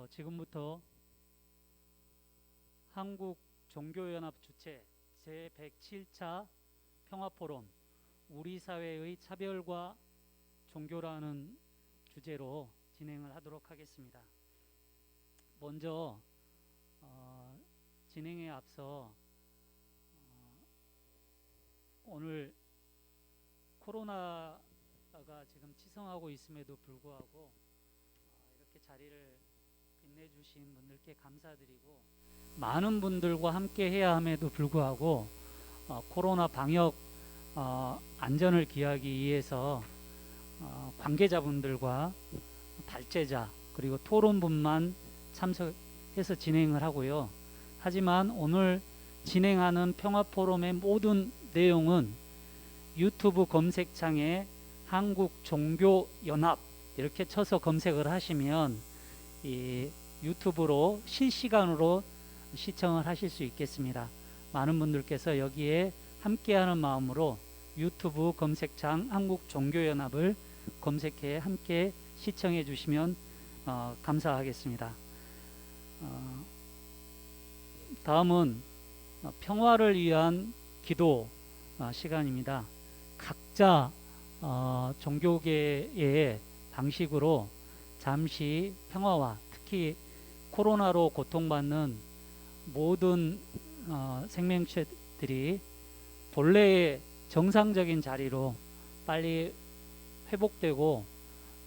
지금부터 한국 종교연합 주최 제107차 평화포럼 우리 사회의 차별과 종교라는 주제로 진행을 하도록 하겠습니다. 먼저 진행에 앞서 오늘 코로나가 지금 치성하고 있음에도 불구하고 이렇게 자리를 빛내주신 분들께 감사드리고, 많은 분들과 함께 해야 함에도 불구하고 코로나 방역 안전을 기하기 위해서 관계자분들과 발제자 그리고 토론분만 참석해서 진행을 하고요. 하지만 오늘 진행하는 평화포럼의 모든 내용은 유튜브 검색창에 한국종교연합 이렇게 쳐서 검색을 하시면 이 유튜브로 실시간으로 시청을 하실 수 있겠습니다. 많은 분들께서 여기에 함께하는 마음으로 유튜브 검색창 한국종교연합을 검색해 함께 시청해 주시면 감사하겠습니다. 다음은 평화를 위한 기도 시간입니다. 각자 종교계의 방식으로 잠시 평화와 특히 코로나로 고통받는 모든 생명체들이 본래의 정상적인 자리로 빨리 회복되고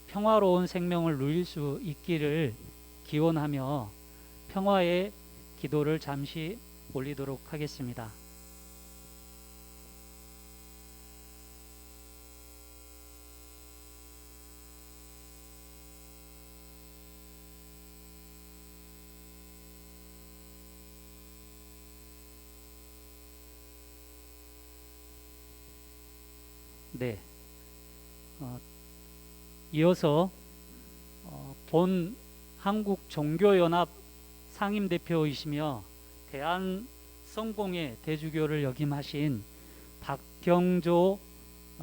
평화로운 생명을 누릴 수 있기를 기원하며 평화의 기도를 잠시 올리도록 하겠습니다. 네. 이어서 본 한국종교연합 상임대표이시며 대한성공회 대주교를 역임하신 박경조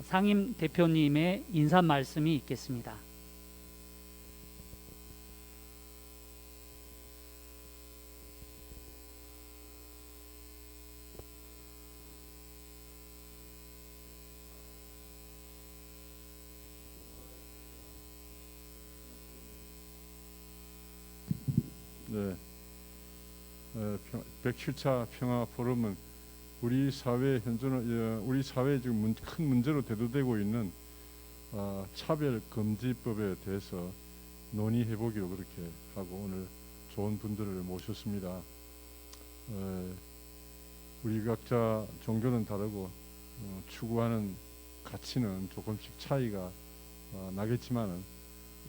상임대표님의 인사 말씀이 있겠습니다. 네, 107차 평화 포럼은 우리 사회 현존 우리 사회 지금 큰 문제로 대두되고 있는 차별 금지법에 대해서 논의해 보기로 그렇게 하고 오늘 좋은 분들을 모셨습니다. 우리 각자 종교는 다르고 추구하는 가치는 조금씩 차이가 나겠지만은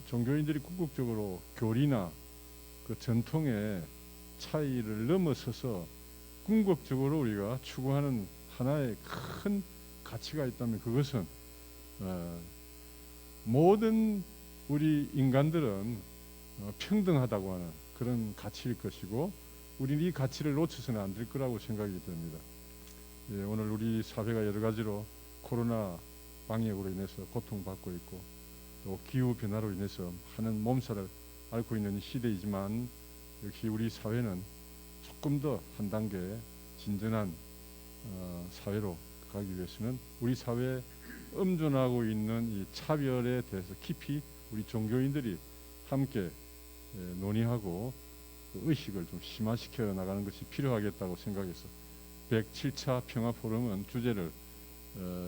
종교인들이 궁극적으로 교리나 그 전통의 차이를 넘어서서 궁극적으로 우리가 추구하는 하나의 큰 가치가 있다면 그것은 모든 우리 인간들은 평등하다고 하는 그런 가치일 것이고 우리는 이 가치를 놓쳐서는 안 될 거라고 생각이 듭니다. 오늘 우리 사회가 여러 가지로 코로나 방역으로 인해서 고통받고 있고 또 기후 변화로 인해서 많은 몸살을 앓고 있는 시대이지만 역시 우리 사회는 조금 더 한 단계 진전한 사회로 가기 위해서는 우리 사회에 엄존하고 있는 이 차별에 대해서 깊이 우리 종교인들이 함께 논의하고 그 의식을 좀 심화시켜 나가는 것이 필요하겠다고 생각해서 107차 평화포럼은 주제를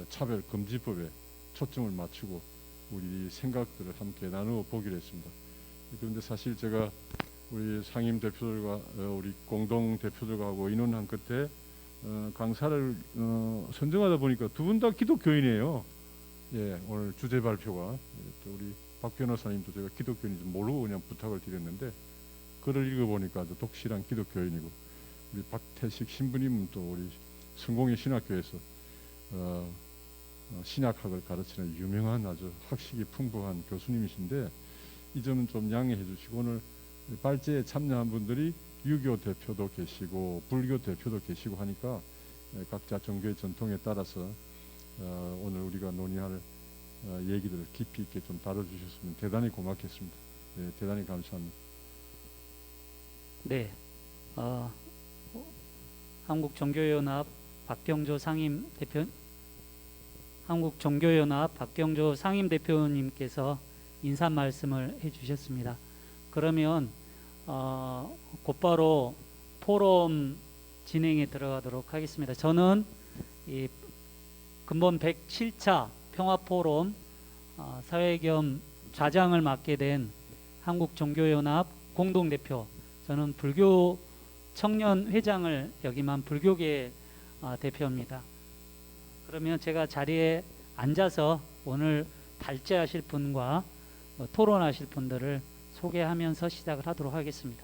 차별금지법에 초점을 맞추고 우리 생각들을 함께 나누어 보기로 했습니다. 그런데 사실 제가 우리 상임 대표들과 우리 공동 대표들과 하고 의논한 끝에 강사를 선정하다 보니까 두 분 다 기독교인이에요. 예, 오늘 주제 발표가 또 우리 박 변호사님도 제가 기독교인인지 모르고 그냥 부탁을 드렸는데 글을 읽어보니까 아주 독실한 기독교인이고 우리 박태식 신부님은 또 우리 성공회 신학교에서 신약학을 가르치는 유명한 아주 학식이 풍부한 교수님이신데 이 점은 좀 양해해 주시고 오늘 발제에 참여한 분들이 유교 대표도 계시고 불교 대표도 계시고 하니까 각자 종교의 전통에 따라서 오늘 우리가 논의할 얘기들을 깊이 있게 좀 다뤄주셨으면 대단히 고맙겠습니다. 네, 대단히 감사합니다. 네, 어, 한국종교연합 박경조 상임 대표, 한국종교연합 박경조 상임 대표님께서 인사 말씀을 해주셨습니다. 그러면 곧바로 토론 진행에 들어가도록 하겠습니다. 저는 이 근본 107차 평화포럼 사회 겸 좌장을 맡게 된 한국종교연합 공동대표, 저는 불교 청년회장을 역임한 불교계 대표입니다. 그러면 제가 자리에 앉아서 오늘 발제하실 분과 토론하실 분들을 소개하면서 시작을 하도록 하겠습니다.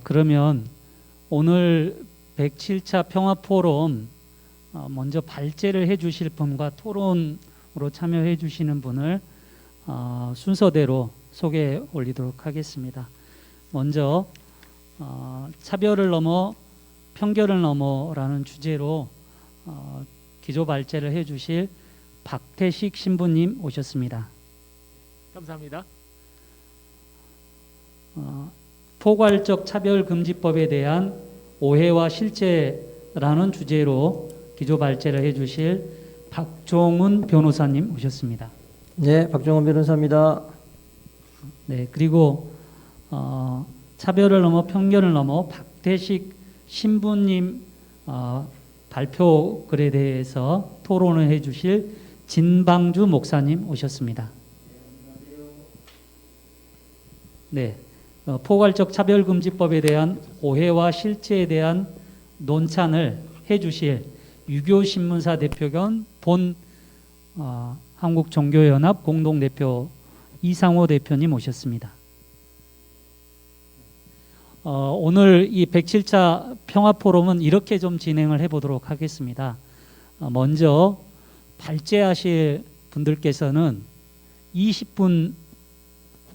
그러면 오늘 107차 평화포럼 먼저 발제를 해주실 분과 토론으로 참여해 주시는 분을 순서대로 소개해 올리도록 하겠습니다. 먼저 차별을 넘어 편견을 넘어라는 주제로 기조 발제를 해 주실 박태식 신부님 오셨습니다. 감사합니다. 포괄적 차별금지법에 대한 오해와 실제라는 주제로 기조 발제를 해주실 박종훈 변호사님 오셨습니다. 네, 박종훈 변호사입니다. 네, 그리고 차별을 넘어 편견을 넘어 박태식 신부님 발표 글에 대해서 토론을 해주실 진방주 목사님 오셨습니다. 네. 포괄적 차별금지법에 대한 오해와 실체에 대한 논찬을 해주실 유교신문사 대표 겸 본 한국종교연합 공동대표 이상호 대표님 오셨습니다. 오늘 이 107차 평화포럼은 이렇게 좀 진행을 해보도록 하겠습니다. 먼저 발제하실 분들께서는 20분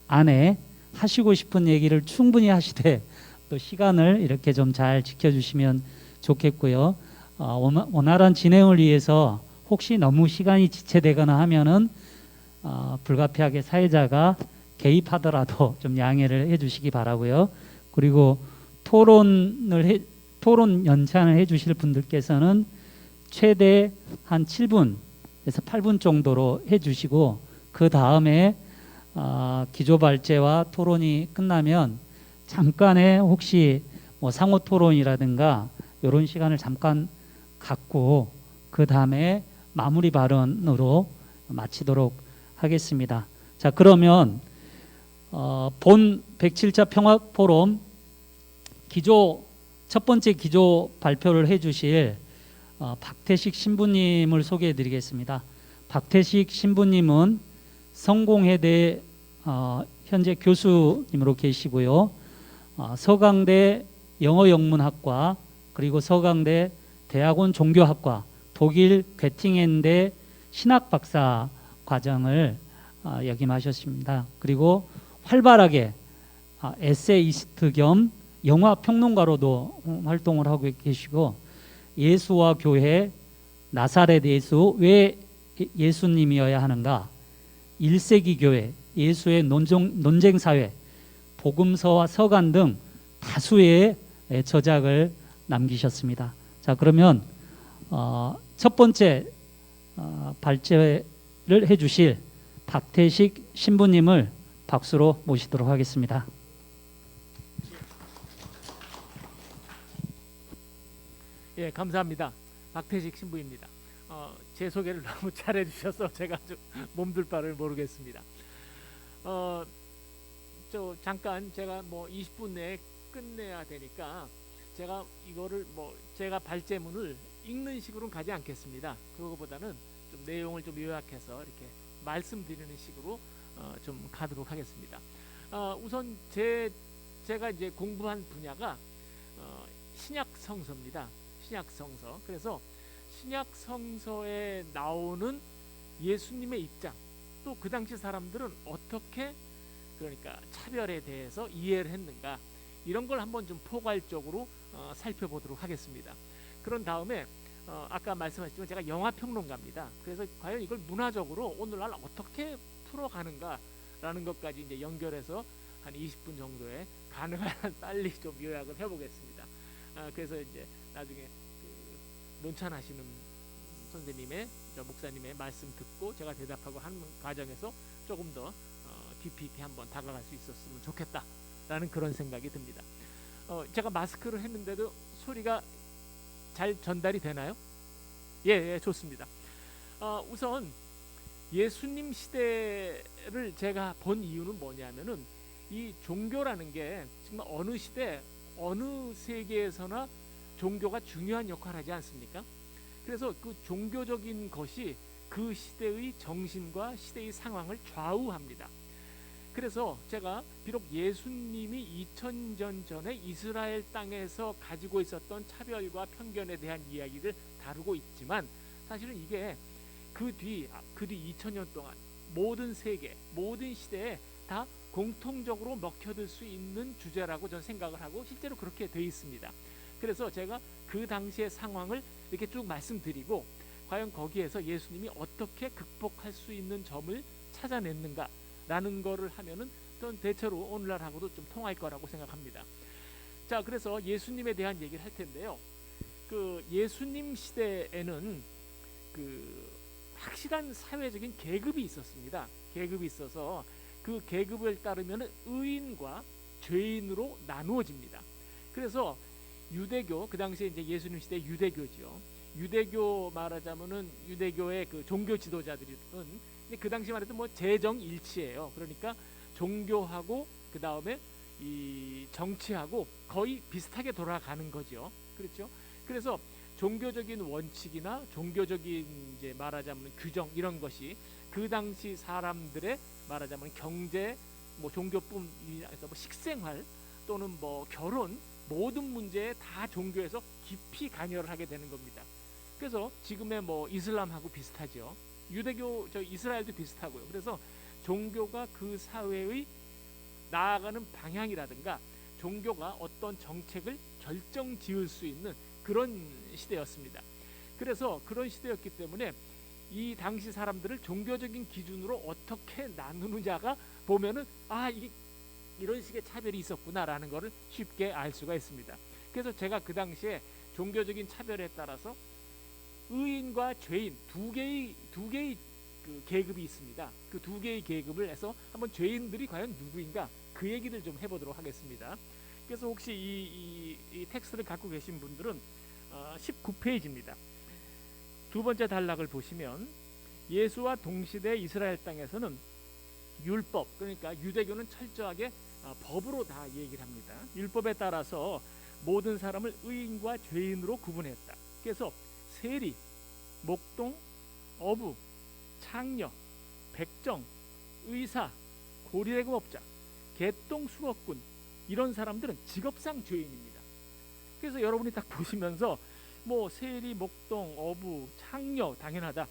안에 하시고 싶은 얘기를 충분히 하시되 또 시간을 이렇게 좀 잘 지켜주시면 좋겠고요. 원활한 진행을 위해서 혹시 너무 시간이 지체되거나 하면은 불가피하게 사회자가 개입하더라도 좀 양해를 해주시기 바라고요. 그리고 토론 연찬을 해주실 분들께서는 최대 한 7분에서 8분 정도로 해주시고 그 다음에 기조 발제와 토론이 끝나면 잠깐의 혹시 뭐 상호 토론이라든가 이런 시간을 잠깐 갖고 그 다음에 마무리 발언으로 마치도록 하겠습니다. 자, 그러면 본 107차 평화포럼 첫 번째 기조 발표를 해주실 박태식 신부님을 소개해 드리겠습니다. 박태식 신부님은 성공회대 현재 교수님으로 계시고요. 서강대 영어영문학과 그리고 서강대 대학원 종교학과 독일 괴팅엔대 신학박사 과정을 역임하셨습니다. 그리고 활발하게 에세이스트 겸 영화평론가로도 활동을 하고 계시고 예수와 교회, 나사렛 예수, 왜 예수님이어야 하는가, 1세기 교회, 예수의 논쟁사회, 복음서와 서간 등 다수의 저작을 남기셨습니다. 자, 그러면 첫 번째 발제를 해주실 박태식 신부님을 박수로 모시도록 하겠습니다. 예, 감사합니다. 박태식 신부입니다. 제 소개를 너무 잘해 주셔서 제가 좀 몸둘 바를 모르겠습니다. 잠깐 제가 뭐 20분 내에 끝내야 되니까 제가 이거를 제가 발제문을 읽는 식으로는 가지 않겠습니다. 그거보다는 좀 내용을 좀 요약해서 이렇게 말씀드리는 식으로 좀 가도록 하겠습니다. 우선 제가 이제 공부한 분야가 신약 성서입니다. 신약 성서. 그래서 신약 성서에 나오는 예수님의 입장, 또 그 당시 사람들은 어떻게 그러니까 차별에 대해서 이해를 했는가, 이런 걸 한번 좀 포괄적으로 살펴보도록 하겠습니다. 그런 다음에 아까 말씀하셨지만 제가 영화 평론가입니다. 그래서 과연 이걸 문화적으로 오늘날 어떻게 풀어가는가라는 것까지 이제 연결해서 한 20분 정도에 가능한 빨리 좀 요약을 해보겠습니다. 그래서 이제 나중에 그 논찬하시는 선생님의 목사님의 말씀 듣고 제가 대답하고 하는 과정에서 조금 더 깊이 있게 한번 다가갈 수 있었으면 좋겠다라는 그런 생각이 듭니다. 제가 마스크를 했는데도 소리가 잘 전달이 되나요? 예, 좋습니다. 우선 예수님 시대를 제가 본 이유는 뭐냐면은 이 종교라는 게 정말 어느 시대 어느 세계에서나 종교가 중요한 역할을 하지 않습니까? 그래서 그 종교적인 것이 그 시대의 정신과 시대의 상황을 좌우합니다. 그래서 제가 비록 예수님이 2000년 전에 이스라엘 땅에서 가지고 있었던 차별과 편견에 대한 이야기를 다루고 있지만 사실은 이게 그 뒤 2000년 동안 모든 세계, 모든 시대에 다 공통적으로 먹혀들 수 있는 주제라고 저는 생각을 하고 실제로 그렇게 돼 있습니다. 그래서 제가 그 당시의 상황을 이렇게 쭉 말씀드리고 과연 거기에서 예수님이 어떻게 극복할 수 있는 점을 찾아냈는가라는 거를 하면은 전 대체로 오늘날하고도 좀 통할 거라고 생각합니다. 자, 그래서 예수님에 대한 얘기를 할 텐데요. 그 예수님 시대에는 그 확실한 사회적인 계급이 있었습니다. 계급이 있어서 그 계급을 따르면 의인과 죄인으로 나누어집니다. 그래서 유대교, 그 당시에 이제 예수님 시대 유대교죠. 유대교 말하자면은 유대교의 그 종교 지도자들은 그 당시만 해도 뭐 재정일치예요. 그러니까 종교하고 그 다음에 이 정치하고 거의 비슷하게 돌아가는 거죠. 그렇죠? 그래서 종교적인 원칙이나 종교적인 이제 말하자면 규정 이런 것이 그 당시 사람들의 말하자면 경제, 뭐 종교뿐 아니라 뭐 식생활 또는 뭐 결혼 모든 문제에 다 종교에서 깊이 관여를 하게 되는 겁니다. 그래서 지금의 뭐 이슬람하고 비슷하죠. 유대교, 저 이스라엘도 비슷하고요. 그래서 종교가 그 사회의 나아가는 방향이라든가 종교가 어떤 정책을 결정지을 수 있는 그런 시대였습니다. 그래서 그런 시대였기 때문에 이 당시 사람들을 종교적인 기준으로 어떻게 나누느냐가 보면은 이게 이런 식의 차별이 있었구나라는 것을 쉽게 알 수가 있습니다. 그래서 제가 그 당시에 종교적인 차별에 따라서 의인과 죄인 두 개의 그 계급이 있습니다. 그 두 개의 계급을 해서 한번 죄인들이 과연 누구인가 그 얘기를 좀 해보도록 하겠습니다. 그래서 혹시 이 텍스트를 갖고 계신 분들은 19페이지입니다. 두 번째 단락을 보시면 예수와 동시대 이스라엘 땅에서는 율법, 그러니까 유대교는 철저하게 법으로 다 얘기를 합니다. 율법에 따라서 모든 사람을 의인과 죄인으로 구분했다. 그래서 세리, 목동, 어부, 창녀, 백정, 의사, 고리대금업자, 개똥 수거꾼 이런 사람들은 직업상 죄인입니다. 그래서 여러분이 딱 보시면서 뭐 세리, 목동, 어부, 창녀 당연하다.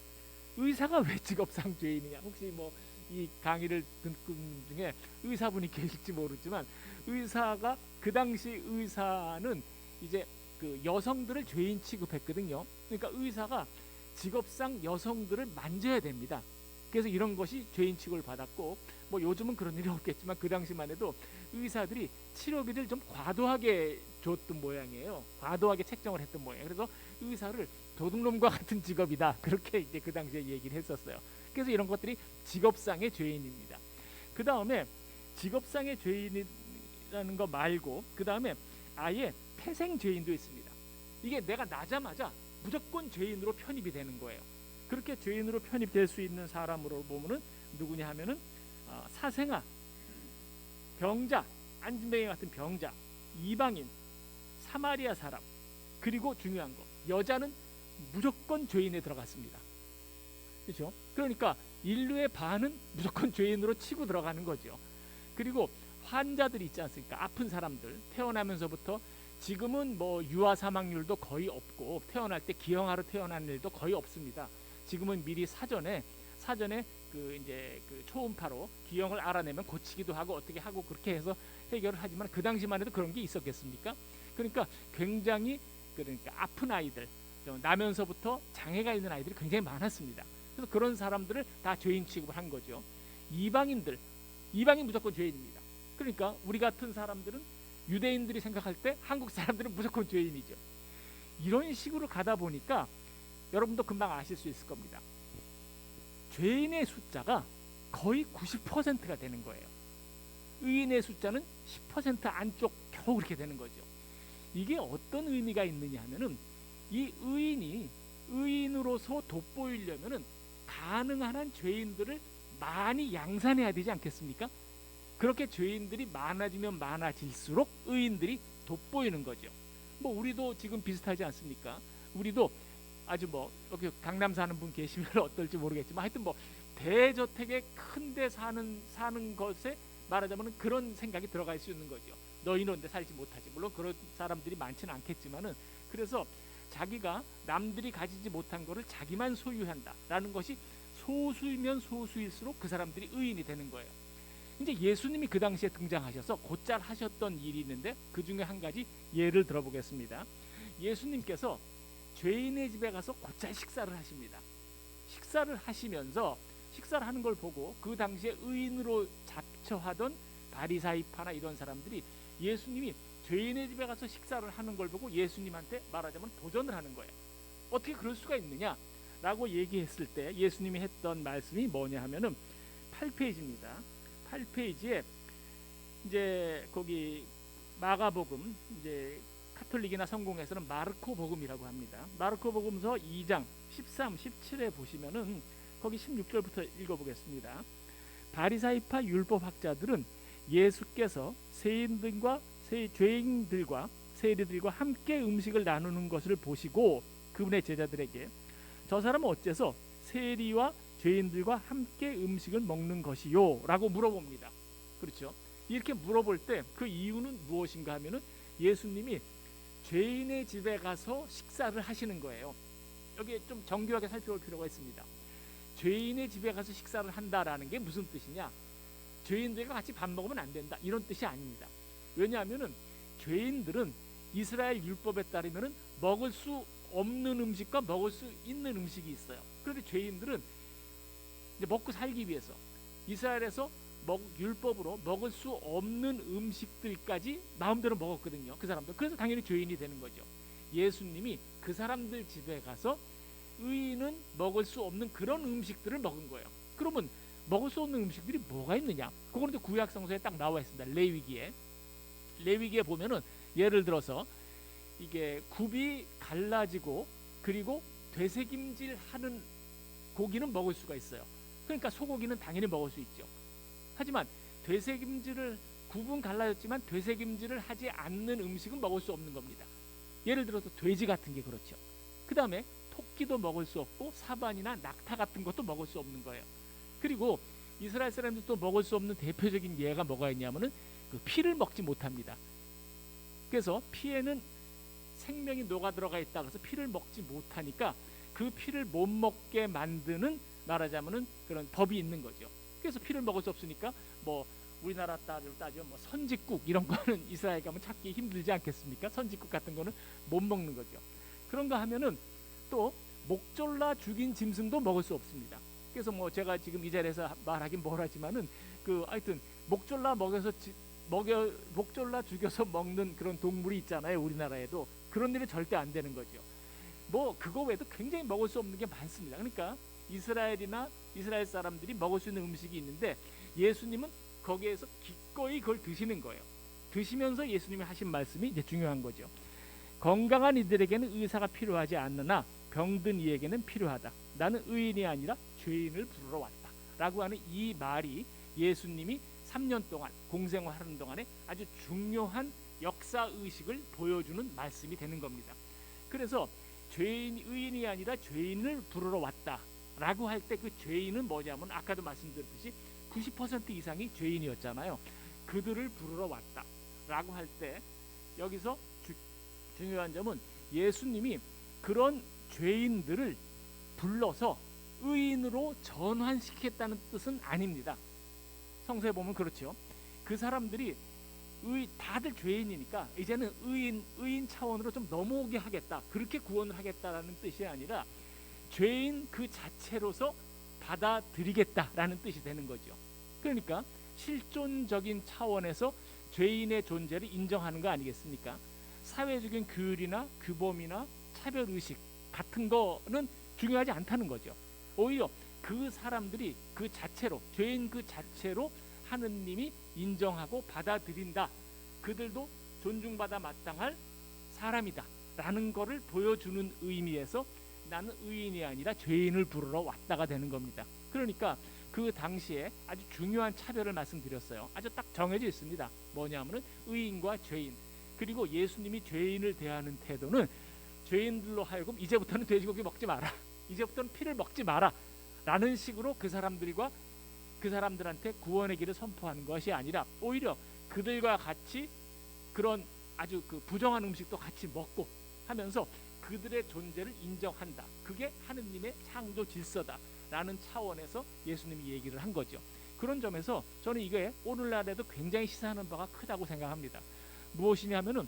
의사가 왜 직업상 죄인이냐? 혹시 뭐 이 강의를 듣는 중에 의사분이 계실지 모르지만 의사가 그 당시 의사는 이제 그 여성들을 죄인 취급했거든요. 그러니까 의사가 직업상 여성들을 만져야 됩니다. 그래서 이런 것이 죄인 취급을 받았고 뭐 요즘은 그런 일이 없겠지만 그 당시만 해도 의사들이 치료비를 좀 과도하게 줬던 모양이에요. 과도하게 책정을 했던 모양이에요. 그래서 의사를 도둑놈과 같은 직업이다. 그렇게 이제 그 당시에 얘기를 했었어요. 그래서 이런 것들이 직업상의 죄인입니다. 그 다음에 직업상의 죄인이라는 거 말고 그 다음에 아예 태생 죄인도 있습니다. 이게 내가 나자마자 무조건 죄인으로 편입이 되는 거예요. 그렇게 죄인으로 편입될 수 있는 사람으로 보면은 누구냐 하면은 사생아, 병자, 안진뱅이 같은 병자, 이방인, 사마리아 사람, 그리고 중요한 거 여자는 무조건 죄인에 들어갔습니다. 그렇죠? 그러니까 인류의 반은 무조건 죄인으로 치고 들어가는 거죠. 그리고 환자들이 있지 않습니까? 아픈 사람들 태어나면서부터 지금은 뭐 유아 사망률도 거의 없고 태어날 때 기형아로 태어난 일도 거의 없습니다. 지금은 미리 사전에 그 이제 그 초음파로 기형을 알아내면 고치기도 하고 어떻게 하고 그렇게 해서 해결을 하지만 그 당시만 해도 그런 게 있었겠습니까? 그러니까 굉장히 그러니까 아픈 아이들, 나면서부터 장애가 있는 아이들이 굉장히 많았습니다. 그래서 그런 사람들을 다 죄인 취급을 한 거죠. 이방인 무조건 죄인입니다. 그러니까 우리 같은 사람들은 유대인들이 생각할 때 한국 사람들은 무조건 죄인이죠. 이런 식으로 가다 보니까 여러분도 금방 아실 수 있을 겁니다. 죄인의 숫자가 거의 90%가 되는 거예요. 의인의 숫자는 10% 안쪽 겨우 그렇게 되는 거죠. 이게 어떤 의미가 있느냐 하면은 이 의인이 의인으로서 돋보이려면은 가능한 한 죄인들을 많이 양산해야 되지 않겠습니까? 그렇게 죄인들이 많아지면 많아질수록 의인들이 돋보이는 거죠. 뭐 우리도 지금 비슷하지 않습니까? 우리도 아주 뭐 여기 강남 사는 분 계시면 어떨지 모르겠지만 하여튼 뭐 대저택에 큰데 사는 것에 말하자면 그런 생각이 들어갈 수 있는 거죠. 너희는 근데 살지 못하지. 물론 그런 사람들이 많지는 않겠지만은 그래서 자기가 남들이 가지지 못한 것을 자기만 소유한다라는 것이 소수이면 소수일수록 그 사람들이 의인이 되는 거예요. 이제 예수님이 그 당시에 등장하셔서 곧잘 하셨던 일이 있는데 그 중에 한 가지 예를 들어보겠습니다. 예수님께서 죄인의 집에 가서 곧잘 식사를 하십니다. 식사를 하시면서 식사를 하는 걸 보고 그 당시에 의인으로 잡처하던 바리사이파나 이런 사람들이 예수님이 죄인의 집에 가서 식사를 하는 걸 보고 예수님한테 말하자면 도전을 하는 거예요. 어떻게 그럴 수가 있느냐 라고 얘기했을 때 예수님이 했던 말씀이 뭐냐 하면은 8페이지입니다. 8페이지에 이제 거기 마가복음, 이제 카톨릭이나 성공에서는 마르코 복음이라고 합니다. 마르코 복음서 2장 13, 17에 보시면은 거기 16절부터 읽어보겠습니다. 바리사이파 율법학자들은 예수께서 죄인들과 세리들과 함께 음식을 나누는 것을 보시고 그분의 제자들에게 저 사람은 어째서 세리와 죄인들과 함께 음식을 먹는 것이요? 라고 물어봅니다. 그렇죠? 이렇게 물어볼 때 그 이유는 무엇인가 하면은 예수님이 죄인의 집에 가서 식사를 하시는 거예요. 여기 좀 정교하게 살펴볼 필요가 있습니다. 죄인의 집에 가서 식사를 한다라는 게 무슨 뜻이냐? 죄인들과 같이 밥 먹으면 안 된다 이런 뜻이 아닙니다. 왜냐하면은 죄인들은 이스라엘 율법에 따르면은 먹을 수 없는 음식과 먹을 수 있는 음식이 있어요. 그런데 죄인들은 이제 먹고 살기 위해서 이스라엘에서 율법으로 먹을 수 없는 음식들까지 마음대로 먹었거든요. 그 사람들. 그래서 당연히 죄인이 되는 거죠. 예수님이 그 사람들 집에 가서 의인은 먹을 수 없는 그런 음식들을 먹은 거예요. 그러면 먹을 수 없는 음식들이 뭐가 있느냐? 그거는 구약 성서에 딱 나와 있습니다. 레위기에 보면은 예를 들어서 이게 굽이 갈라지고 그리고 되새김질하는 고기는 먹을 수가 있어요. 그러니까 소고기는 당연히 먹을 수 있죠. 하지만 굽은 갈라졌지만 되새김질을 하지 않는 음식은 먹을 수 없는 겁니다. 예를 들어서 돼지 같은 게 그렇죠. 그 다음에 토끼도 먹을 수 없고 사반이나 낙타 같은 것도 먹을 수 없는 거예요. 그리고 이스라엘 사람들도 먹을 수 없는 대표적인 예가 뭐가 있냐면은 그 피를 먹지 못합니다. 그래서 피에는 생명이 녹아 들어가 있다 그래서 피를 먹지 못하니까 그 피를 못 먹게 만드는 말하자면은 그런 법이 있는 거죠. 그래서 피를 먹을 수 없으니까 뭐 우리나라 따지면 뭐 선짓국 이런 거는 이스라엘 가면 찾기 힘들지 않겠습니까? 선짓국 같은 거는 못 먹는 거죠. 그런가 하면은 또 목졸라 죽인 짐승도 먹을 수 없습니다. 그래서 뭐 제가 지금 이 자리에서 말하긴 뭐라지만은 그 하여튼 목졸라 죽여서 먹는 그런 동물이 있잖아요. 우리나라에도 그런 일은 절대 안 되는 거죠. 뭐 그거 외에도 굉장히 먹을 수 없는 게 많습니다. 그러니까 이스라엘 사람들이 먹을 수 있는 음식이 있는데 예수님은 거기에서 기꺼이 그걸 드시는 거예요. 드시면서 예수님이 하신 말씀이 이제 중요한 거죠. 건강한 이들에게는 의사가 필요하지 않으나 병든 이에게는 필요하다. 나는 의인이 아니라 죄인을 부르러 왔다. 라고 하는 이 말이 예수님이 3년 동안 공생활하는 동안에 아주 중요한 역사의식을 보여주는 말씀이 되는 겁니다. 그래서 의인이 아니라 죄인을 부르러 왔다. 라고 할 때 그 죄인은 뭐냐면 아까도 말씀드렸듯이 90% 이상이 죄인이었잖아요. 그들을 부르러 왔다. 라고 할 때 여기서 중요한 점은 예수님이 그런 죄인들을 불러서 의인으로 전환시켰다는 뜻은 아닙니다. 성서에 보면 그렇죠. 그 사람들이 다들 죄인이니까 이제는 의인 차원으로 좀 넘어오게 하겠다, 그렇게 구원을 하겠다라는 뜻이 아니라 죄인 그 자체로서 받아들이겠다라는 뜻이 되는 거죠. 그러니까 실존적인 차원에서 죄인의 존재를 인정하는 거 아니겠습니까? 사회적인 규율이나 규범이나 차별의식 같은 거는 중요하지 않다는 거죠. 오히려 그 사람들이 그 자체로, 죄인 그 자체로 하느님이 인정하고 받아들인다, 그들도 존중받아 마땅할 사람이다 라는 거를 보여주는 의미에서 나는 의인이 아니라 죄인을 부르러 왔다가 되는 겁니다. 그러니까 그 당시에 아주 중요한 차별을 말씀드렸어요. 아주 딱 정해져 있습니다. 뭐냐면은 의인과 죄인, 그리고 예수님이 죄인을 대하는 태도는 죄인들로 하여금 이제부터는 돼지고기 먹지 마라, 이제부터는 피를 먹지 마라 라는 식으로 그 사람들한테 구원의 길을 선포하는 것이 아니라 오히려 그들과 같이 그런 아주 그 부정한 음식도 같이 먹고 하면서 그들의 존재를 인정한다, 그게 하느님의 창조 질서다 라는 차원에서 예수님이 얘기를 한 거죠. 그런 점에서 저는 이게 오늘날에도 굉장히 시사하는 바가 크다고 생각합니다. 무엇이냐면은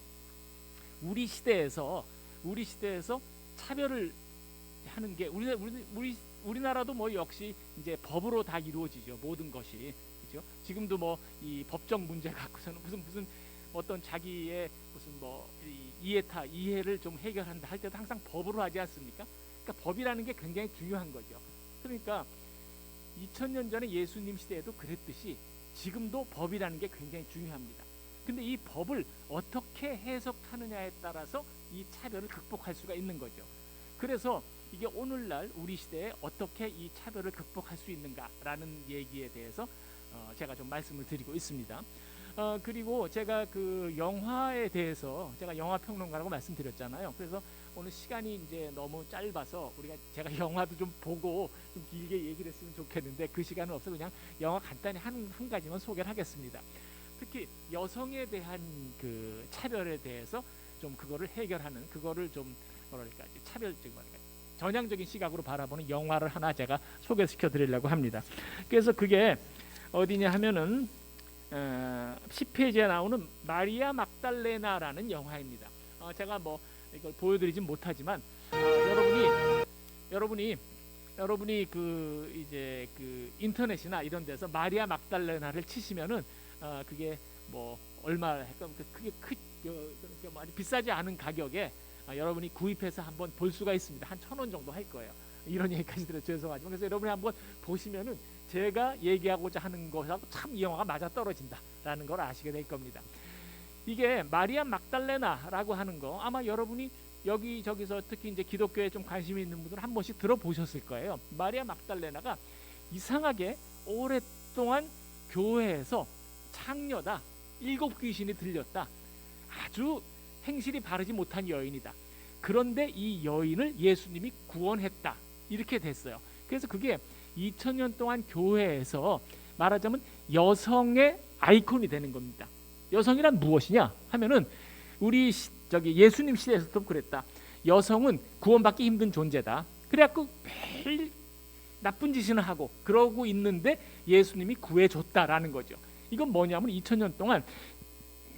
우리 시대에서 차별을 하는 게 우리나라도 뭐 역시 이제 법으로 다 이루어지죠. 모든 것이, 그렇죠? 지금도 뭐 이 법적 문제 갖고서는 무슨 어떤 자기의 무슨 뭐 이해를 좀 해결한다 할 때도 항상 법으로 하지 않습니까? 그러니까 법이라는 게 굉장히 중요한 거죠. 그러니까 2000년 전에 예수님 시대에도 그랬듯이 지금도 법이라는 게 굉장히 중요합니다. 근데 이 법을 어떻게 해석하느냐에 따라서 이 차별을 극복할 수가 있는 거죠. 그래서 이게 오늘날 우리 시대에 어떻게 이 차별을 극복할 수 있는가라는 얘기에 대해서 제가 좀 말씀을 드리고 있습니다. 그리고 제가 그 영화에 대해서, 제가 영화 평론가라고 말씀드렸잖아요. 그래서 오늘 시간이 이제 너무 짧아서 제가 영화도 좀 보고 좀 길게 얘기를 했으면 좋겠는데 그 시간은 없어 그냥 영화 간단히 한 가지만 소개를 하겠습니다. 특히 여성에 대한 그 차별에 대해서 좀 그거를 해결하는, 그거를 좀 뭐랄까 차별적인 거니까 전향적인 시각으로 바라보는 영화를 하나 제가 소개시켜 드리려고 합니다. 그래서 그게 어디냐 하면은 10페이지에 나오는 마리아 막달레나라는 영화입니다. 제가 뭐 이걸 보여드리진 못하지만 여러분이 그 이제 그 인터넷이나 이런 데서 마리아 막달레나를 치시면은 그게 뭐 얼마 그게 많이 비싸지 않은 가격에 여러분이 구입해서 한번 볼 수가 있습니다. 한 1,000원 정도 할 거예요. 이런 얘기까지 들어 죄송하지만, 그래서 여러분이 한번 보시면은 제가 얘기하고자 하는 것하고 참 이 영화가 맞아 떨어진다라는 걸 아시게 될 겁니다. 이게 마리아 막달레나라고 하는 거 아마 여러분이 여기저기서 특히 이제 기독교에 좀 관심이 있는 분들은 한 번씩 들어보셨을 거예요. 마리아 막달레나가 이상하게 오랫동안 교회에서 창녀다, 7 귀신이 들렸다, 아주 행실이 바르지 못한 여인이다. 그런데 이 여인을 예수님이 구원했다, 이렇게 됐어요. 그래서 그게 2000년 동안 교회에서 말하자면 여성의 아이콘이 되는 겁니다. 여성이란 무엇이냐 하면은 우리 예수님 시대에서도 그랬다. 여성은 구원받기 힘든 존재다. 그래갖고 매일 나쁜 짓을 하고 그러고 있는데 예수님이 구해줬다라는 거죠. 이건 뭐냐면 2000년 동안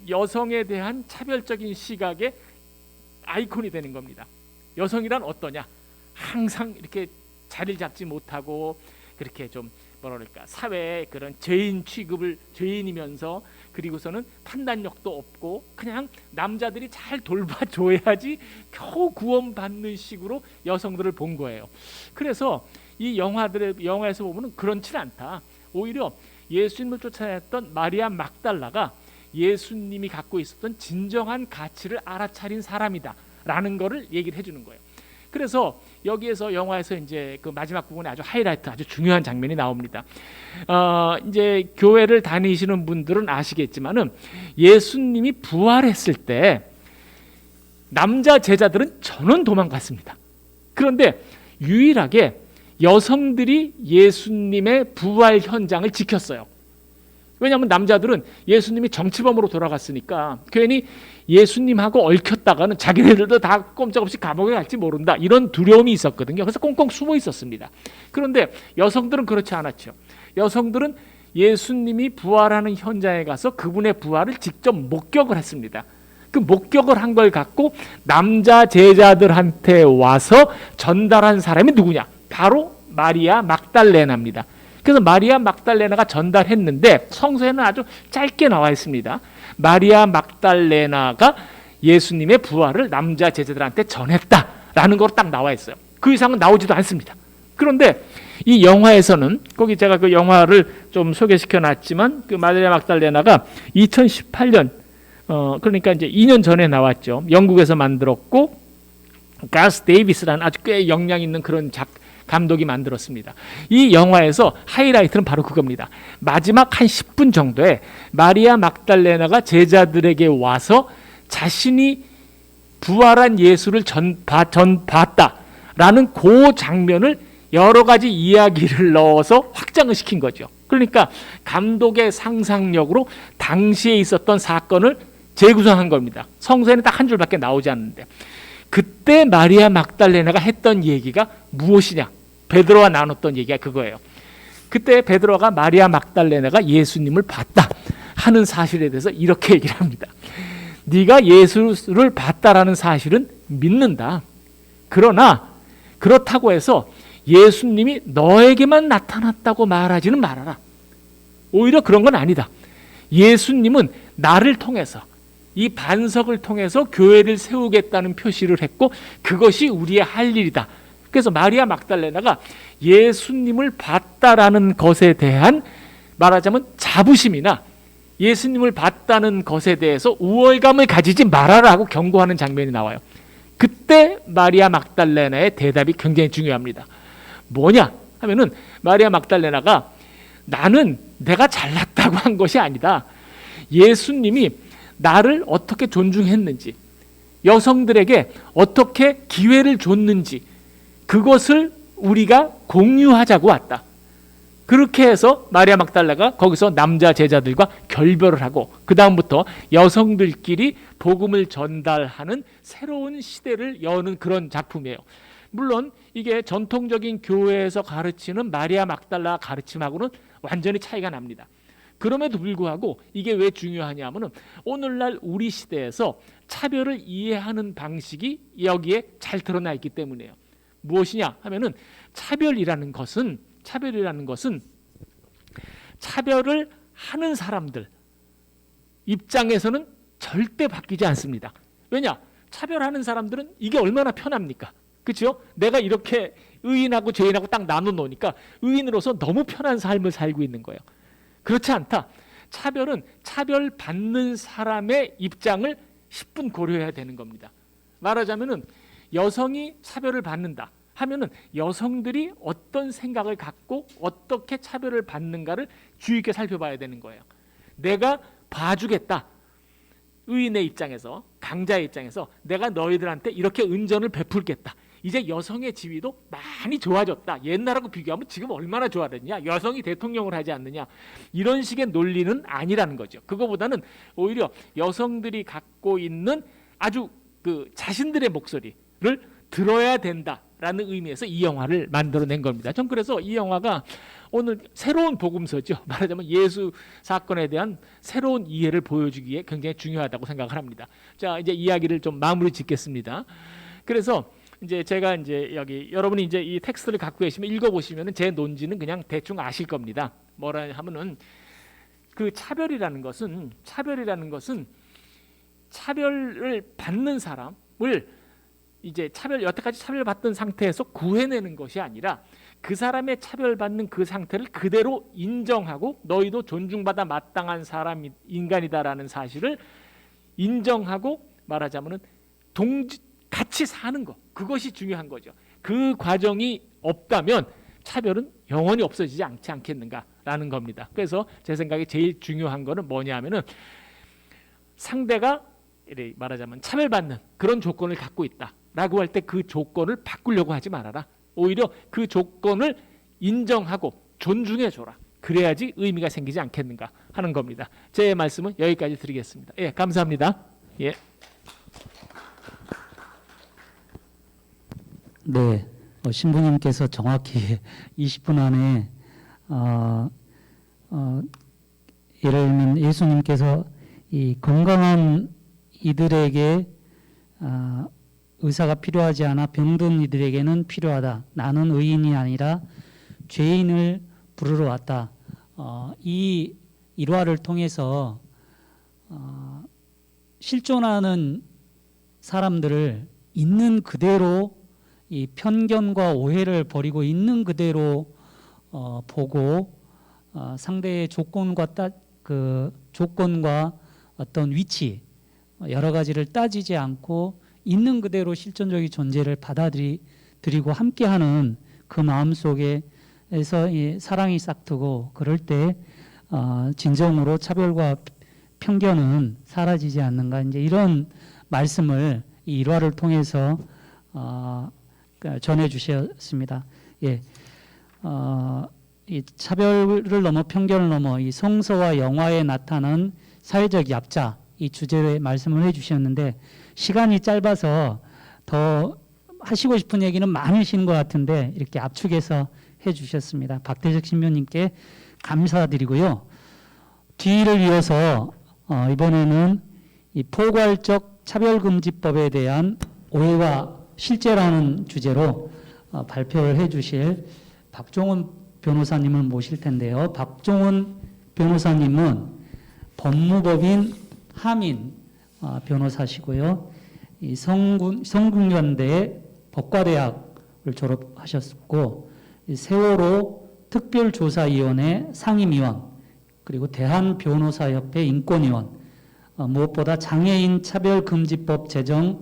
여성에 대한 차별적인 시각의 아이콘이 되는 겁니다. 여성이란 어떠냐? 항상 이렇게 자리를 잡지 못하고 그렇게 좀 뭐랄까 사회의 그런 죄인 취급을, 죄인이면서 그리고서는 판단력도 없고 그냥 남자들이 잘 돌봐줘야지 겨우 구원받는 식으로 여성들을 본 거예요. 그래서 이 영화에서 보면은 그렇지 않다. 오히려 예수님을 쫓아냈던 마리아 막달라가 예수님이 갖고 있었던 진정한 가치를 알아차린 사람이다라는 거를 얘기를 해주는 거예요. 그래서 여기에서 영화에서 이제 그 마지막 부분에 아주 하이라이트, 아주 중요한 장면이 나옵니다. 이제 교회를 다니시는 분들은 아시겠지만은 예수님이 부활했을 때 남자 제자들은 전원 도망갔습니다. 그런데 유일하게 여성들이 예수님의 부활 현장을 지켰어요. 왜냐하면 남자들은 예수님이 정치범으로 돌아갔으니까 괜히 예수님하고 얽혔다가는 자기네들도 다 꼼짝없이 감옥에 갈지 모른다, 이런 두려움이 있었거든요. 그래서 꽁꽁 숨어 있었습니다. 그런데 여성들은 그렇지 않았죠. 여성들은 예수님이 부활하는 현장에 가서 그분의 부활을 직접 목격을 했습니다. 그 목격을 한 걸 갖고 남자 제자들한테 와서 전달한 사람이 누구냐? 바로 마리아 막달레나입니다. 그래서 마리아 막달레나가 전달했는데 성서에는 아주 짧게 나와 있습니다. 마리아 막달레나가 예수님의 부활을 남자 제자들한테 전했다라는 거로 딱 나와 있어요. 그 이상은 나오지도 않습니다. 그런데 이 영화에서는, 거기 제가 그 영화를 좀 소개시켜 놨지만, 그 마리아 막달레나가 2018년 그러니까 이제 2년 전에 나왔죠. 영국에서 만들었고 가스 데이비스라는 아주 꽤 역량 있는 그런 감독이 만들었습니다. 이 영화에서 하이라이트는 바로 그겁니다. 마지막 한 10분 정도에 마리아 막달레나가 제자들에게 와서 자신이 부활한 예수를 봤다라는 그 장면을 여러 가지 이야기를 넣어서 확장을 시킨 거죠. 그러니까 감독의 상상력으로 당시에 있었던 사건을 재구성한 겁니다. 성서에는 딱 한 줄밖에 나오지 않는데, 그때 마리아 막달레나가 했던 얘기가 무엇이냐? 베드로와 나눴던 얘기가 그거예요. 그때 베드로가 마리아 막달레나가 예수님을 봤다 하는 사실에 대해서 이렇게 얘기를 합니다. 네가 예수를 봤다라는 사실은 믿는다. 그러나 그렇다고 해서 예수님이 너에게만 나타났다고 말하지는 말아라. 오히려 그런 건 아니다. 예수님은 나를 통해서, 이 반석을 통해서 교회를 세우겠다는 표시를 했고 그것이 우리의 할 일이다. 그래서 마리아 막달레나가 예수님을 봤다라는 것에 대한, 말하자면 자부심이나 예수님을 봤다는 것에 대해서 우월감을 가지지 말아라고 경고하는 장면이 나와요. 그때 마리아 막달레나의 대답이 굉장히 중요합니다. 뭐냐 하면은, 마리아 막달레나가 나는 내가 잘났다고 한 것이 아니다. 예수님이 나를 어떻게 존중했는지, 여성들에게 어떻게 기회를 줬는지, 그것을 우리가 공유하자고 왔다. 그렇게 해서 마리아 막달레나가 거기서 남자 제자들과 결별을 하고 그 다음부터 여성들끼리 복음을 전달하는 새로운 시대를 여는 그런 작품이에요. 물론 이게 전통적인 교회에서 가르치는 마리아 막달라 가르침하고는 완전히 차이가 납니다. 그럼에도 불구하고 이게 왜 중요하냐면은 오늘날 우리 시대에서 차별을 이해하는 방식이 여기에 잘 드러나 있기 때문이에요. 무엇이냐 하면은 차별이라는 것은 차별을 하는 사람들 입장에서는 절대 바뀌지 않습니다. 왜냐? 차별하는 사람들은 이게 얼마나 편합니까? 그렇죠? 내가 이렇게 의인하고 죄인하고 딱 나눠 놓으니까 의인으로서 너무 편한 삶을 살고 있는 거예요. 그렇지 않다. 차별은 차별받는 사람의 입장을 10분 고려해야 되는 겁니다. 말하자면은 여성이 차별을 받는다 하면은 여성들이 어떤 생각을 갖고 어떻게 차별을 받는가를 주의 있게 살펴봐야 되는 거예요. 내가 봐주겠다. 의인의 입장에서, 강자의 입장에서 내가 너희들한테 이렇게 은전을 베풀겠다. 이제 여성의 지위도 많이 좋아졌다. 옛날하고 비교하면 지금 얼마나 좋아졌냐. 여성이 대통령을 하지 않느냐. 이런 식의 논리는 아니라는 거죠. 그거보다는 오히려 여성들이 갖고 있는 아주 그 자신들의 목소리를 들어야 된다라는 의미에서 이 영화를 만들어낸 겁니다. 전 그래서 이 영화가 오늘 새로운 복음서죠. 말하자면 예수 사건에 대한 새로운 이해를 보여주기에 굉장히 중요하다고 생각을 합니다. 자, 이제 이야기를 좀 마무리 짓겠습니다. 그래서 이제 제가 이제 여기 여러분이 이제 이 텍스트를 갖고 계시면 읽어보시면은 제 논지는 그냥 대충 아실 겁니다. 뭐라 하면은 그 차별이라는 것은 차별을 받는 사람을 이제 여태까지 차별받던 상태에서 구해내는 것이 아니라 그 사람의 차별받는 그 상태를 그대로 인정하고 너희도 존중받아 마땅한 사람 인간이다라는 사실을 인정하고 말하자면은 같이 사는 것, 그것이 중요한 거죠. 그 과정이 없다면 차별은 영원히 없어지지 않겠는가라는 겁니다. 그래서 제 생각에 제일 중요한 거는 뭐냐면은 상대가 말하자면 차별받는 그런 조건을 갖고 있다라고 할 때 그 조건을 바꾸려고 하지 말아라. 오히려 그 조건을 인정하고 존중해 줘라. 그래야지 의미가 생기지 않겠는가 하는 겁니다. 제 말씀은 여기까지 드리겠습니다. 예, 감사합니다. 예. 네, 신부님께서 정확히 20분 안에 예를 들면 예수님께서 이 건강한 이들에게 의사가 필요하지 않아 병든 이들에게는 필요하다. 나는 의인이 아니라 죄인을 부르러 왔다. 이 일화를 통해서 실존하는 사람들을 있는 그대로 이 편견과 오해를 버리고 있는 그대로 보고 상대의 조건과 조건과 어떤 위치 여러 가지를 따지지 않고 있는 그대로 실존적인 존재를 받아들이고 함께하는 그 마음 속에서 이 사랑이 싹트고 그럴 때 진정으로 차별과 편견은 사라지지 않는가 이제 이런 말씀을 이 일화를 통해서 전해 주셨습니다. 예, 이 차별을 넘어 편견을 넘어 이 성서와 영화에 나타난 사회적 약자 이 주제에 말씀을 해주셨는데 시간이 짧아서 더 하시고 싶은 얘기는 많으신 것 같은데 이렇게 압축해서 해주셨습니다. 박대적 신부님께 감사드리고요. 뒤를 이어서 이번에는 이 포괄적 차별금지법에 대한 오해와 실제라는 주제로 발표를 해주실 박종훈 변호사님을 모실 텐데요. 박종훈 변호사님은 법무법인 하민 변호사시고요. 이 성균관대 법과대학을 졸업하셨고 이 세월호 특별조사위원회 상임위원 그리고 대한변호사협회 인권위원 무엇보다 장애인 차별금지법 제정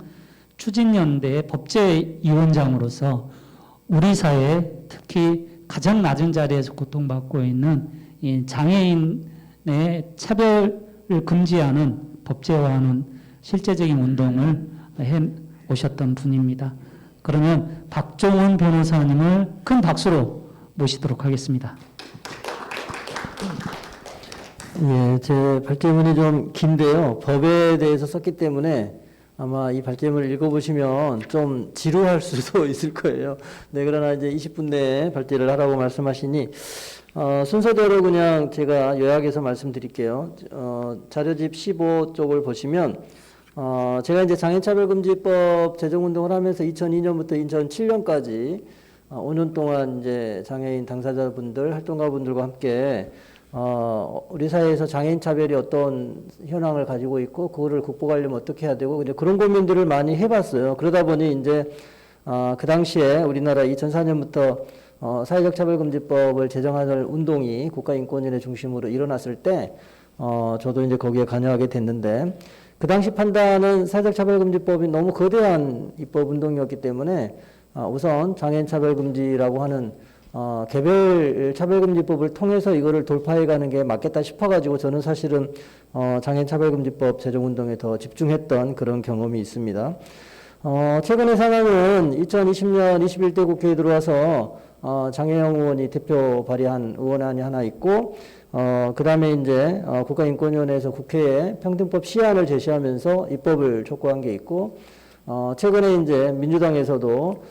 추진연대 법제위원장으로서 우리 사회 특히 가장 낮은 자리에서 고통받고 있는 이 장애인의 차별을 금지하는 법제화하는 실제적인 운동을 해 오셨던 분입니다. 그러면 박종훈 변호사님을 큰 박수로 모시도록 하겠습니다. 예, 제 발제문이 좀 긴데요. 법에 대해서 썼기 때문에 아마 이 발제문을 읽어보시면 좀 지루할 수도 있을 거예요. 네, 그러나 이제 20분 내에 발제를 하라고 말씀하시니 순서대로 그냥 제가 요약해서 말씀드릴게요. 자료집 15쪽을 보시면 제가 이제 장애인차별금지법 제정운동을 하면서 2002년부터 2007년까지 5년 동안 이제 장애인 당사자분들, 활동가분들과 함께 우리 사회에서 장애인 차별이 어떤 현황을 가지고 있고 그거를 극복하려면 어떻게 해야 되고 그런 고민들을 많이 해봤어요. 그러다 보니 이제 그 당시에 우리나라 2004년부터 사회적 차별금지법을 제정하는 운동이 국가인권위원회 중심으로 일어났을 때 저도 이제 거기에 관여하게 됐는데 그 당시 판단은 사회적 차별금지법이 너무 거대한 입법운동이었기 때문에 우선 장애인 차별금지라고 하는 개별 차별금지법을 통해서 이거를 돌파해가는 게 맞겠다 싶어가지고 저는 사실은 장애인 차별금지법 제정운동에 더 집중했던 그런 경험이 있습니다. 최근의 상황은 2020년 21대 국회에 들어와서 장혜영 의원이 대표 발의한 의원안이 하나 있고 그 다음에 이제 국가인권위원회에서 국회에 평등법 시안을 제시하면서 입법을 촉구한 게 있고 최근에 이제 민주당에서도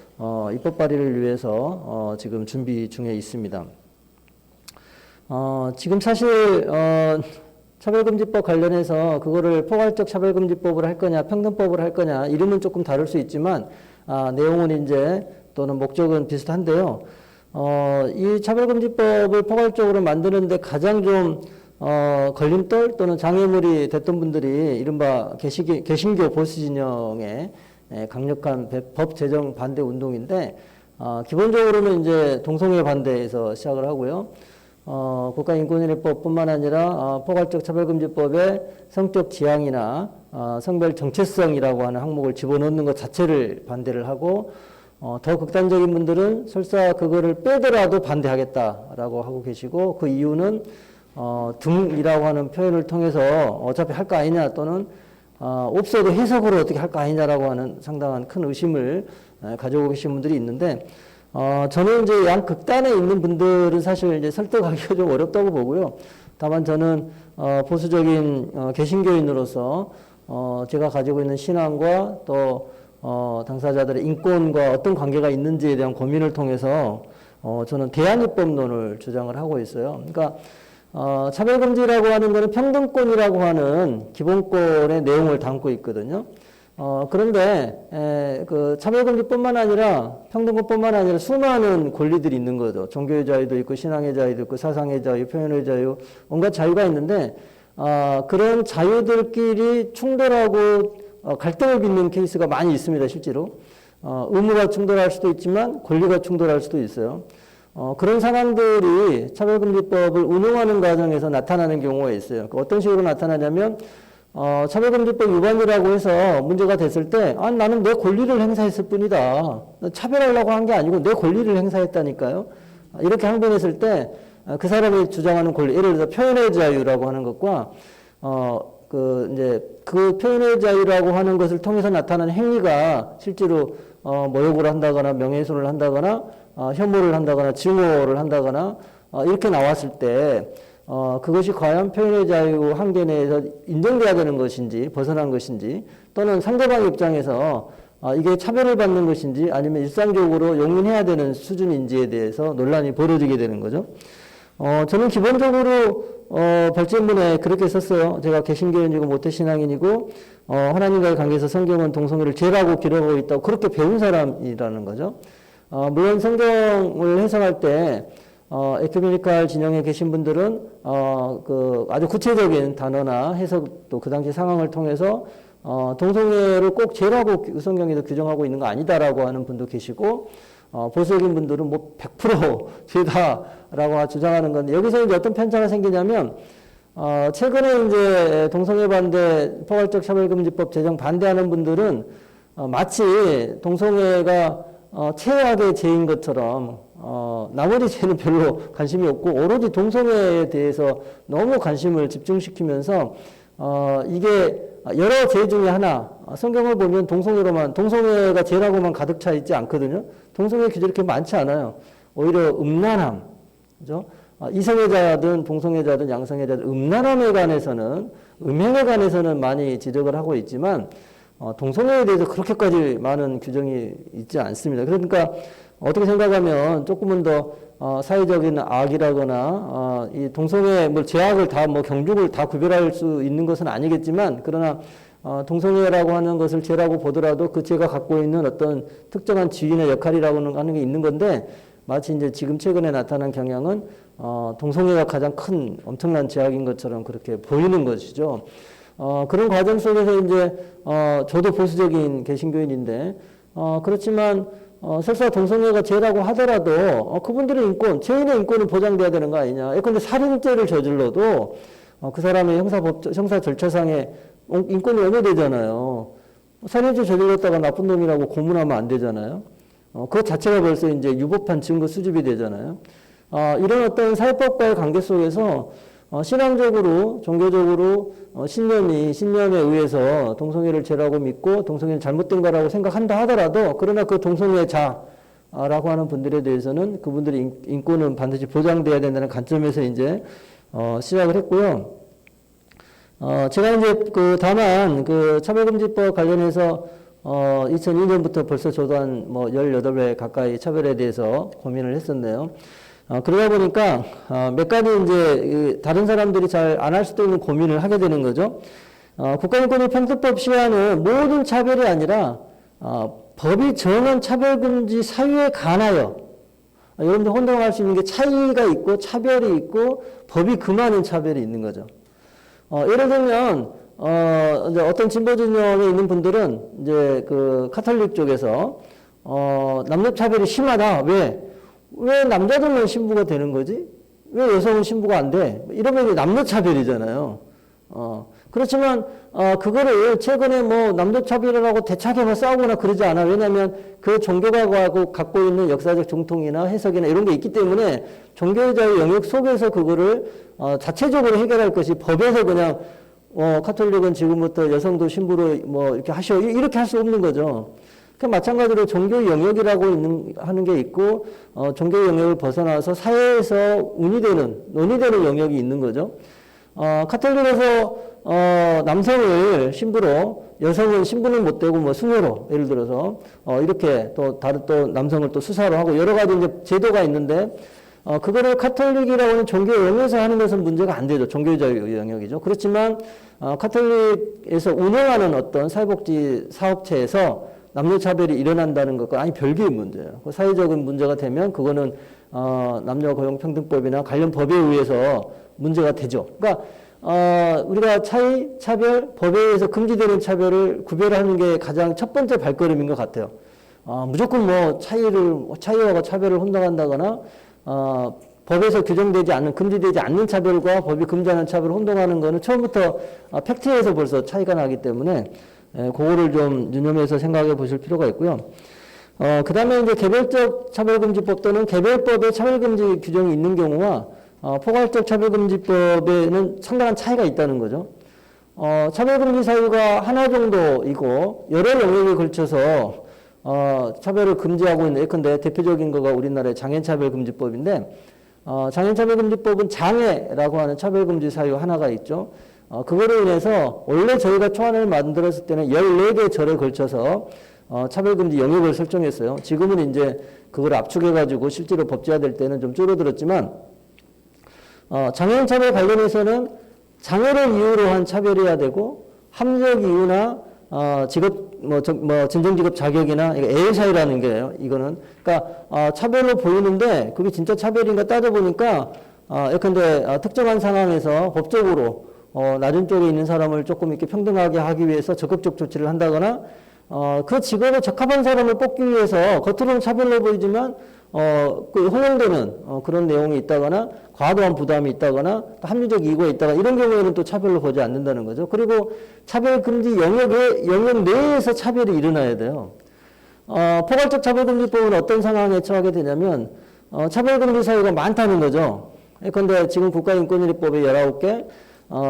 입법 발의를 위해서 지금 준비 중에 있습니다. 지금 사실 차별금지법 관련해서 그거를 포괄적 차별금지법을 할 거냐 평등법을 할 거냐 이름은 조금 다를 수 있지만 내용은 이제 또는 목적은 비슷한데요. 이 차별금지법을 포괄적으로 만드는데 가장 좀 걸림돌 또는 장애물이 됐던 분들이 이른바 개신교 보수 진영의 강력한 법 제정 반대 운동인데 기본적으로는 이제 동성애 반대에서 시작을 하고요. 국가인권위원회법뿐만 아니라 포괄적 차별금지법에 성적 지향이나 성별 정체성이라고 하는 항목을 집어넣는 것 자체를 반대를 하고 더 극단적인 분들은 설사 그거를 빼더라도 반대하겠다라고 하고 계시고 그 이유는 등이라고 하는 표현을 통해서 어차피 할 거 아니냐 또는 없어도 해석으로 어떻게 할 거 아니냐라고 하는 상당한 큰 의심을 가지고 계신 분들이 있는데 저는 이제 양극단에 있는 분들은 사실 이제 설득하기가 좀 어렵다고 보고요. 다만 저는 보수적인 개신교인으로서 제가 가지고 있는 신앙과 또 당사자들의 인권과 어떤 관계가 있는지에 대한 고민을 통해서 저는 대안입법론을 주장을 하고 있어요. 그러니까 차별금지라고 하는 것은 평등권이라고 하는 기본권의 내용을 담고 있거든요. 그런데 그 차별금지뿐만 아니라 평등권뿐만 아니라 수많은 권리들이 있는 거죠. 종교의 자유도 있고 신앙의 자유도 있고 사상의 자유, 표현의 자유, 온갖 자유가 있는데 그런 자유들끼리 충돌하고 갈등을 빚는 케이스가 많이 있습니다. 실제로 의무가 충돌할 수도 있지만 권리가 충돌할 수도 있어요. 그런 상황들이 차별금지법을 운용하는 과정에서 나타나는 경우가 있어요. 어떤 식으로 나타나냐면 차별금지법 위반이라고 해서 문제가 됐을 때 나는 내 권리를 행사했을 뿐이다. 차별하려고 한 게 아니고 내 권리를 행사했다니까요. 이렇게 항변했을 때 그 사람이 주장하는 권리, 예를 들어서 표현의 자유라고 하는 것과 그 표현의 자유라고 하는 것을 통해서 나타나는 행위가 실제로 모욕을 한다거나 명예훼손을 한다거나 혐오를 한다거나 증오를 한다거나 이렇게 나왔을 때 그것이 과연 표현의 자유 한계 내에서 인정돼야 되는 것인지 벗어난 것인지 또는 상대방 입장에서 이게 차별을 받는 것인지 아니면 일상적으로 용인해야 되는 수준인지에 대해서 논란이 벌어지게 되는 거죠. 저는 기본적으로 발제문에 그렇게 썼어요. 제가 개신교인이고 모태신앙인이고 하나님과의 관계에서 성경은 동성애를 죄라고 기록하고 있다고 그렇게 배운 사람이라는 거죠. 물론 성경을 해석할 때 에큐메니칼 진영에 계신 분들은 아주 구체적인 단어나 해석도 그 당시 상황을 통해서 동성애를 꼭 죄라고 성경에서 규정하고 있는 거 아니다라고 하는 분도 계시고 보수적인 분들은 뭐 100% 죄다라고 주장하는 건데 여기서 이제 어떤 편차가 생기냐면 최근에 이제 동성애 반대 포괄적 차별금지법 제정 반대하는 분들은 마치 동성애가 최악의 죄인 것처럼 나머지 죄는 별로 관심이 없고 오로지 동성애에 대해서 너무 관심을 집중시키면서 이게 여러 죄 중에 하나 성경을 보면 동성애가 죄라고만 가득 차 있지 않거든요. 동성애 규제 이렇게 많지 않아요. 오히려 음란함, 그죠? 이성애자든 동성애자든 양성애자든 음란함에 관해서는 음행에 관해서는 많이 지적을 하고 있지만 동성애에 대해서 그렇게까지 많은 규정이 있지 않습니다. 그러니까 어떻게 생각하면 조금은 더 사회적인 악이라거나 이 동성애 뭐 죄악을 다 뭐 경중을 다 구별할 수 있는 것은 아니겠지만 그러나 동성애라고 하는 것을 죄라고 보더라도 그 죄가 갖고 있는 어떤 특정한 지위나 역할이라고 하는 게 있는 건데 마치 이제 지금 최근에 나타난 경향은 동성애가 가장 큰 엄청난 죄악인 것처럼 그렇게 보이는 것이죠. 그런 과정 속에서 이제 저도 보수적인 개신교인인데 그렇지만 설사 동성애가 죄라고 하더라도 그분들의 인권, 죄인의 인권은 보장돼야 되는 거 아니냐. 예컨대 살인죄를 저질러도 그 사람의 형사 절차상에 인권이 외면되잖아요. 살인죄 저질렀다가 나쁜 놈이라고 고문하면 안 되잖아요. 그것 자체가 벌써 이제 유법한 증거 수집이 되잖아요. 이런 어떤 사회법과의 관계 속에서 신앙적으로, 종교적으로 신념에 의해서 동성애를 죄라고 믿고 동성애는 잘못된 거라고 생각한다 하더라도 그러나 그 동성애자라고 하는 분들에 대해서는 그분들의 인권은 반드시 보장돼야 된다는 관점에서 이제 시작을 했고요. 제가 이제 다만 차별금지법 관련해서 2002년부터 벌써 저도 한 18회 가까이 차별에 대해서 고민을 했었네요. 그러다 보니까 몇 가지 이제 다른 사람들이 잘 안 할 수도 있는 고민을 하게 되는 거죠. 국가인권위평등법 시하는 모든 차별이 아니라 법이 정한 차별금지 사유에 관하여 여러분들 혼동할 수 있는 게 차이가 있고 차별이 있고 법이 금하는 차별이 있는 거죠. 예를 들면 이제 어떤 진보 진영에 있는 분들은 이제 카톨릭 쪽에서 남녀 차별이 심하다. 왜 남자들만 신부가 되는 거지? 왜 여성은 신부가 안 돼? 이러면 남녀 차별이잖아요. 그렇지만 그거를 최근에 남녀 차별이라고 대차게 싸우거나 그러지 않아. 왜냐하면 그 종교가 갖고 있는 역사적 정통이나 해석이나 이런 게 있기 때문에 종교의 자유 영역 속에서 그거를 자체적으로 해결할 것이 법에서 그냥 카톨릭은 지금부터 여성도 신부로 이렇게 하셔 이렇게 할 수 없는 거죠. 그 마찬가지로 종교 영역이라고 하는 게 있고 종교 영역을 벗어나서 사회에서 논의되는 영역이 있는 거죠. 카톨릭에서 남성을 신부로, 여성은 신부는 못 되고 뭐 수녀로 예를 들어서 이렇게 또 다른 또 남성을 또 수사로 하고 여러 가지 이제 제도가 있는데 그거를 카톨릭이라고 하는 종교 영역에서 하는 것은 문제가 안 되죠. 종교적 영역이죠. 그렇지만 카톨릭에서 운영하는 어떤 사회복지 사업체에서 남녀차별이 일어난다는 것과 아니 별개의 문제예요. 그 사회적인 문제가 되면 그거는 남녀고용평등법이나 관련 법에 의해서 문제가 되죠. 그러니까 우리가 차별, 법에 의해서 금지되는 차별을 구별하는 게 가장 첫 번째 발걸음인 것 같아요. 무조건 뭐 차이와 차별을 혼동한다거나 법에서 규정되지 않는, 금지되지 않는 차별과 법이 금지하는 차별을 혼동하는 거는 처음부터 팩트에서 벌써 차이가 나기 때문에 그거를 좀 유념해서 생각해 보실 필요가 있고요. 그 다음에 이제 개별적 차별금지법 또는 개별법에 차별금지 규정이 있는 경우와 포괄적 차별금지법에는 상당한 차이가 있다는 거죠. 차별금지 사유가 하나 정도이고 여러 영역에 걸쳐서 차별을 금지하고 있는 예컨대 대표적인 거가 우리나라의 장애차별금지법인데 장애차별금지법은 장애라고 하는 차별금지 사유 하나가 있죠. 그거로 인해서 원래 저희가 초안을 만들었을 때는 14개 절에 걸쳐서 차별금지 영역을 설정했어요. 지금은 이제 그걸 압축해가지고 실제로 법제화될 때는 좀 줄어들었지만 장애인 차별 관련해서는 장애를 이유로 한 차별이어야 되고 합리적 이유나 직업 진정직업 자격이나 ASI라는 게요. 이거는 그러니까 차별로 보이는데 그게 진짜 차별인가 따져보니까 예컨대 특정한 상황에서 법적으로 낮은 쪽에 있는 사람을 조금 이렇게 평등하게 하기 위해서 적극적 조치를 한다거나 그 직업에 적합한 사람을 뽑기 위해서 겉으로는 차별로 보이지만 그 허용되는 그런 내용이 있다거나 과도한 부담이 있다거나 합리적 이유가 있다거나 이런 경우에는 또 차별로 보지 않는다는 거죠. 그리고 차별금지 영역 내에서 차별이 일어나야 돼요. 포괄적 차별금지법은 어떤 상황에 처하게 되냐면 차별금지 사유가 많다는 거죠. 그런데 지금 국가인권유리법에 19개,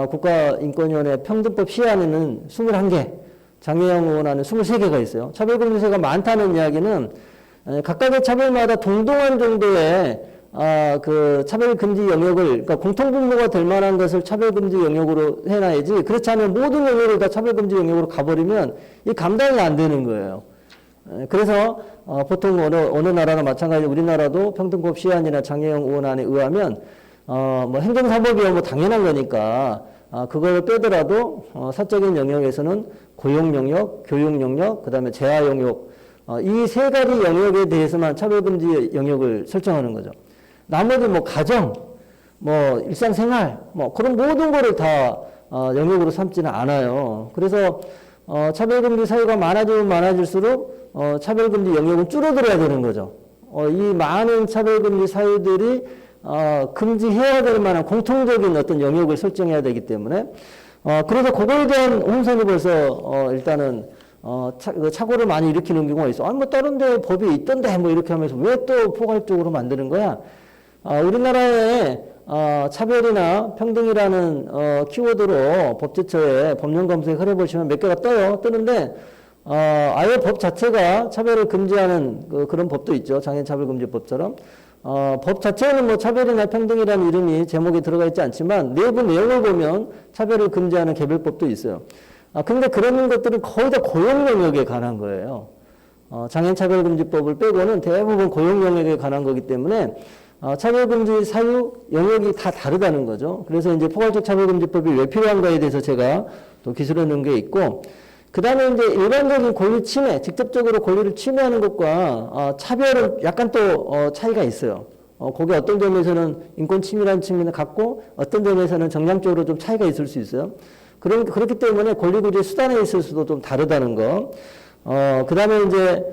국가인권위원회 평등법 시안에는 21개, 장애형 의원안은 23개가 있어요. 차별금지사유가 많다는 이야기는 각각의 차별마다 동등한 정도의 그 차별금지 영역을, 그러니까 공통분모가 될 만한 것을 차별금지 영역으로 해놔야지, 그렇지 않으면 모든 영역을 다 차별금지 영역으로 가버리면 이 감당이 안 되는 거예요. 그래서 보통 어느 나라나 마찬가지로 우리나라도 평등법 시안이나 장애형 의원안에 의하면 뭐 행정사법이야 뭐 당연한 거니까 그걸 빼더라도 사적인 영역에서는 고용 영역, 교육 영역, 그다음에 재하 영역 이 세 가지 영역에 대해서만 차별금지 영역을 설정하는 거죠. 나머지 뭐 가정, 뭐 일상생활, 뭐 그런 모든 거를 다 영역으로 삼지는 않아요. 그래서 차별금지 사유가 많아지면 많아질수록 차별금지 영역은 줄어들어야 되는 거죠. 이 많은 차별금지 사유들이 금지해야 될 만한 공통적인 어떤 영역을 설정해야 되기 때문에 그래서 그거에 대한 혼선이 벌써 일단은 착오를 많이 일으키는 경우가 있어. 아니 뭐 다른 데 법이 있던데 뭐 이렇게 하면서 왜 또 포괄적으로 만드는 거야? 우리나라에 차별이나 평등이라는 키워드로 법제처에 법령 검색을 해보시면 몇 개가 뜨는데 아예 법 자체가 차별을 금지하는 그런 법도 있죠. 장애차별금지법처럼. 법 자체에는 뭐 차별이나 평등이라는 이름이 제목에 들어가 있지 않지만 내부 내용을 보면 차별을 금지하는 개별법도 있어요. 근데 그런 것들은 거의 다 고용 영역에 관한 거예요. 장애차별금지법을 빼고는 대부분 고용 영역에 관한 거기 때문에 차별금지 사유 영역이 다 다르다는 거죠. 그래서 이제 포괄적 차별금지법이 왜 필요한가에 대해서 제가 또 기술해 놓은 게 있고, 그 다음에 이제 일반적인 권리 침해, 직접적으로 권리를 침해하는 것과 차별은 약간 또 차이가 있어요. 그게 어떤 점에서는 인권 침해라는 측면을 갖고 어떤 점에서는 정량적으로 좀 차이가 있을 수 있어요. 그렇기 때문에 권리 구제 수단에 있어서도 좀 다르다는 거. 그 다음에 이제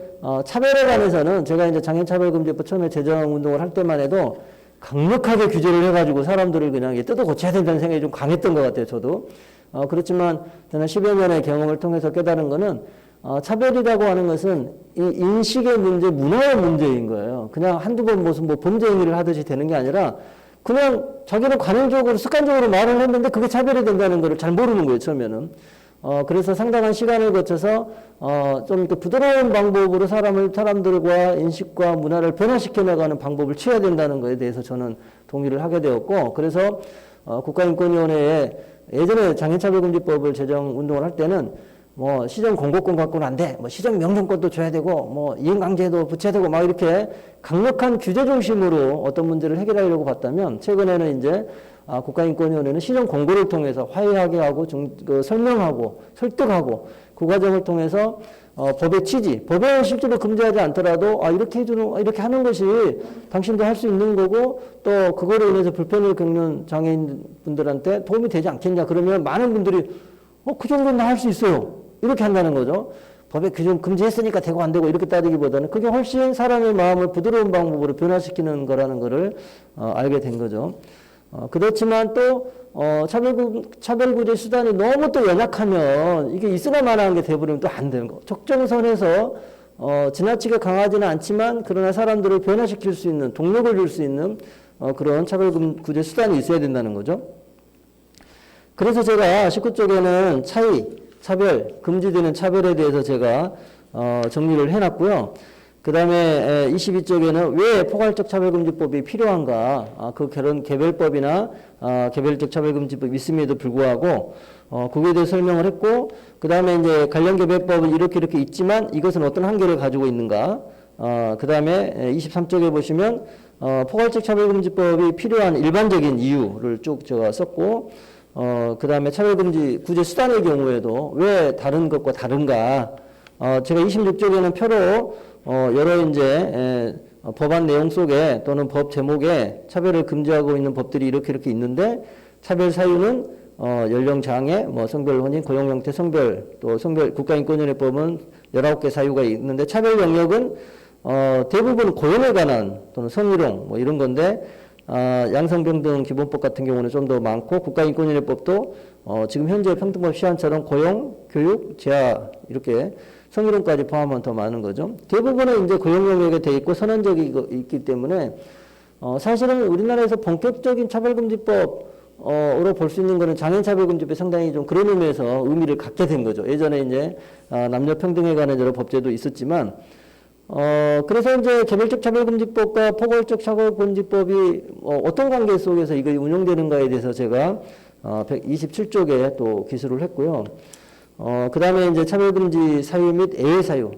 차별에 관해서는 제가 이제 장애차별금지법 처음에 제정 운동을 할 때만 해도 강력하게 규제를 해가지고 사람들을 그냥 뜯어 고쳐야 된다는 생각이 좀 강했던 것 같아요, 저도. 그렇지만 저는 10여 년의 경험을 통해서 깨달은 거는 차별이라고 하는 것은 이 인식의 문제, 문화의 문제인 거예요. 그냥 한두 번 무슨 뭐 범죄 행위를 하듯이 되는 게 아니라 그냥 자기는 관행적으로 습관적으로 말을 했는데 그게 차별이 된다는 걸 잘 모르는 거예요, 처음에는. 그래서 상당한 시간을 거쳐서 좀 그 부드러운 방법으로 사람들과 인식과 문화를 변화시켜 나가는 방법을 취해야 된다는 것에 대해서 저는 동의를 하게 되었고, 그래서 국가인권위원회에 예전에 장애차별금지법을 제정 운동을 할 때는 뭐 시정 공고권 갖고는 안 돼, 뭐 시정 명령권도 줘야 되고, 뭐 이행강제도 붙여야 되고, 막 이렇게 강력한 규제 중심으로 어떤 문제를 해결하려고 봤다면, 최근에는 이제 국가인권위원회는 시정 공고를 통해서 화해하게 하고 설명하고 설득하고 그 과정을 통해서 법의 취지, 법에 실제로 금지하지 않더라도 이렇게 하는 것이 당신도 할 수 있는 거고, 또 그거로 인해서 불편을 겪는 장애인분들한테 도움이 되지 않겠냐, 그러면 많은 분들이 그 정도는 할 수 있어요, 이렇게 한다는 거죠. 법에 규정 금지했으니까 되고 안 되고 이렇게 따지기보다는 그게 훨씬 사람의 마음을 부드러운 방법으로 변화시키는 거라는 거를 알게 된 거죠. 그렇지만 또 차별구제 수단이 너무 또 연약하면 이게 있으나 마나한 게 돼버리면 또 안 되는 거. 적정선에서 지나치게 강하지는 않지만 그러나 사람들을 변화시킬 수 있는, 동력을 줄 수 있는 그런 차별구제 수단이 있어야 된다는 거죠. 그래서 제가 19쪽에는 차별, 금지되는 차별에 대해서 제가 정리를 해놨고요. 그 다음에 22쪽에는 왜 포괄적 차별금지법이 필요한가, 그런 개별법이나 개별적 차별금지법이 있음에도 불구하고 그거에 대해 설명을 했고, 그 다음에 이제 관련 개별법은 이렇게 있지만 이것은 어떤 한계를 가지고 있는가, 그 다음에 23쪽에 보시면 포괄적 차별금지법이 필요한 일반적인 이유를 쭉 제가 썼고, 그 다음에 차별금지 구제 수단의 경우에도 왜 다른 것과 다른가, 제가 26쪽에는 표로 여러 이제 법안 내용 속에 또는 법 제목에 차별을 금지하고 있는 법들이 이렇게 있는데, 차별 사유는 연령 장애, 뭐 성별 혼인, 고용 형태, 성별, 또 성별 국가인권위원회법은 19개 사유가 있는데, 차별 영역은 대부분 고용에 관한 또는 성희롱 뭐 이런 건데, 양성평등 기본법 같은 경우는 좀 더 많고, 국가인권위원회법도 지금 현재 평등법 시한처럼 고용, 교육, 재하 이렇게 성희롱까지 포함하면 더 많은 거죠. 대부분은 이제 고용 영역에 돼 있고 선언적이 있기 때문에 사실은 우리나라에서 본격적인 차별금지법으로 볼 수 있는 거는 장애인차별금지법이 상당히 좀 그런 의미에서 의미를 갖게 된 거죠. 예전에 이제 남녀평등에 관한 여러 법제도 있었지만, 그래서 이제 개별적 차별금지법과 포괄적 차별금지법이 어떤 관계 속에서 이거 운영되는가에 대해서 제가 127쪽에 또 기술을 했고요. 그 다음에 이제 차별금지 사유 및 예외 사유.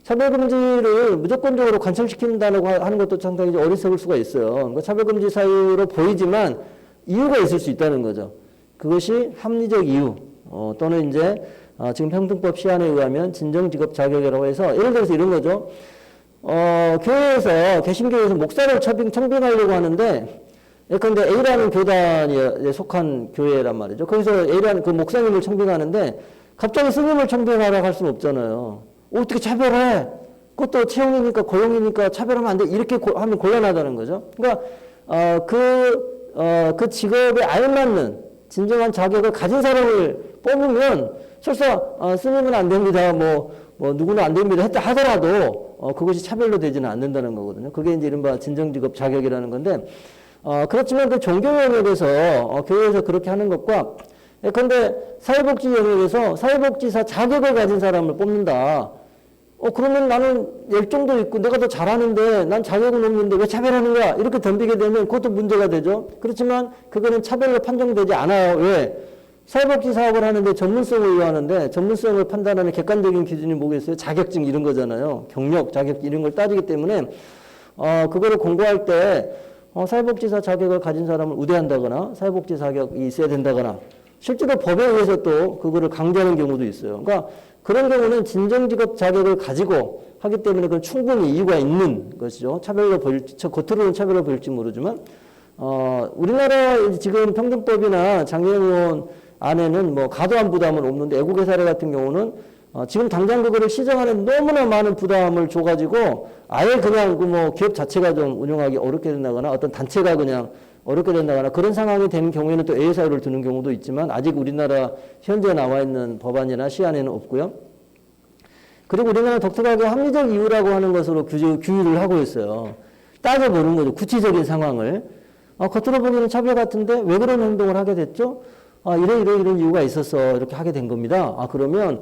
차별금지를 무조건적으로 관철시킨다고 하는 것도 상당히 어리석을 수가 있어요. 그러니까 차별금지 사유로 보이지만 이유가 있을 수 있다는 거죠. 그것이 합리적 이유, 또는 이제 지금 평등법 시한에 의하면 진정직업 자격이라고 해서, 예를 들어서 이런 거죠. 교회에서, 개신교에서 목사를 청빙하려고 하는데, 예컨대 A라는 교단에 속한 교회란 말이죠. 거기서 A라는 그 목사님을 청빙하는데 갑자기 스님을 청빙하라고 할 수는 없잖아요. 어떻게 차별해? 그것도 채용이니까 고용이니까 차별하면 안 돼. 이렇게 하면 곤란하다는 거죠. 그러니까 그 직업에 알맞는 진정한 자격을 가진 사람을 뽑으면 설사 스님은 안 됩니다. 뭐 누구는 안 됩니다. 했다 하더라도 그것이 차별로 되지는 않는다는 거거든요. 그게 이제 이른바 진정직업 자격이라는 건데, 그렇지만 그 종교 영역에서 교회에서 그렇게 하는 것과, 예컨대 사회복지 영역에서 사회복지사 자격을 가진 사람을 뽑는다. 그러면 나는 열정도 있고 내가 더 잘하는데 난 자격은 없는데 왜 차별하는 거야? 이렇게 덤비게 되면 그것도 문제가 되죠. 그렇지만 그거는 차별로 판정되지 않아요. 왜? 사회복지 사업을 하는데 전문성을 요하는데 전문성을 판단하는 객관적인 기준이 뭐겠어요? 자격증 이런 거잖아요. 경력, 자격 이런 걸 따지기 때문에 그거를 공고할 때 사회복지사 자격을 가진 사람을 우대한다거나 사회복지 자격이 있어야 된다거나, 실제로 법에 의해서 또 그거를 강제하는 경우도 있어요. 그러니까 그런 경우는 진정직업 자격을 가지고 하기 때문에 그건 충분히 이유가 있는 것이죠. 겉으로는 차별로 보일지 모르지만, 우리나라 지금 평등법이나 장애인 안에는 뭐 과도한 부담은 없는데, 애국의 사례 같은 경우는 지금 당장 그거를 시정하는 너무나 많은 부담을 줘가지고 아예 그냥 그 기업 자체가 좀 운영하기 어렵게 된다거나 어떤 단체가 그냥 어렵게 된다거나 그런 상황이 되는 경우에는 또 예외 사유를 두는 경우도 있지만, 아직 우리나라 현재 나와 있는 법안이나 시안에는 없고요. 그리고 우리나라는 독특하게 합리적 이유라고 하는 것으로 규율을 하고 있어요. 따져보는 거죠. 구체적인 상황을. 겉으로 보기에는 차별 같은데 왜 그런 행동을 하게 됐죠? 이런 이유가 있었어. 이렇게 하게 된 겁니다. 그러면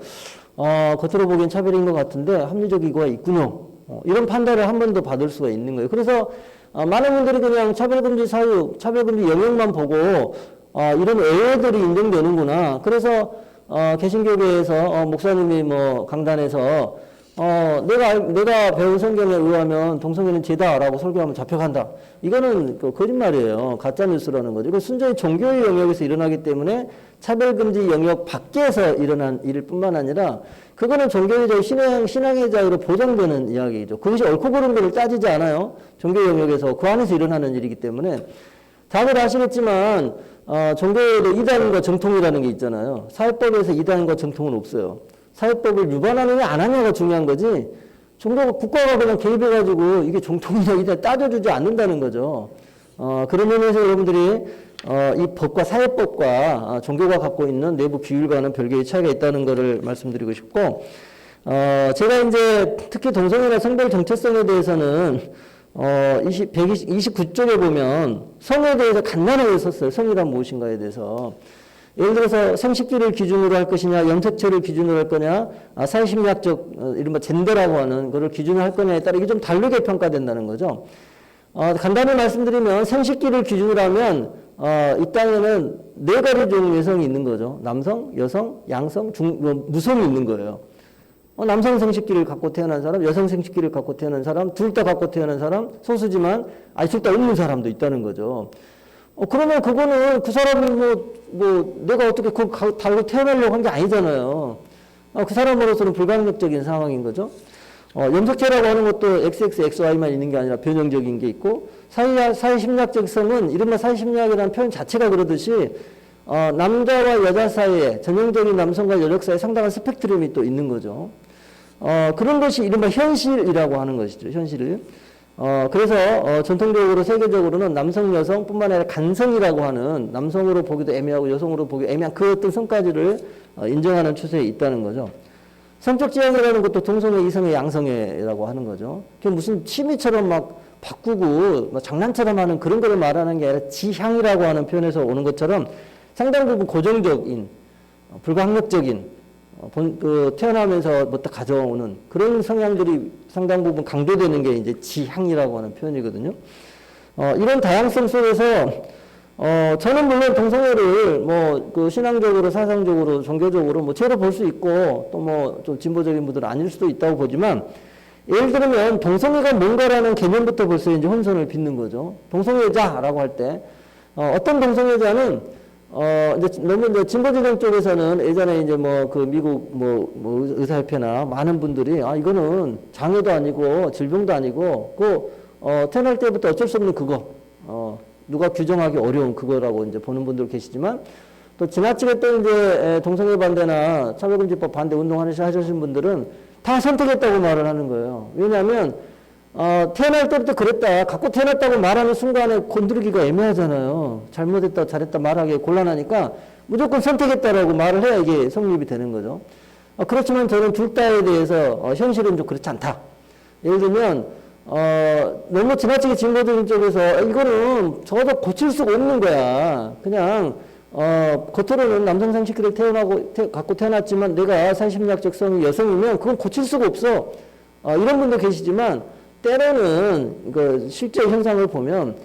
겉으로 보기엔 차별인 것 같은데 합리적 이유가 있군요. 이런 판단을 한 번 더 받을 수가 있는 거예요. 그래서 많은 분들이 그냥 차별금지 사유, 차별금지 영역만 보고 이런 애외들이 인정되는구나. 그래서 개신교계에서 목사님이 뭐 강단에서 내가 배운 성경에 의하면 동성애는 죄다라고 설교하면 잡혀간다. 이거는 거짓말이에요. 가짜뉴스라는 거죠. 이거 순전히 종교의 영역에서 일어나기 때문에 차별금지 영역 밖에서 일어난 일일 뿐만 아니라 그거는 종교의 자유, 신앙의 자유로 보장되는 이야기죠. 그것이 옳고 그른 것을 따지지 않아요. 종교 영역에서 그 안에서 일어나는 일이기 때문에 다들 아시겠지만 종교에도 이단과 정통이라는 게 있잖아요. 사회법에서 이단과 정통은 없어요. 사회법을 위반하느냐 안 하느냐가 중요한 거지 종교가 국가가 그냥 개입해가지고 이게 정통이냐 이단 따져주지 않는다는 거죠. 그런 면에서 여러분들이 이 법과 사회법과 종교가 갖고 있는 내부 규율과는 별개의 차이가 있다는 것을 말씀드리고 싶고 제가 이제 특히 동성애나 성별 정체성에 대해서는 129쪽에 보면 성에 대해서 간단하게 썼어요. 성이란 무엇인가에 대해서. 예를 들어서 생식기를 기준으로 할 것이냐, 염색체를 기준으로 할 거냐, 사회심리학적 이른바 젠더라고 하는 것을 기준으로 할 거냐에 따라 이게 좀 다르게 평가된다는 거죠. 간단히 말씀드리면 생식기를 기준으로 하면 이 땅에는 4가지 종류의 성이 있는 거죠. 남성, 여성, 양성, 무성이 있는 거예요. 남성 생식기를 갖고 태어난 사람, 여성 생식기를 갖고 태어난 사람, 둘 다 갖고 태어난 사람, 소수지만 둘 다 없는 사람도 있다는 거죠. 그러면 그거는 그 사람이 내가 어떻게 그거 달고 태어나려고 한 게 아니잖아요. 그 사람으로서는 불가능적인 상황인 거죠. 염색체라고 하는 것도 XX, XY만 있는 게 아니라 변형적인 게 있고, 사회심리학적 성은 이른바 사회심리학이라는 표현 자체가 그러듯이, 남자와 여자 사이에, 전형적인 남성과 여자 사이에 상당한 스펙트럼이 또 있는 거죠. 그런 것이 이른바 현실이라고 하는 것이죠, 현실을. 그래서 전통적으로 세계적으로는 남성, 여성뿐만 아니라 간성이라고 하는 남성으로 보기도 애매하고 여성으로 보기 애매한 그 어떤 성까지를 인정하는 추세에 있다는 거죠. 성적 지향이라는 것도 동성애, 이성애, 양성애라고 하는 거죠. 그게 무슨 취미처럼 막 바꾸고 장난처럼 하는 그런 거를 말하는 게 아니라 지향이라고 하는 표현에서 오는 것처럼 상당 부분 고정적인, 불가항력적인 태어나면서부터 가져오는 그런 성향들이 상당 부분 강조되는 게 이제 지향이라고 하는 표현이거든요. 이런 다양성 속에서 저는 물론 동성애를 신앙적으로, 사상적으로, 종교적으로 죄로 볼 수 있고 또 좀 진보적인 분들은 아닐 수도 있다고 보지만 예를 들면 동성애가 뭔가라는 개념부터 벌써 이제 혼선을 빚는 거죠. 동성애자라고 할 때 어떤 동성애자는 이제 너무 이제 진보진영 쪽에서는 예전에 이제 미국 의사협회나 많은 분들이 이거는 장애도 아니고 질병도 아니고 태어날 때부터 어쩔 수 없는 그거 누가 규정하기 어려운 그거라고 이제 보는 분들 계시지만 또 지나치게 또 이제 동성애 반대나 차별금지법 반대 운동하시는 분들은 다 선택했다고 말을 하는 거예요. 왜냐하면 태어날 때부터 그랬다. 갖고 태어났다고 말하는 순간에 건드리기가 애매하잖아요. 잘못했다, 잘했다 말하기 곤란하니까 무조건 선택했다라고 말을 해야 이게 성립이 되는 거죠. 그렇지만 저는 둘 다에 대해서 현실은 좀 그렇지 않다. 예를 들면 너무 지나치게 진보적인 쪽에서 이거는 저도 고칠 수가 없는 거야. 그냥 겉으로는 남성 생식기를 갖고 태어났지만 내가 사회심리학적 성이 여성이면 그건 고칠 수가 없어. 이런 분도 계시지만 때로는 실제 현상을 보면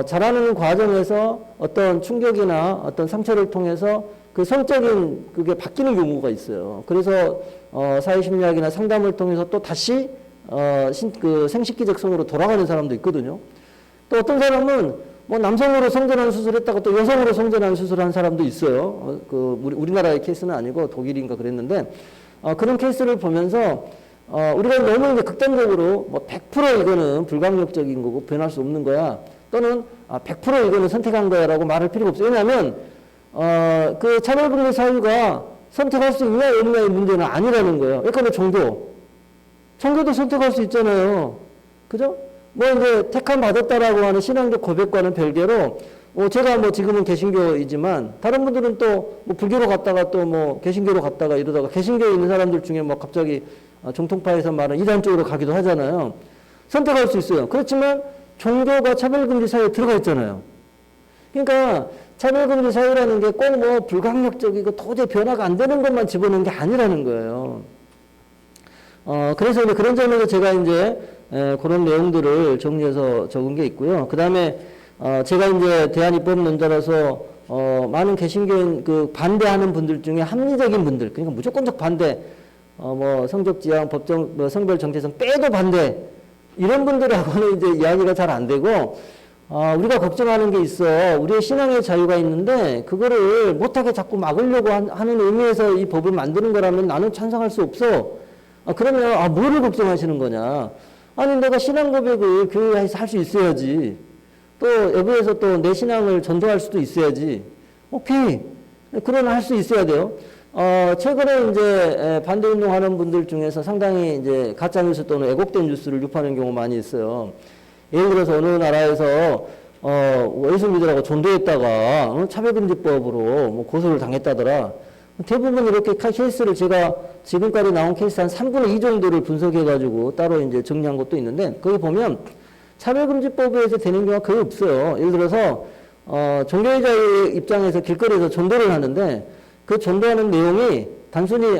자라는 과정에서 어떤 충격이나 어떤 상처를 통해서 그 성적인 그게 바뀌는 경우가 있어요. 그래서 사회심리학이나 상담을 통해서 또 다시 생식기적 성으로 돌아가는 사람도 있거든요. 또 어떤 사람은 남성으로 성전환 수술했다가 또 여성으로 성전환 수술한 사람도 있어요. 우리나라의 케이스는 아니고 독일인가 그랬는데 그런 케이스를 보면서 우리가 너무 이제 극단적으로 100% 이거는 불가항력적인 거고 변할 수 없는 거야. 또는 100% 이거는 선택한 거야라고 말할 필요가 없어요. 왜냐하면 그 차별금지 사유가 선택할 수 있냐 없냐의 문제는 아니라는 거예요. 그러니까 종교도 선택할 수 있잖아요. 그죠? 이제 택함 받았다라고 하는 신앙적 고백과는 별개로 제가 지금은 개신교이지만 다른 분들은 또 불교로 갔다가 또 개신교로 갔다가 이러다가 개신교에 있는 사람들 중에 갑자기 정통파에서 말하는 이단 쪽으로 가기도 하잖아요. 선택할 수 있어요. 그렇지만 종교가 차별금지 사유에 들어가 있잖아요. 그러니까 차별금지 사유라는 게 꼭 뭐 불강력적이고 도저히 변화가 안 되는 것만 집어넣은 게 아니라는 거예요. 그래서 이제 그런 점에서 제가 이제 그런 내용들을 정리해서 적은 게 있고요. 그 다음에 제가 이제 대한입법론자로서 많은 개신교인 그 반대하는 분들 중에 합리적인 분들, 그러니까 무조건적 반대, 뭐 성적지향, 법정, 뭐 성별 정체성 빼도 반대, 이런 분들하고는 이제 이야기가 잘 안 되고, 우리가 걱정하는 게 있어. 우리의 신앙의 자유가 있는데 그거를 못하게 자꾸 막으려고 하는 의미에서 이 법을 만드는 거라면 나는 찬성할 수 없어. 그러면 뭐를 걱정하시는 거냐? 아니 내가 신앙 고백을 교회에서 할 수 있어야지. 또 여기에서 또 내 신앙을 전도할 수도 있어야지. 오케이. 그러나 할 수 있어야 돼요. 최근에 이제 반대 운동하는 분들 중에서 상당히 이제 가짜 뉴스 또는 왜곡된 뉴스를 유포하는 경우 많이 있어요. 예를 들어서 어느 나라에서 예수 믿으라고 전도했다가 차별금지법으로 뭐 고소를 당했다더라. 대부분 이렇게 케이스를 제가 지금까지 나온 케이스 한 3분의 2 정도를 분석해가지고 따로 이제 정리한 것도 있는데, 거기 보면 차별금지법에서 되는 경우가 거의 없어요. 예를 들어서 종교의자의 입장에서 길거리에서 전도를 하는데 그 전도하는 내용이 단순히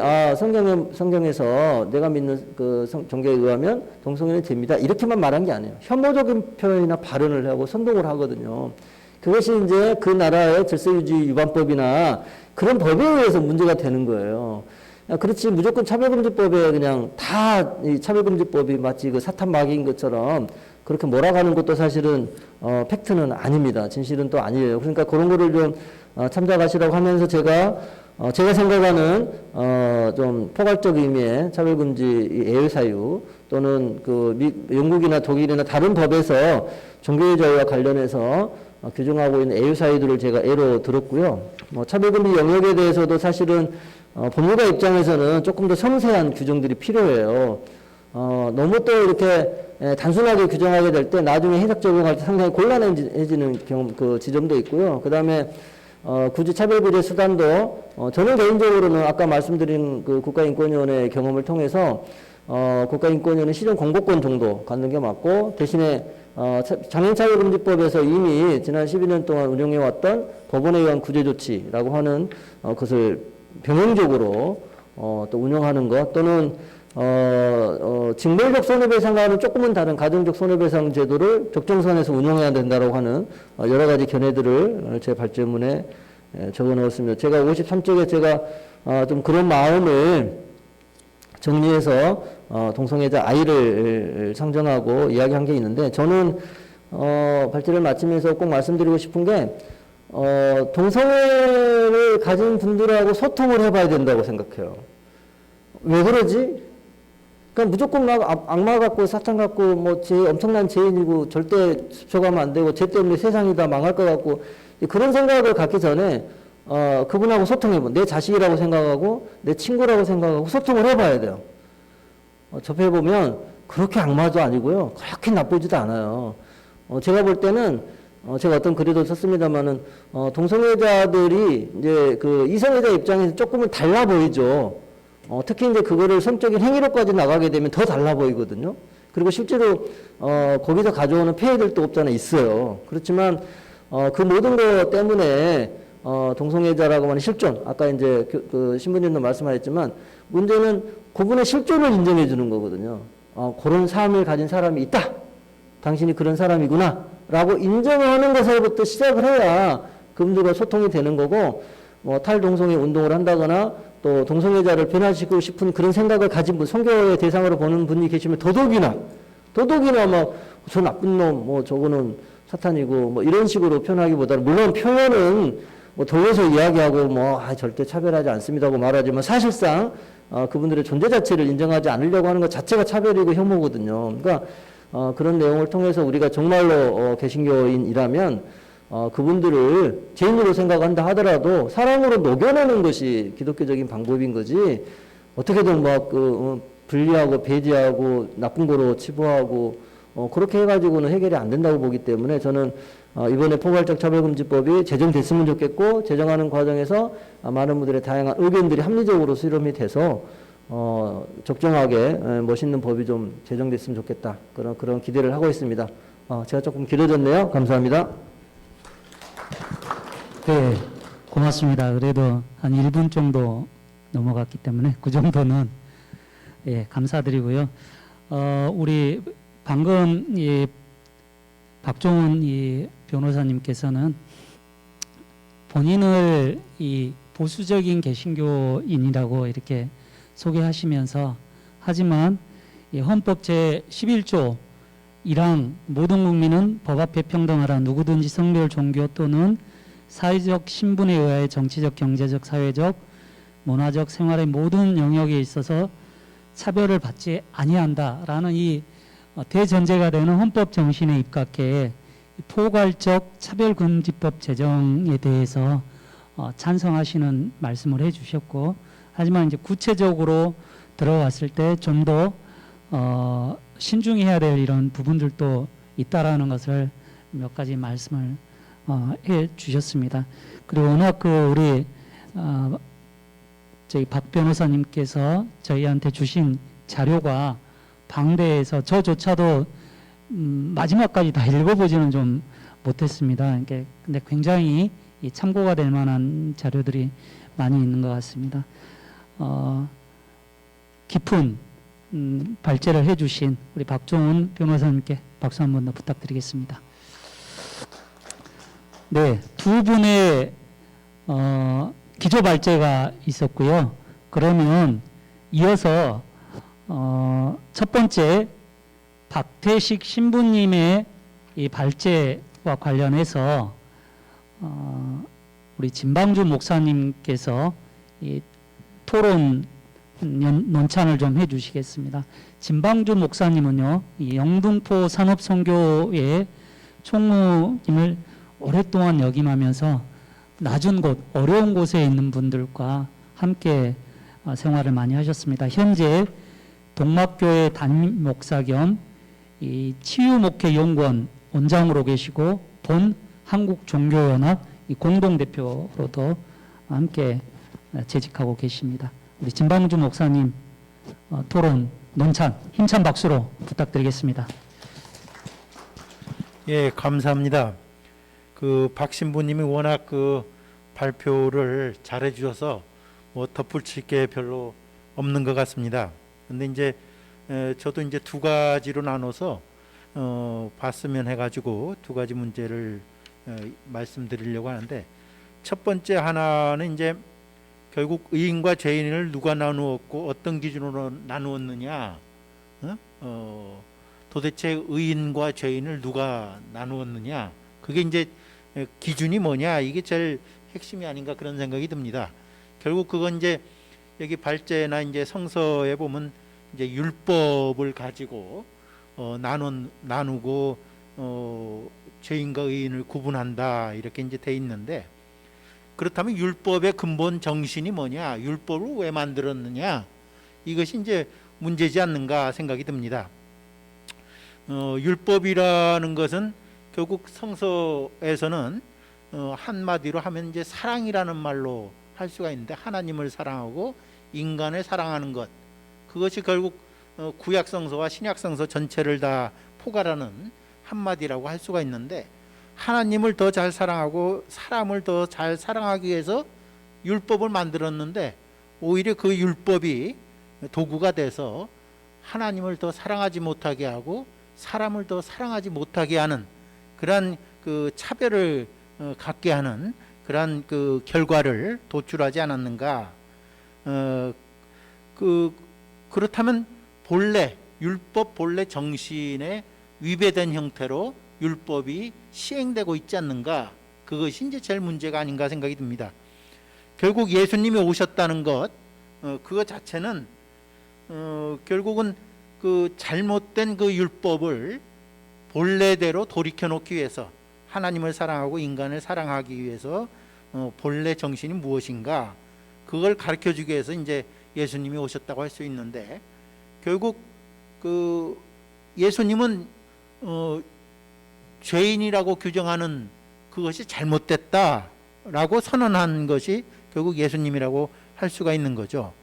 성경에서 내가 믿는 그 종교에 의하면 동성애는 됩니다, 이렇게만 말한 게 아니에요. 혐오적인 표현이나 발언을 하고 선동을 하거든요. 그것이 이제 그 나라의 질서유지 위반법이나 그런 법에 의해서 문제가 되는 거예요. 그렇지 무조건 차별금지법에 그냥 다 이 차별금지법이 마치 그 사탄 마귀인 것처럼 그렇게 몰아가는 것도 사실은 팩트는 아닙니다. 진실은 또 아니에요. 그러니까 그런 거를 좀 참작하시라고 하면서 제가 생각하는 좀 포괄적 의미의 차별금지 예외 사유 또는 그 영국이나 독일이나 다른 법에서 종교의 자유와 관련해서 규정하고 있는 예외 사유들을 제가 예로 들었고요. 차별금지 영역에 대해서도 사실은 법률가 입장에서는 조금 더 섬세한 규정들이 필요해요. 너무 또 이렇게 단순하게 규정하게 될 때 나중에 해석 적용할 때 상당히 곤란해지는 그 지점도 있고요. 그 다음에 굳이 차별구제 수단도 저는 개인적으로는 아까 말씀드린 그 국가인권위원회의 경험을 통해서 국가인권위원회 시정 공보권 정도 갖는 게 맞고, 대신에 장애인차별금지법에서 이미 지난 12년 동안 운영해왔던 법원에 의한 구제조치라고 하는 것을 병행적으로 또 운영하는 것, 또는 징벌적 손해배상과는 조금은 다른 가정적 손해배상 제도를 적정선에서 운영해야 된다고 하는 여러 가지 견해들을 제 발제문에 적어 넣었습니다. 제가 53쪽에 제가 좀 그런 마음을 정리해서 동성애자 아이를 상정하고 이야기한 게 있는데, 저는 발제를 마치면서 꼭 말씀드리고 싶은 게 동성애를 가진 분들하고 소통을 해봐야 된다고 생각해요. 왜 그러지? 그러니까 무조건 막 악마 같고 사탄 같고 뭐 엄청난 죄인이고 절대 sup혀가면 안 되고 죄 때문에 세상이 다 망할 것 같고, 그런 생각을 갖기 전에 그분하고 소통해보, 내 자식이라고 생각하고 내 친구라고 생각하고 소통을 해봐야 돼요. 접해보면 그렇게 악마도 아니고요, 그렇게 나쁘지도 않아요. 제가 볼 때는 제가 어떤 글에도 썼습니다만은 동성애자들이 이제 그 이성애자 입장에서 조금은 달라 보이죠. 특히 이제 그거를 성적인 행위로까지 나가게 되면 더 달라 보이거든요. 그리고 실제로 거기서 가져오는 폐해들도 없잖아 있어요. 그렇지만 그 모든 것 때문에 동성애자라고 하는 실존, 아까 이제 그 신부님도 말씀하셨지만 문제는 그분의 실존을 인정해 주는 거거든요. 그런 삶을 가진 사람이 있다, 당신이 그런 사람이구나 라고 인정하는 것에부터 시작을 해야 그분들과 소통이 되는 거고, 뭐 탈동성애 운동을 한다거나 또 동성애자를 변화시키고 싶은 그런 생각을 가진 분, 선교의 대상으로 보는 분이 계시면 더더욱이나 막 저 나쁜 놈, 뭐 저거는 사탄이고 뭐 이런 식으로 표현하기보다는, 물론 표현은 뭐 돌려서 이야기하고 뭐 절대 차별하지 않습니다고 말하지만 사실상 그분들의 존재 자체를 인정하지 않으려고 하는 것 자체가 차별이고 혐오거든요. 그러니까 그런 내용을 통해서 우리가 정말로 개신교인이라면 그분들을 죄인으로 생각한다 하더라도 사랑으로 녹여내는 것이 기독교적인 방법인 거지, 어떻게든 막 분리하고 배제하고 나쁜 거로 치부하고 그렇게 해가지고는 해결이 안 된다고 보기 때문에, 저는 이번에 포괄적 차별금지법이 제정됐으면 좋겠고, 제정하는 과정에서 많은 분들의 다양한 의견들이 합리적으로 수렴이 돼서 적정하게 멋있는 법이 좀 제정됐으면 좋겠다, 그런 기대를 하고 있습니다. 제가 조금 길어졌네요. 감사합니다. 네, 고맙습니다. 그래도 한 1분 정도 넘어갔기 때문에 그 정도는 예, 감사드리고요. 우리 방금 이 박종훈 이 변호사님께서는 본인을 이 보수적인 개신교인이라고 이렇게 소개하시면서 하지만 이 헌법 제 11조 1항 모든 국민은 법 앞에 평등하라 누구든지 성별 종교 또는 사회적 신분에 의하여 정치적 경제적 사회적 문화적 생활의 모든 영역에 있어서 차별을 받지 아니한다라는 이 대전제가 되는 헌법 정신에 입각해 포괄적 차별금지법 제정에 대해서 찬성하시는 말씀을 해주셨고, 하지만 이제 구체적으로 들어갔을 때 좀 더 신중해야 될 이런 부분들도 있다라는 것을 몇 가지 말씀을 해주셨습니다. 그리고 워낙 우리 저희 박 변호사님께서 저희한테 주신 자료가 방대해서 저조차도 마지막까지 다 읽어보지는 좀 못했습니다. 근데 굉장히 참고가 될 만한 자료들이 많이 있는 것 같습니다. 깊은 발제를 해주신 우리 박종훈 변호사님께 박수 한 번 더 부탁드리겠습니다. 네, 두 분의 기조 발제가 있었고요. 그러면 이어서 첫 번째 박태식 신부님의 이 발제와 관련해서 우리 진방주 목사님께서 이 토론 논찬을 좀 해주시겠습니다. 진방주 목사님은요, 이 영등포 산업선교회 총무님을 오랫동안 역임하면서 낮은 곳, 어려운 곳에 있는 분들과 함께 생활을 많이 하셨습니다. 현재 동막교회 담임 목사 겸 이 치유목회연구원 원장으로 계시고 본 한국종교연합 이 공동대표로도 함께 재직하고 계십니다. 우리 진방주 목사님 토론 논찬 힘찬 박수로 부탁드리겠습니다. 예, 감사합니다. 박 신부님이 워낙 발표를 잘해 주셔서 뭐 덧붙일 게 별로 없는 것 같습니다. 근데 이제 저도 이제 두 가지로 나눠서 봤으면 해가지고 두 가지 문제를 말씀드리려고 하는데, 첫 번째 하나는 이제 결국 의인과 죄인을 누가 나누었고 어떤 기준으로 나누었느냐, 도대체 의인과 죄인을 누가 나누었느냐, 그게 이제 기준이 뭐냐, 이게 제일 핵심이 아닌가 그런 생각이 듭니다. 결국 그건 이제 여기 발제나 이제 성서에 보면 이제 율법을 가지고 나누고 죄인과 의인을 구분한다 이렇게 이제 돼 있는데, 그렇다면 율법의 근본 정신이 뭐냐, 율법을 왜 만들었느냐, 이것이 이제 문제지 않는가 생각이 듭니다. 율법이라는 것은 결국 성서에서는 한마디로 하면 이제 사랑이라는 말로 할 수가 있는데, 하나님을 사랑하고 인간을 사랑하는 것, 그것이 결국 구약성서와 신약성서 전체를 다 포괄하는 한마디라고 할 수가 있는데, 하나님을 더 잘 사랑하고 사람을 더 잘 사랑하기 위해서 율법을 만들었는데, 오히려 그 율법이 도구가 돼서 하나님을 더 사랑하지 못하게 하고 사람을 더 사랑하지 못하게 하는 그러한 차별을 갖게 하는 그러한 결과를 도출하지 않았는가. 그렇다면 본래 율법 본래 정신에 위배된 형태로 율법이 시행되고 있지 않는가, 그것이 이제 제일 문제가 아닌가 생각이 듭니다. 결국 예수님이 오셨다는 것, 그것 자체는 결국은 잘못된 율법을 본래대로 돌이켜 놓기 위해서, 하나님을 사랑하고 인간을 사랑하기 위해서 본래 정신이 무엇인가, 그걸 가르쳐 주기 위해서 이제 예수님이 오셨다고 할 수 있는데, 결국 예수님은 죄인이라고 규정하는 그것이 잘못됐다라고 선언한 것이 결국 예수님이라고 할 수가 있는 거죠.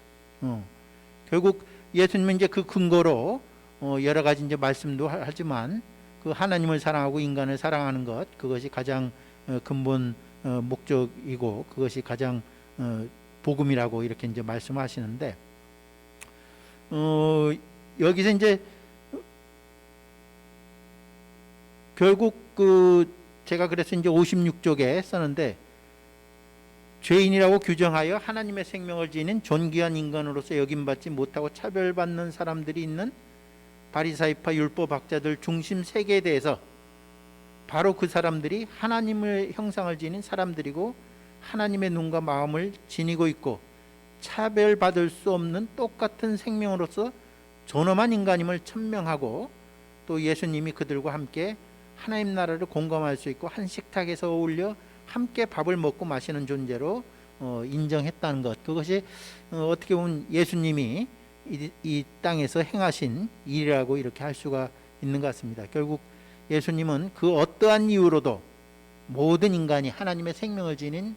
결국 예수님은 이제 그 근거로 여러 가지 이제 말씀도 하지만 하나님을 사랑하고 인간을 사랑하는 것, 그것이 가장 근본 목적이고 그것이 가장 복음이라고 이렇게 이제 말씀하시는데 여기서 이제 결국 제가 그래서 이제 56쪽에 썼는데 죄인이라고 규정하여 하나님의 생명을 지닌 존귀한 인간으로서 여김받지 못하고 차별받는 사람들이 있는 바리사이파 율법학자들 중심 세계에 대해서 바로 그 사람들이 하나님의 형상을 지닌 사람들이고 하나님의 눈과 마음을 지니고 있고 차별받을 수 없는 똑같은 생명으로서 존엄한 인간임을 천명하고 또 예수님이 그들과 함께 하나님 나라를 공감할 수 있고 한 식탁에서 어울려 함께 밥을 먹고 마시는 존재로 인정했다는 것, 그것이 어떻게 보면 예수님이 이 땅에서 행하신 일이라고 이렇게 할 수가 있는 것 같습니다. 결국 예수님은 그 어떠한 이유로도 모든 인간이 하나님의 생명을 지닌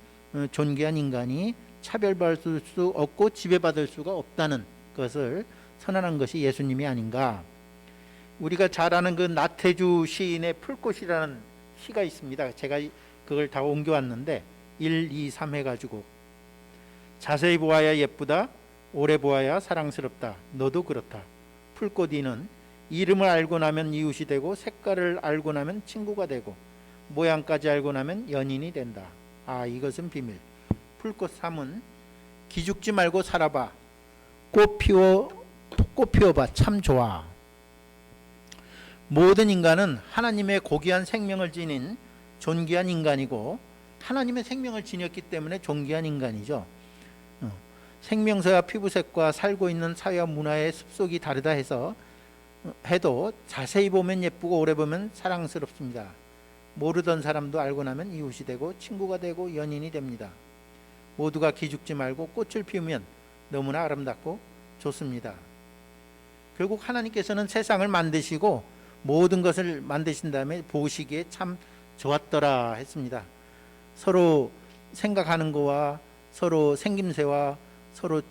존귀한 인간이 차별받을 수 없고 지배받을 수가 없다는 것을 선언한 것이 예수님이 아닌가. 우리가 잘 아는 그 나태주 시인의 풀꽃이라는 시가 있습니다. 제가 그걸 다 옮겨왔는데 1, 2, 3 해가지고 자세히 보아야 예쁘다, 오래 보아야 사랑스럽다, 너도 그렇다. 풀꽃이는 이름을 알고 나면 이웃이 되고 색깔을 알고 나면 친구가 되고 모양까지 알고 나면 연인이 된다. 아, 이것은 비밀. 풀꽃 3은 기죽지 말고 살아봐. 꽃 피워봐. 참 좋아. 모든 인간은 하나님의 고귀한 생명을 지닌 존귀한 인간이고 하나님의 생명을 지녔기 때문에 존귀한 인간이죠. 생명새와 피부색과 살고 있는 사회와 문화의 습속이 다르다 해도 자세히 보면 예쁘고 오래 보면 사랑스럽습니다. 모르던 사람도 알고 나면 이웃이 되고 친구가 되고 연인이 됩니다. 모두가 기죽지 말고 꽃을 피우면 너무나 아름답고 좋습니다. 결국 하나님께서는 세상을 만드시고 모든 것을 만드신 다음에 보시기에 참 좋았더라 했습니다. 서로 생각하는 거와 서로 생김새와 서로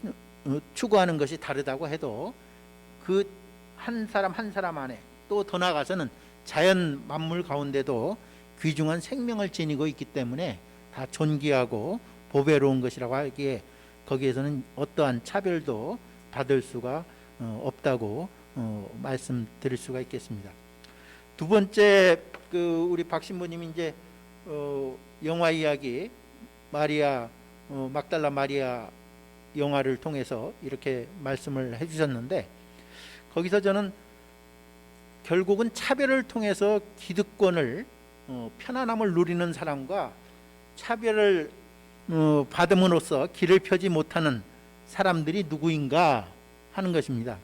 추구하는 것이 다르다고 해도 그 한 사람 한 사람 안에 또 더 나아가서는 자연 만물 가운데도 귀중한 생명을 지니고 있기 때문에 다 존귀하고 보배로운 것이라고 하기에 거기에서는 어떠한 차별도 받을 수가 없다고 말씀드릴 수가 있겠습니다. 두 번째, 우리 박 신부님이 이제 영화 이야기 마리아 막달라 마리아 영화를 통해서 이렇게 말씀을 해주셨는데 거기서 저는 결국은 차별을 통해서 기득권을 편안함을 누리는 사람과 차별을 받음으로써 길을 펴지 못하는 사람들이 누구인가 하는 것입니다.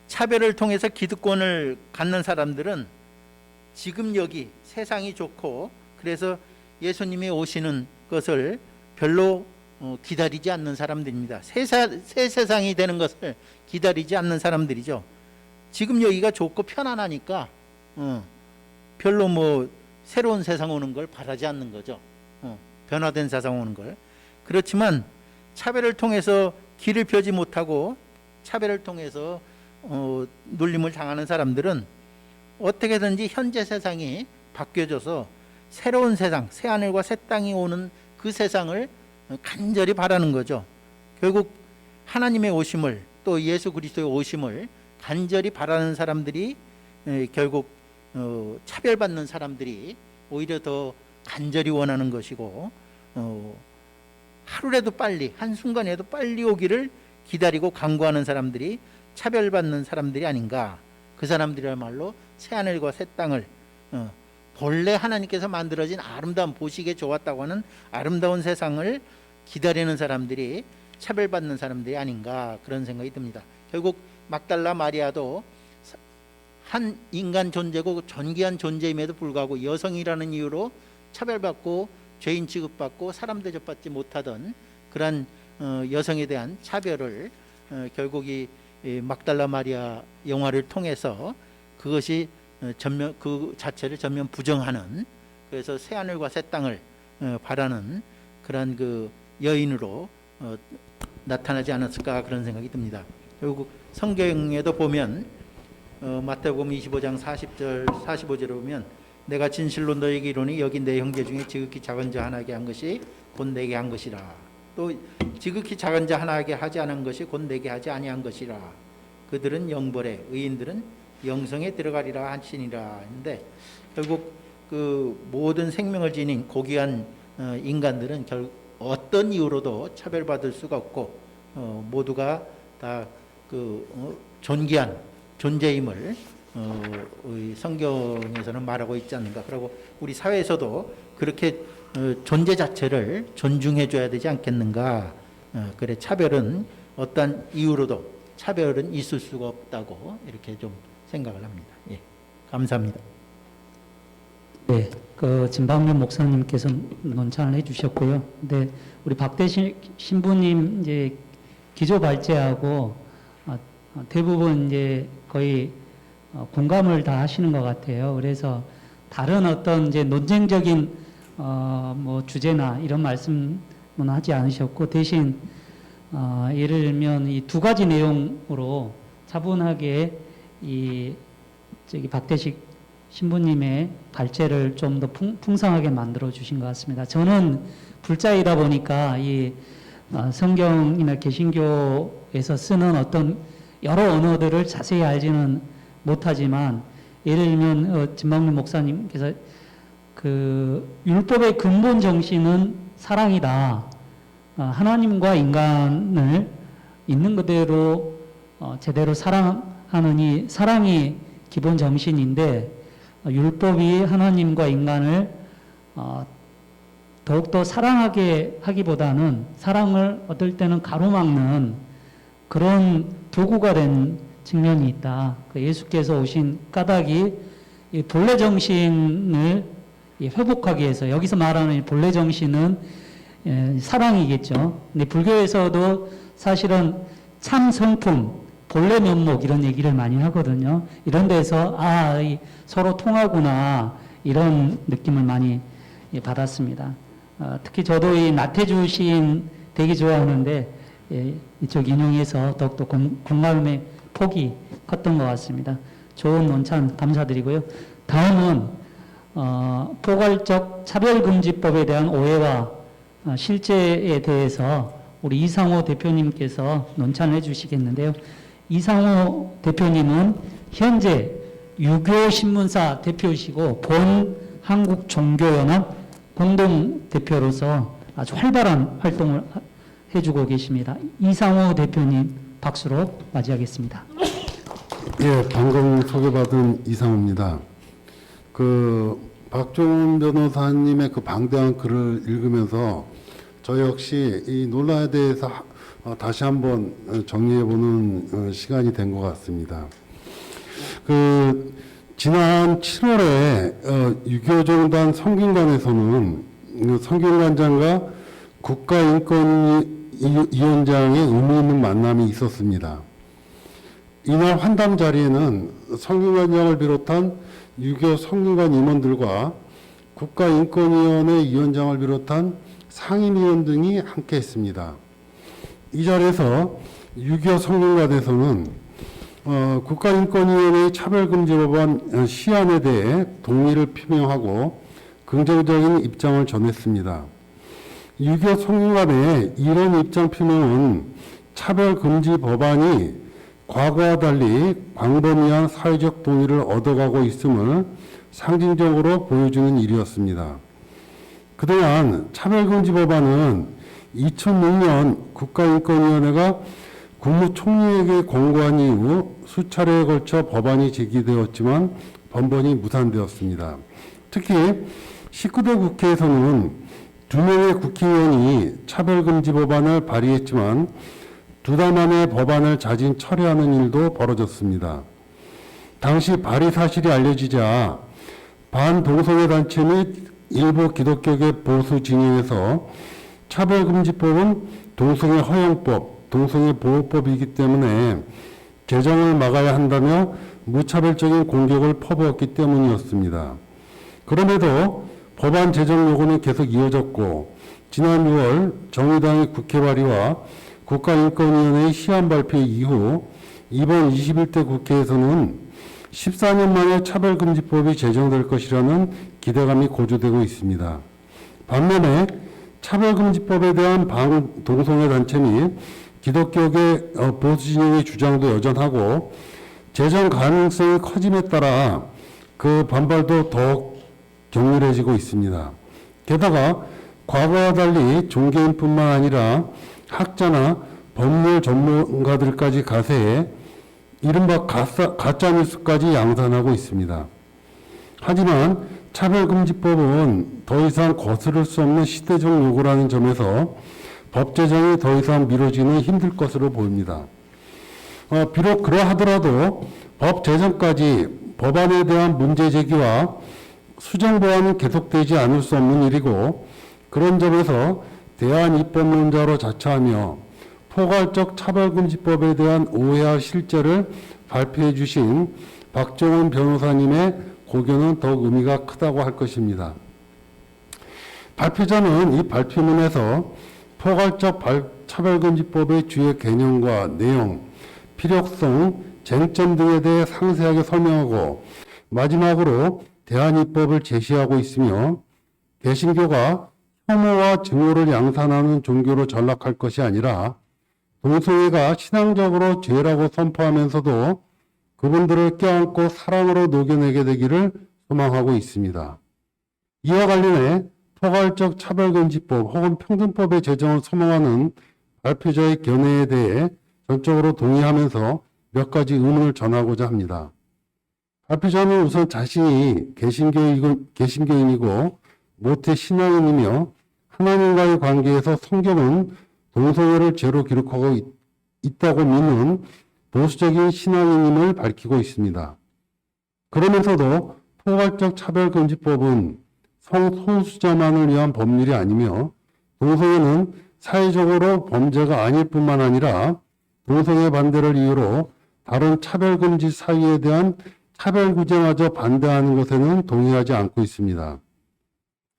차별을 통해서 기득권을 갖는 사람들은 지금 여기 세상이 좋고 그래서 예수님이 오시는 것을 별로 기다리지 않는 사람들입니다. 새 세상이 되는 것을 기다리지 않는 사람들이죠. 지금 여기가 좋고 편안하니까 별로 뭐 새로운 세상 오는 걸 바라지 않는 거죠. 변화된 세상 오는 걸. 그렇지만 차별을 통해서 길을 펴지 못하고 차별을 통해서 눌림을 당하는 사람들은 어떻게든지 현재 세상이 바뀌어져서 새로운 세상, 새 하늘과 새 땅이 오는 그 세상을 간절히 바라는 거죠. 결국 하나님의 오심을 또 예수 그리스도의 오심을 간절히 바라는 사람들이 결국 차별받는 사람들이 오히려 더 간절히 원하는 것이고 하루라도 빨리 한순간에도 빨리 오기를 기다리고 간구하는 사람들이 차별받는 사람들이 아닌가. 그 사람들이야말로 새하늘과 새 땅을 본래 하나님께서 만들어진 아름다운 보시기에 좋았다고 하는 아름다운 세상을 기다리는 사람들이 차별받는 사람들이 아닌가 그런 생각이 듭니다. 결국 막달라 마리아도 한 인간 존재고 존귀한 존재임에도 불구하고 여성이라는 이유로 차별받고 죄인 취급받고 사람 대접받지 못하던 그런 여성에 대한 차별을 결국 이 막달라 마리아 영화를 통해서 그것이 전면 그 자체를 전면 부정하는 그래서 새 하늘과 새 땅을 바라는 그런 그 여인으로 나타나지 않았을까 그런 생각이 듭니다. 결국 성경에도 보면 마태복음 25장 40절 45절에 보면 내가 진실로 너에게 이르노니 여기 내 형제 중에 지극히 작은 자 하나에게 한 것이 곧 내게 한 것이라. 또 지극히 작은 자 하나에게 하지 않은 것이 곧 내게 하지 아니한 것이라. 그들은 영벌에 의인들은 영성에 들어가리라 하시니라. 근데 결국 그 모든 생명을 지닌 고귀한 인간들은 어떤 이유로도 차별받을 수가 없고 모두가 다 존귀한 존재임을 성경에서는 말하고 있지 않는가. 그리고 우리 사회에서도 그렇게 존재 자체를 존중해 줘야 되지 않겠는가. 그래 차별은 어떤 이유로도 차별은 있을 수가 없다고 이렇게 좀 생각을 합니다. 예, 감사합니다. 네, 진방면 목사님께서 논찬을 해주셨고요. 근데 우리 박대신 신부님 이제 기조 발제하고 대부분 이제 거의 공감을 다 하시는 것 같아요. 그래서 다른 어떤 이제 논쟁적인 뭐 주제나 이런 말씀은 하지 않으셨고 대신 예를 들면 이 두 가지 내용으로 차분하게 이 박대식 신부님의 발제를 좀 더 풍성하게 만들어 주신 것 같습니다. 저는 불자이다 보니까 이 성경이나 개신교에서 쓰는 어떤 여러 언어들을 자세히 알지는 못하지만 예를 들면 진방면 목사님께서 그 율법의 근본 정신은 사랑이다. 하나님과 인간을 있는 그대로 제대로 사랑하느니 사랑이 기본 정신인데 율법이 하나님과 인간을 더욱더 사랑하게 하기보다는 사랑을 어떨 때는 가로막는 그런 도구가 된 측면이 있다. 예수께서 오신 까닭이 이 본래 정신을 회복하기 위해서 여기서 말하는 이 본래 정신은 사랑이겠죠. 근데 불교에서도 사실은 참 성품, 본래 면목 이런 얘기를 많이 하거든요. 이런 데서 서로 통하구나 이런 느낌을 많이 받았습니다. 특히 저도 이 나태주 시인 되게 좋아하는데 이쪽 인용해서 더욱더 공감의 폭이 컸던 것 같습니다. 좋은 논찬 감사드리고요. 다음은 포괄적 차별금지법에 대한 오해와 실제에 대해서 우리 이상호 대표님께서 논찬을 해주시겠는데요. 이상호 대표님은 현재 유교신문사 대표이시고 본 한국종교연합 공동대표로서 아주 활발한 활동을 해주고 계십니다. 이상호 대표님 박수로 맞이하겠습니다. 예, 방금 소개받은 이상호입니다. 박종훈 변호사님의 그 방대한 글을 읽으면서 저 역시 이 논란에 대해서 다시 한번 정리해보는 시간이 된 것 같습니다. 지난 7월에 유교종단 성균관에서는 성균관장과 국가인권위원장의 의미 있는 만남이 있었습니다. 이날 환담 자리에는 성균관장을 비롯한 유교 성균관 임원들과 국가인권위원회 위원장을 비롯한 상임위원 등이 함께 했습니다. 이 자리에서 유교 성균관에서는 국가인권위원회의 차별금지법안 시안에 대해 동의를 표명하고 긍정적인 입장을 전했습니다. 유교 성균관의 이런 입장 표명은 차별금지 법안이 과거와 달리 광범위한 사회적 동의를 얻어가고 있음을 상징적으로 보여주는 일이었습니다. 그동안 차별금지 법안은 2006년 국가인권위원회가 국무총리에게 공고한 이후 수차례에 걸쳐 법안이 제기되었지만 번번이 무산되었습니다. 특히 19대 국회에서는 2명의 국회의원이 차별금지 법안을 발의했지만 2달 만에 법안을 자진 철회하는 일도 벌어졌습니다. 당시 발의 사실이 알려지자 반동성애 단체 및 일부 기독교계 보수 진영에서 차별금지법은 동성애 허용법, 동성애 보호법이기 때문에 개정을 막아야 한다며 무차별적인 공격을 퍼부었기 때문이었습니다. 그럼에도 법안 제정 요구는 계속 이어졌고 지난 6월 정의당의 국회 발의와 국가인권위원회의 시안 발표 이후 이번 21대 국회에서는 14년 만에 차별금지법이 제정될 것이라는 기대감이 고조되고 있습니다. 반면에 차별금지법에 대한 동성애 단체 및 기독교계 보수 진영의 주장도 여전하고 제정 가능성이 커짐에 따라 그 반발도 더욱 격렬해지고 있습니다. 게다가 과거와 달리 종교인뿐만 아니라 학자나 법률 전문가들까지 가세해 이른바 가짜뉴스까지 양산하고 있습니다. 하지만 차별금지법은 더 이상 거스를 수 없는 시대적 요구라는 점에서 법 제정이 더 이상 미뤄지는 힘들 것으로 보입니다. 비록 그러하더라도 법 제정까지 법안에 대한 문제 제기와 수정 보완은 계속되지 않을 수 없는 일이고, 그런 점에서 대한입법론자로 자처하며 포괄적 차별금지법에 대한 오해와 실제를 발표해 주신 박정훈 변호사님의 고견은 더욱 의미가 크다고 할 것입니다. 발표자는 이 발표문에서 포괄적 차별금지법의 주요 개념과 내용, 필요성, 쟁점 등에 대해 상세하게 설명하고 마지막으로 대안입법을 제시하고 있으며, 개신교가 혐오와 증오를 양산하는 종교로 전락할 것이 아니라 동성애가 신앙적으로 죄라고 선포하면서도 그분들을 껴안고 사랑으로 녹여내게 되기를 소망하고 있습니다. 이와 관련해 포괄적 차별금지법 혹은 평등법의 제정을 소망하는 발표자의 견해에 대해 전적으로 동의하면서 몇 가지 의문을 전하고자 합니다. 발표자는 우선 자신이 개신교인이고 모태 신앙인이며 하나님과의 관계에서 성경은 동성애를 죄로 기록하고 있다고 믿는 보수적인 신앙인임을 밝히고 있습니다. 그러면서도 포괄적 차별금지법은 성소수자만을 위한 법률이 아니며 동성애는 사회적으로 범죄가 아닐 뿐만 아니라 동성애 반대를 이유로 다른 차별금지 사유에 대한 차별구제마저 반대하는 것에는 동의하지 않고 있습니다.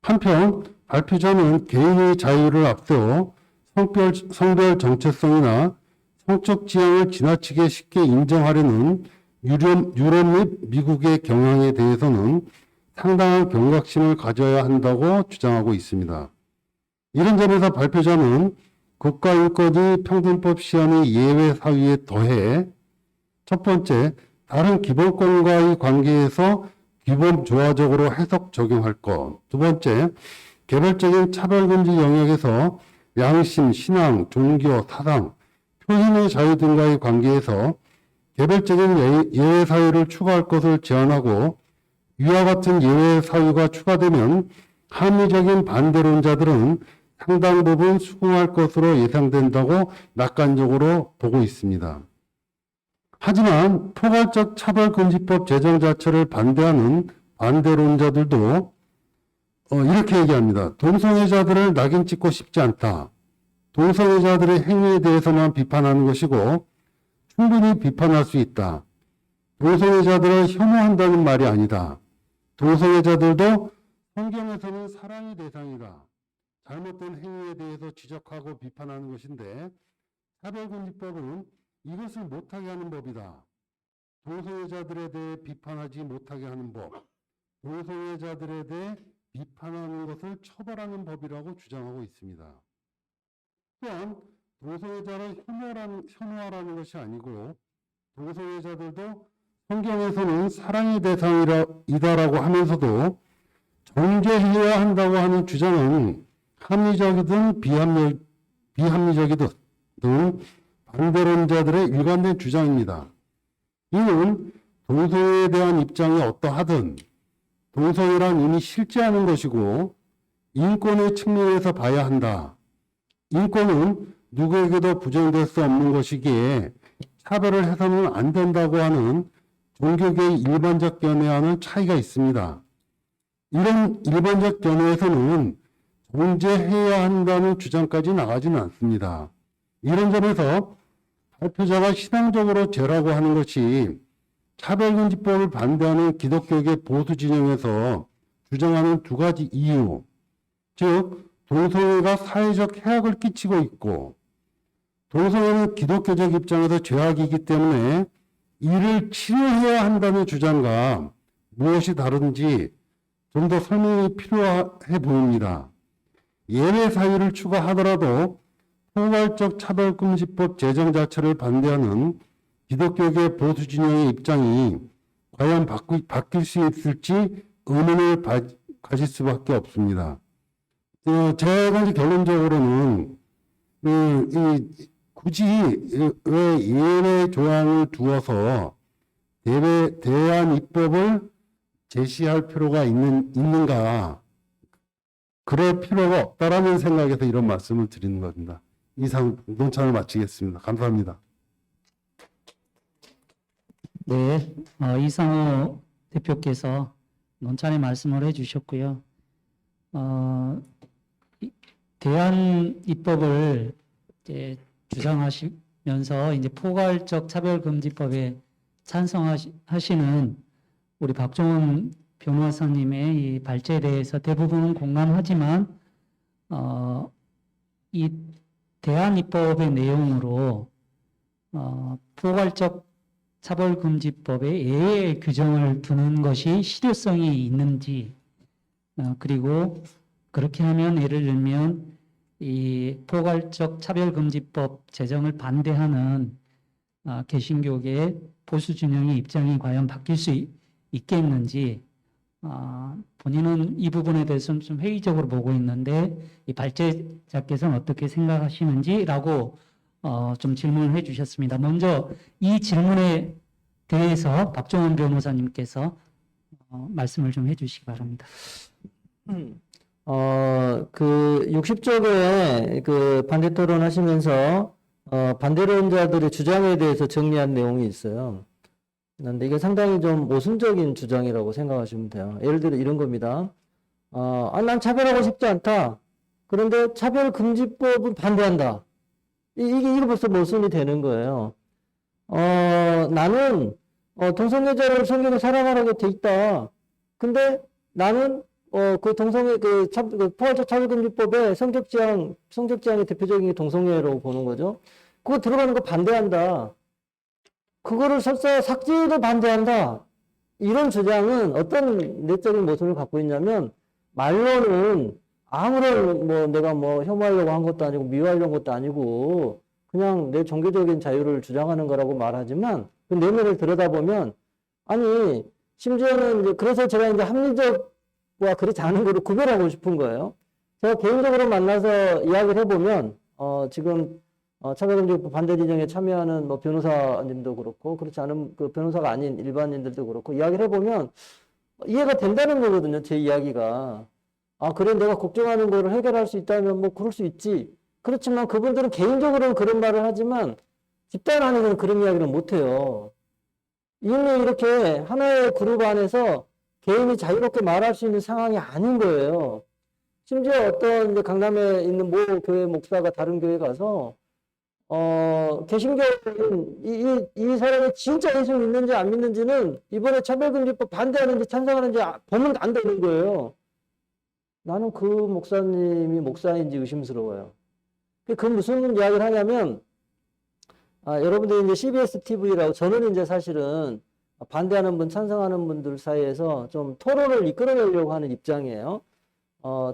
한편 발표자는 개인의 자유를 앞세워 성별 정체성이나 성적 지향을 지나치게 쉽게 인정하려는 유럽 및 미국의 경향에 대해서는 상당한 경각심을 가져야 한다고 주장하고 있습니다. 이런 점에서 발표자는 국가인권위 평등법 시한의 예외 사유에 더해 첫 번째, 다른 기본권과의 관계에서 기본 조화적으로 해석 적용할 것. 두 번째, 개별적인 차별금지 영역에서 양심, 신앙, 종교, 사상, 표현의 자유 등과의 관계에서 개별적인 예외 사유를 추가할 것을 제안하고, 위와 같은 예외 사유가 추가되면 합리적인 반대론자들은 상당 부분 수긍할 것으로 예상된다고 낙관적으로 보고 있습니다. 하지만 포괄적 차별금지법 제정 자체를 반대하는 반대론자들도 이렇게 얘기합니다. 동성애자들을 낙인 찍고 싶지 않다. 동성애자들의 행위에 대해서만 비판하는 것이고 충분히 비판할 수 있다. 동성애자들을 혐오한다는 말이 아니다. 동성애자들도 성경에서는 사랑의 대상이다. 잘못된 행위에 대해서 지적하고 비판하는 것인데 차별금지법은 이것을 못하게 하는 법이다. 동성애자들에 대해 비판하지 못하게 하는 법, 동성애자들에 대해 비판하는 것을 처벌하는 법이라고 주장하고 있습니다. 또한 동성애자를 혐오하라는 것이 아니고 동성애자들도 성경에서는 사랑의 대상이다라고 하면서도 정죄해야 한다고 하는 주장은 합리적이든 비합리적이든 반대론자들의 일관된 주장입니다. 이는 동성애에 대한 입장이 어떠하든 동성애란 이미 실제하는 것이고 인권의 측면에서 봐야 한다. 인권은 누구에게도 부정될 수 없는 것이기에 차별을 해서는 안 된다고 하는 종교계의 일반적 견해와는 차이가 있습니다. 이런 일반적 견해에서는 정죄해야 한다는 주장까지 나가지는 않습니다. 이런 점에서 발표자가 신앙적으로 죄라고 하는 것이 차별금지법을 반대하는 기독교계 보수 진영에서 주장하는 두 가지 이유, 즉 동성애가 사회적 해악을 끼치고 있고 동성애는 기독교적 입장에서 죄악이기 때문에 이를 치료해야 한다는 주장과 무엇이 다른지 좀 더 설명이 필요해 보입니다. 예외 사유를 추가하더라도 포괄적 차별금지법 제정 자체를 반대하는 기독교계 보수 진영의 입장이 과연 바뀔 수 있을지 의문을 가질 수밖에 없습니다. 제가 이제 결론적으로는 굳이 왜 예외 조항을 두어서 대안 입법을 제시할 필요가 있는가? 그럴 필요가 없다라는 생각에서 이런 말씀을 드리는 겁니다. 이상 논찬을 마치겠습니다. 감사합니다. 네, 이상호 대표께서 논찬의 말씀을 해주셨고요. 대안 입법을 이제 주장하시면서 이제 포괄적 차별금지법에 찬성하시는 우리 박종원 변호사님의 이 발제에 대해서 대부분은 공감하지만 이 대안 입법의 내용으로 포괄적 차별금지법에 예외 규정을 두는 것이 실효성이 있는지 그리고 그렇게 하면 예를 들면 이 포괄적 차별금지법 제정을 반대하는 개신교계 보수 진영의 입장이 과연 바뀔 수 있겠는지 본인은 이 부분에 대해서는 좀 회의적으로 보고 있는데 이 발제자께서는 어떻게 생각하시는지라고 좀 질문을 해주셨습니다. 먼저 이 질문에 대해서 박종원 변호사님께서 말씀을 좀 해주시기 바랍니다. 그 60쪽에 그 반대 토론 하시면서 반대론자들의 주장에 대해서 정리한 내용이 있어요. 그런데 이게 상당히 좀 모순적인 주장이라고 생각하시면 돼요. 예를 들어 이런 겁니다. 난 차별하고 싶지 않다. 그런데 차별금지법은 반대한다. 이게 벌써 모순이 되는 거예요. 나는 동성애자를 성경에 사랑하라고 돼 있다. 근데 나는 그 포괄적 차별금지법에 성적 지향의 대표적인 게 동성애라고 보는 거죠. 그거 들어가는 거 반대한다. 그거를 설사 삭제도 반대한다. 이런 주장은 어떤 내적인 모순을 갖고 있냐면 말로는 아무런 내가 혐오하려고 한 것도 아니고 미워하려는 것도 아니고 그냥 내 종교적인 자유를 주장하는 거라고 말하지만 그 내면을 들여다보면 아니 심지어는 이제 그래서 제가 이제 합리적과 그렇지 않은 거를 구별하고 싶은 거예요. 제가 개인적으로 만나서 이야기를 해보면 지금 차별금지법 반대 진영에 참여하는 변호사님도 그렇고 그렇지 않은 그 변호사가 아닌 일반인들도 그렇고 이야기를 해보면 이해가 된다는 거거든요. 제 이야기가. 그래 내가 걱정하는 거를 해결할 수 있다면 그럴 수 있지. 그렇지만 그분들은 개인적으로는 그런 말을 하지만 집단 안에서는 그런 이야기를 못해요. 이미 이렇게 하나의 그룹 안에서 개인이 자유롭게 말할 수 있는 상황이 아닌 거예요. 심지어 어떤 이제 강남에 있는 모 교회 목사가 다른 교회 가서 개신교는 이 사람이 진짜 예수 믿는지 안 믿는지는 이번에 차별금지법 반대하는지 찬성하는지 보면 안 되는 거예요. 나는 그 목사님이 목사인지 의심스러워요. 그 무슨 이야기를 하냐면, 여러분들이 이제 CBS TV라고 저는 이제 사실은 반대하는 분, 찬성하는 분들 사이에서 좀 토론을 이끌어내려고 하는 입장이에요.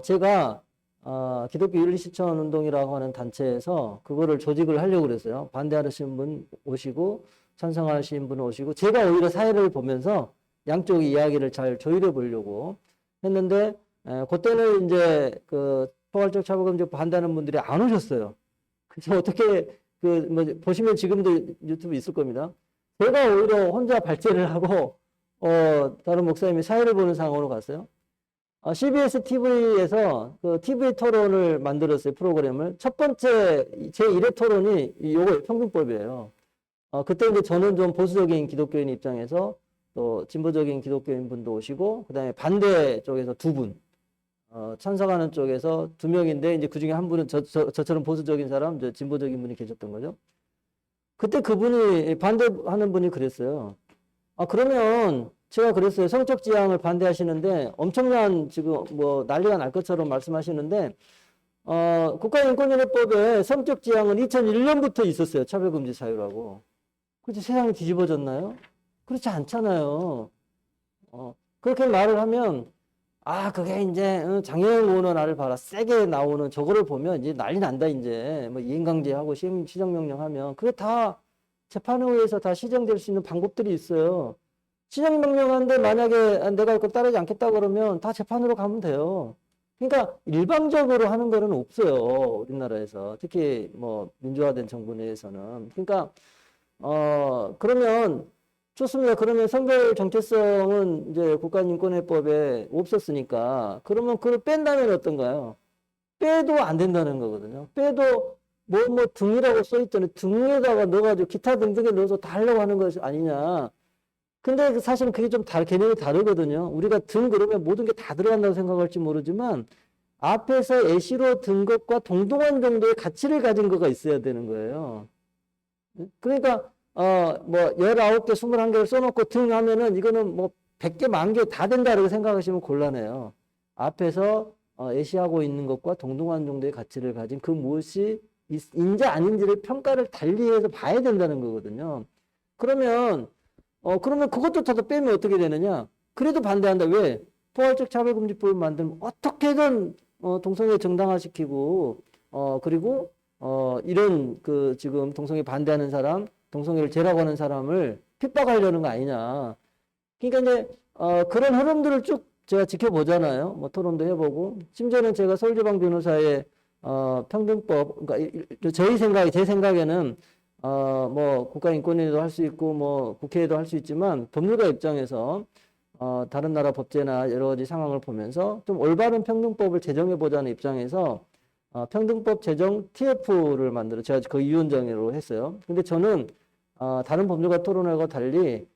제가 기독교 윤리실천 운동이라고 하는 단체에서 그거를 조직을 하려고 그랬어요. 반대하시는 분 오시고 찬성하시는 분 오시고 제가 오히려 사회를 보면서 양쪽 이야기를 잘 조율해 보려고 했는데 그때는 이제 그 포괄적 차별금지법 반대하는 분들이 안 오셨어요. 그래서 어떻게 보시면 지금도 유튜브 있을 겁니다. 제가 오히려 혼자 발제를 하고 다른 목사님이 사회를 보는 상황으로 갔어요. CBS TV에서 그 TV 토론을 만들었어요. 프로그램을. 첫 번째 제1회 토론이 요거 평등법이에요. 그때 이제 저는 좀 보수적인 기독교인 입장에서 또 진보적인 기독교인 분도 오시고 그다음에 반대 쪽에서 두 분, 찬성하는 쪽에서 두 명인데 이제 그 중에 한 분은 저처럼 보수적인 사람, 진보적인 분이 계셨던 거죠. 그때 그분이 반대하는 분이 그랬어요. 그러면 제가 그랬어요. 성적 지향을 반대하시는데 엄청난 지금 난리가 날 것처럼 말씀하시는데 국가인권위원회법에 성적 지향은 2001년부터 있었어요. 차별금지 사유라고. 그렇지 세상이 뒤집어졌나요? 그렇지 않잖아요. 그렇게 말을 하면 그게 이제 장애인 의원은 나를 봐라 세게 나오는 저거를 보면 이제 난리 난다 이제 뭐 이행강제하고 시정명령하면 그게 다 재판에 의해서 다 시정될 수 있는 방법들이 있어요. 시정명령하는데 만약에 내가 그걸 따르지 않겠다 그러면 다 재판으로 가면 돼요. 그러니까 일방적으로 하는 거는 없어요. 우리나라에서 특히 뭐 민주화된 정부 내에서는. 그러니까 그러면 좋습니다. 그러면 선별 정체성은 이제 국가인권해법에 없었으니까 그러면 그걸 뺀다면 어떤가요? 빼도 안 된다는 거거든요. 빼도 뭐 등이라고 써 있더니 등에다가 넣어가지고 기타 등등에 넣어서 다 하려고 하는 것이 아니냐. 근데 사실은 그게 좀 개념이 다르거든요. 우리가 등 그러면 모든 게 다 들어간다고 생각할지 모르지만 앞에서 예시로 든 것과 동등한 정도의 가치를 가진 거가 있어야 되는 거예요. 그러니까 뭐 19개, 21개를 써놓고 등 하면은 이거는 뭐 100개, 10,000개 다 된다고 생각하시면 곤란해요. 앞에서 예시하고 있는 것과 동등한 정도의 가치를 가진 그 무엇이 인지 아닌지를 평가를 달리해서 봐야 된다는 거거든요. 그러면 그것도 더 빼면 어떻게 되느냐? 그래도 반대한다. 왜? 포괄적 차별금지법을 만들면 어떻게든 동성애 정당화시키고 그리고 이런 그 지금 동성애 반대하는 사람, 동성애를 죄라고 하는 사람을 핍박하려는 거 아니냐. 그러니까 이제 그런 흐름들을 쭉 제가 지켜보잖아요. 뭐 토론도 해보고 심지어는 제가 서울지방 변호사의 평등법, 그러니까 제 생각에는 뭐 국가인권위에도 할 수 있고 뭐 국회에도 할 수 있지만 법률가 입장에서 다른 나라 법제나 여러 가지 상황을 보면서 좀 올바른 평등법을 제정해 보자는 입장에서 평등법 제정 TF를 만들어 제가 그 위원장으로 했어요. 근데 저는 다른 법률가 토론회와 달리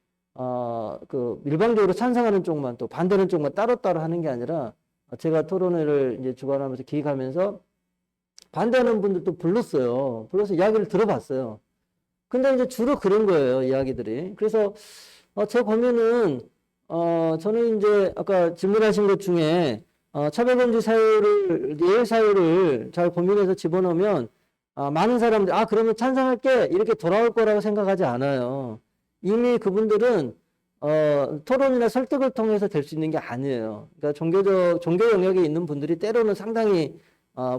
그 일방적으로 찬성하는 쪽만 또 반대하는 쪽만 따로따로 하는 게 아니라 제가 토론회를 이제 주관하면서 기획하면서 반대하는 분들도 불렀어요. 불러서 이야기를 들어봤어요. 근데 이제 주로 그런 거예요, 이야기들이. 그래서 제 고민은 저는 이제 아까 질문하신 것 중에 차별금지 사유를 예외 사유를 잘 고민해서 집어넣으면 많은 사람들이 그러면 찬성할게 이렇게 돌아올 거라고 생각하지 않아요. 이미 그분들은 토론이나 설득을 통해서 될 수 있는 게 아니에요. 그러니까 종교 영역에 있는 분들이 때로는 상당히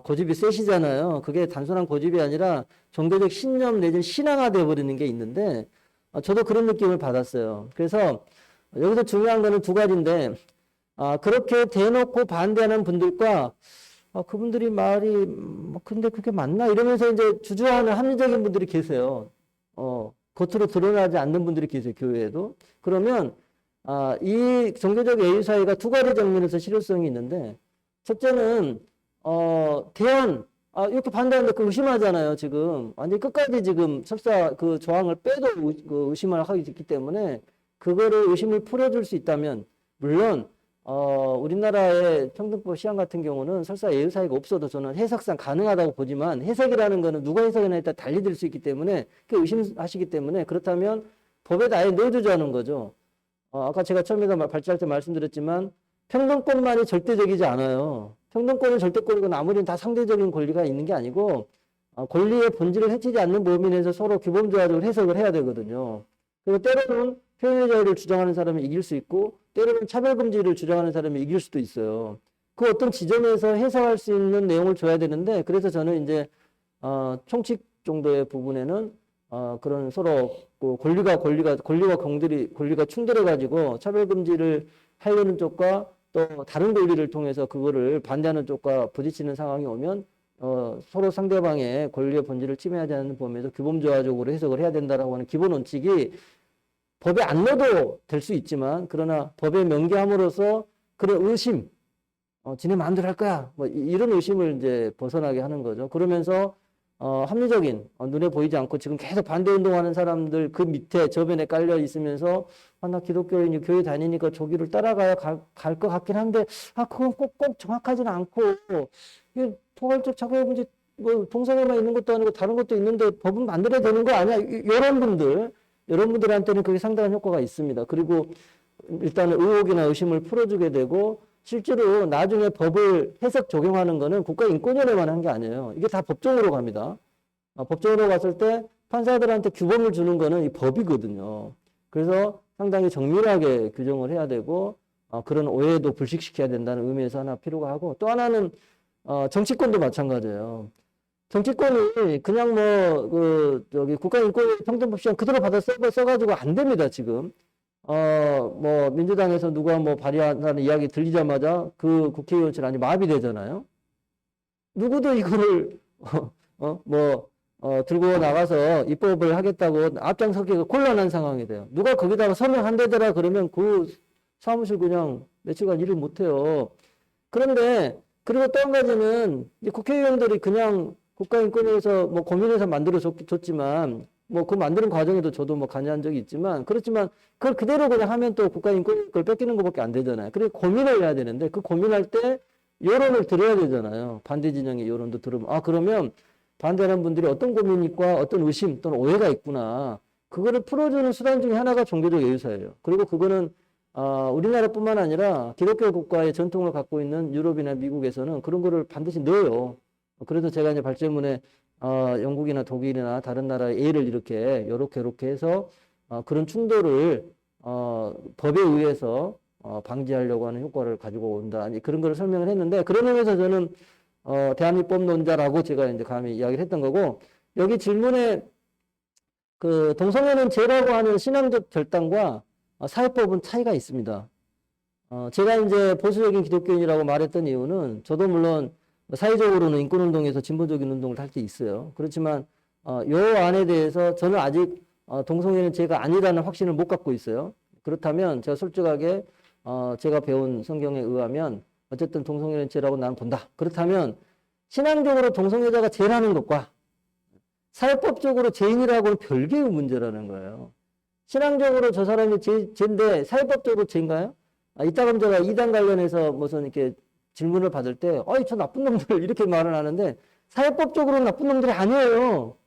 고집이 세시잖아요. 그게 단순한 고집이 아니라 종교적 신념 내지는 신앙화되어 버리는 게 있는데 저도 그런 느낌을 받았어요. 그래서 여기서 중요한 거는 두 가지인데 그렇게 대놓고 반대하는 분들과 그분들이 말이 근데 그게 맞나 이러면서 이제 주저하는 합리적인 분들이 계세요. 겉으로 드러나지 않는 분들이 계세요. 교회에도. 그러면 이 종교적 예의 사회가 두 가지 장면에서 실효성이 있는데 첫째는 이렇게 반대하는데 그 의심하잖아요, 지금. 완전히 끝까지 지금 설사 그 조항을 빼도 의심을 하고 있기 때문에 그거를 의심을 풀어줄 수 있다면, 물론, 우리나라의 평등법 시행 같은 경우는 설사 예의사유가 없어도 저는 해석상 가능하다고 보지만 해석이라는 거는 누가 해석이냐에 따라 달리 될 수 있기 때문에 그 의심하시기 때문에 그렇다면 법에다 아예 넣어주자는 거죠. 아까 제가 처음에 발제할 때 말씀드렸지만 평등권만이 절대적이지 않아요. 평등권은 절대권이고 나머지는 다 상대적인 권리가 있는 게 아니고 권리의 본질을 해치지 않는 범위 내에서 서로 규범조화적으로 해석을 해야 되거든요. 그래서 때로는 표현의 자유를 주장하는 사람이 이길 수 있고 때로는 차별금지를 주장하는 사람이 이길 수도 있어요. 그 어떤 지점에서 해석할 수 있는 내용을 줘야 되는데 그래서 저는 이제 총칙 정도의 부분에는 그런 서로 권리가 충돌해가지고 차별금지를 하려는 쪽과 또 다른 권리를 통해서 그거를 반대하는 쪽과 부딪히는 상황이 오면 서로 상대방의 권리의 본질을 침해하지 않는 범위에서 규범조화적으로 해석을 해야 된다라고 하는 기본 원칙이 법에 안 넣어도 될 수 있지만 그러나 법에 명기함으로써 그런 의심, 지네 마음대로 할 거야. 뭐 이런 의심을 이제 벗어나게 하는 거죠. 그러면서 합리적인 눈에 보이지 않고 지금 계속 반대 운동하는 사람들 그 밑에 저변에 깔려 있으면서 나 기독교인이 교회 다니니까 조기를 따라가야 갈 것 같긴 한데 그건 꼭 정확하지는 않고 이게 포괄적 차별금지 뭐 동성애만 있는 것도 아니고 다른 것도 있는데 법은 만들어야 되는 거 아니야? 여러분들한테는 그게 상당한 효과가 있습니다. 그리고 일단은 의혹이나 의심을 풀어주게 되고 실제로 나중에 법을 해석 적용하는 거는 국가인권위원회만 한 게 아니에요. 이게 다 법정으로 갑니다. 법정으로 갔을 때 판사들한테 규범을 주는 거는 이 법이거든요. 그래서 상당히 정밀하게 규정을 해야 되고 그런 오해도 불식시켜야 된다는 의미에서 하나 필요가 하고 또 하나는 정치권도 마찬가지예요. 정치권이 그냥 저기 국가인권평등법 시장 그대로 받아 써가지고 안 됩니다, 지금. 민주당에서 누가 발의한다는 이야기 들리자마자 그 국회의원실안이 마비되잖아요. 누구도 이거를, 들고 나가서 입법을 하겠다고 앞장서기가 곤란한 상황이 돼요. 누가 거기다가 서명한다더라 그러면 그 사무실 그냥 며칠간 일을 못해요. 그런데, 그리고 또 한 가지는 이제 국회의원들이 그냥 국가인권위에서 고민해서 만들어줬지만, 그 만드는 과정에도 저도 관여한 적이 있지만, 그렇지만 그걸 그대로 그냥 하면 또 국가인권 그걸 뺏기는 것밖에 안 되잖아요. 그래서 고민을 해야 되는데, 그 고민할 때 여론을 들어야 되잖아요. 반대 진영의 여론도 들으면, 그러면 반대하는 분들이 어떤 고민과 어떤 의심 또는 오해가 있구나. 그거를 풀어주는 수단 중에 하나가 종교적 예우사예요. 그리고 그거는 우리나라뿐만 아니라 기독교 국가의 전통을 갖고 있는 유럽이나 미국에서는 그런 거를 반드시 넣어요. 그래서 제가 이제 발제문에 영국이나 독일이나 다른 나라의 예를 이렇게 해서 그런 충돌을 법에 의해서 방지하려고 하는 효과를 가지고 온다. 그런 걸 설명을 했는데 그런 의미에서 저는 대한입법론자라고 제가 이제 감히 이야기를 했던 거고 여기 질문에 그 동성애는 죄라고 하는 신앙적 결단과 사회법은 차이가 있습니다. 제가 이제 보수적인 기독교인이라고 말했던 이유는 저도 물론 사회적으로는 인권운동에서 진보적인 운동을 할 때 있어요. 그렇지만 요 안에 대해서 저는 아직 동성애는 죄가 아니라는 확신을 못 갖고 있어요. 그렇다면 제가 솔직하게 제가 배운 성경에 의하면 어쨌든 동성애는 죄라고 나는 본다. 그렇다면 신앙적으로 동성애자가 죄라는 것과 사회법적으로 죄인이라고는 별개의 문제라는 거예요. 신앙적으로 저 사람이 죄인데 사회법적으로 죄인가요? 이따금 제가 이단 관련해서 무슨 이렇게 질문을 받을 때, 저 나쁜 놈들 이렇게 말을 하는데 사회법적으로는 나쁜 놈들이 아니에요.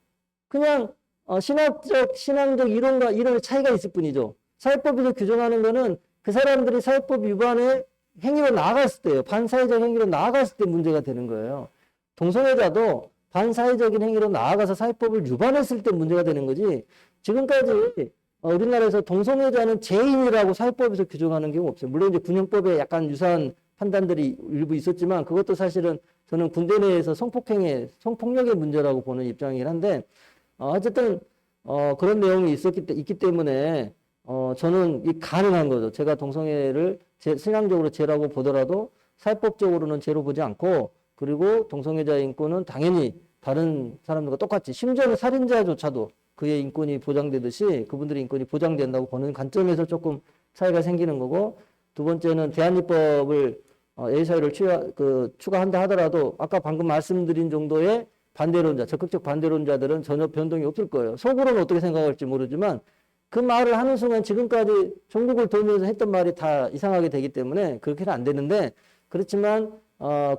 그냥 신앙적 이론의 차이가 있을 뿐이죠. 사회법에서 규정하는 거는 그 사람들이 사회법 위반의 행위로 나아갔을 때요. 반사회적 행위로 나아갔을 때 문제가 되는 거예요. 동성애자도 반사회적인 행위로 나아가서 사회법을 위반했을 때 문제가 되는 거지. 지금까지 우리나라에서 동성애자는 죄인이라고 사회법에서 규정하는 경우 없어요. 물론 이제 군형법에 약간 유사한 판단들이 일부 있었지만 그것도 사실은 저는 군대 내에서 성폭력의 문제라고 보는 입장이긴 한데 어쨌든 그런 내용이 있기 때문에 저는 가능한 거죠. 제가 동성애를 신앙적으로 죄라고 보더라도 사회법적으로는 죄로 보지 않고 그리고 동성애자의 인권은 당연히 다른 사람들과 똑같이 심지어는 살인자조차도 그의 인권이 보장되듯이 그분들의 인권이 보장된다고 보는 관점에서 조금 차이가 생기는 거고 두 번째는 대한입법을 예사회를 추가한다 하더라도 아까 방금 말씀드린 정도의 적극적 반대론자들은 전혀 변동이 없을 거예요. 속으로는 어떻게 생각할지 모르지만 그 말을 하는 순간 지금까지 전국을 돌면서 했던 말이 다 이상하게 되기 때문에 그렇게는 안 되는데 그렇지만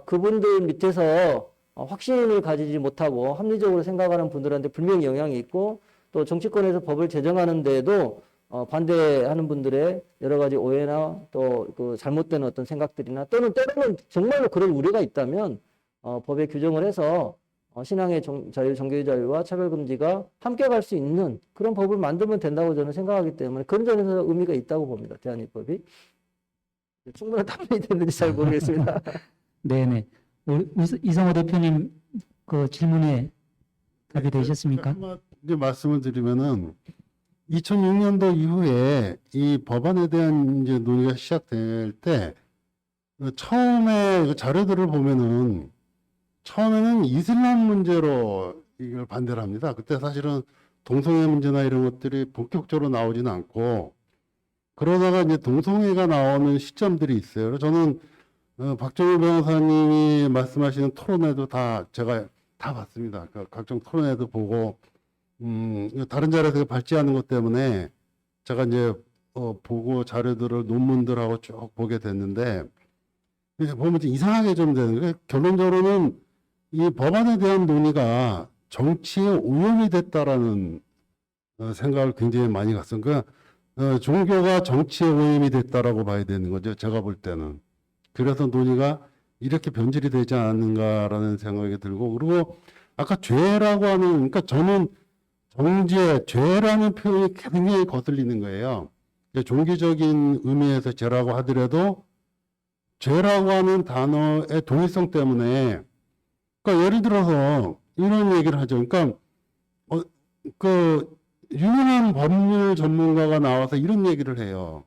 그분들 밑에서 확신을 가지지 못하고 합리적으로 생각하는 분들한테 분명히 영향이 있고 또 정치권에서 법을 제정하는 데에도 반대하는 분들의 여러 가지 오해나 또 그 잘못된 어떤 생각들이나 또는 때로는 정말로 그럴 우려가 있다면 법에 규정을 해서 신앙의 자유, 종교의 자유와 차별금지가 함께 갈 수 있는 그런 법을 만들면 된다고 저는 생각하기 때문에 그런 점에서 의미가 있다고 봅니다. 대한입법이. 충분한 답변이 됐는지 잘 모르겠습니다. 네네. 이성호 대표님 그 질문에 답이 되셨습니까? 이제 말씀을 드리면은 2006년도 이후에 이 법안에 대한 이제 논의가 시작될 때 처음에 그 자료들을 보면은 처음에는 이슬람 문제로 이걸 반대를 합니다. 그때 사실은 동성애 문제나 이런 것들이 본격적으로 나오지는 않고 그러다가 이제 동성애가 나오는 시점들이 있어요. 그래서 저는 박정희 변호사님이 말씀하시는 토론회도 제가 다 봤습니다. 각종 토론회도 보고 다른 자리에서 발제하는 것 때문에 제가 이제 보고 자료들을 논문들하고 쭉 보게 됐는데 보면 좀 이상하게 좀 되는 거예요. 결론적으로는 이 법안에 대한 논의가 정치에 오염이 됐다라는 생각을 굉장히 많이 갔어요. 그러니까 종교가 정치에 오염이 됐다라고 봐야 되는 거죠. 제가 볼 때는. 그래서 논의가 이렇게 변질이 되지 않았는가라는 생각이 들고 그리고 아까 죄라고 하는 그러니까 저는 정죄, 죄라는 표현이 굉장히 거슬리는 거예요. 종교적인 의미에서 죄라고 하더라도 죄라고 하는 단어의 동일성 때문에, 그러니까 예를 들어서 이런 얘기를 하죠. 그러니까 유명한 법률 전문가가 나와서 이런 얘기를 해요.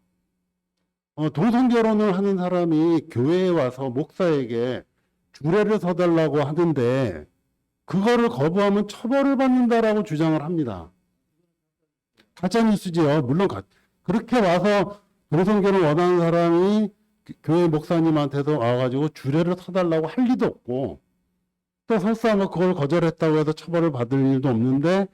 동성 결혼을 하는 사람이 교회에 와서 목사에게 주례를 서달라고 하는데 그거를 거부하면 처벌을 받는다라고 주장을 합니다. 가짜 뉴스지요. 물론 그렇게 와서 동성 결혼 원하는 사람이 교회 목사님한테도 와가지고 주례를 서달라고 할 리도 없고, 또 설사 뭐 그걸 거절했다고 해서 처벌을 받을 일도 없는데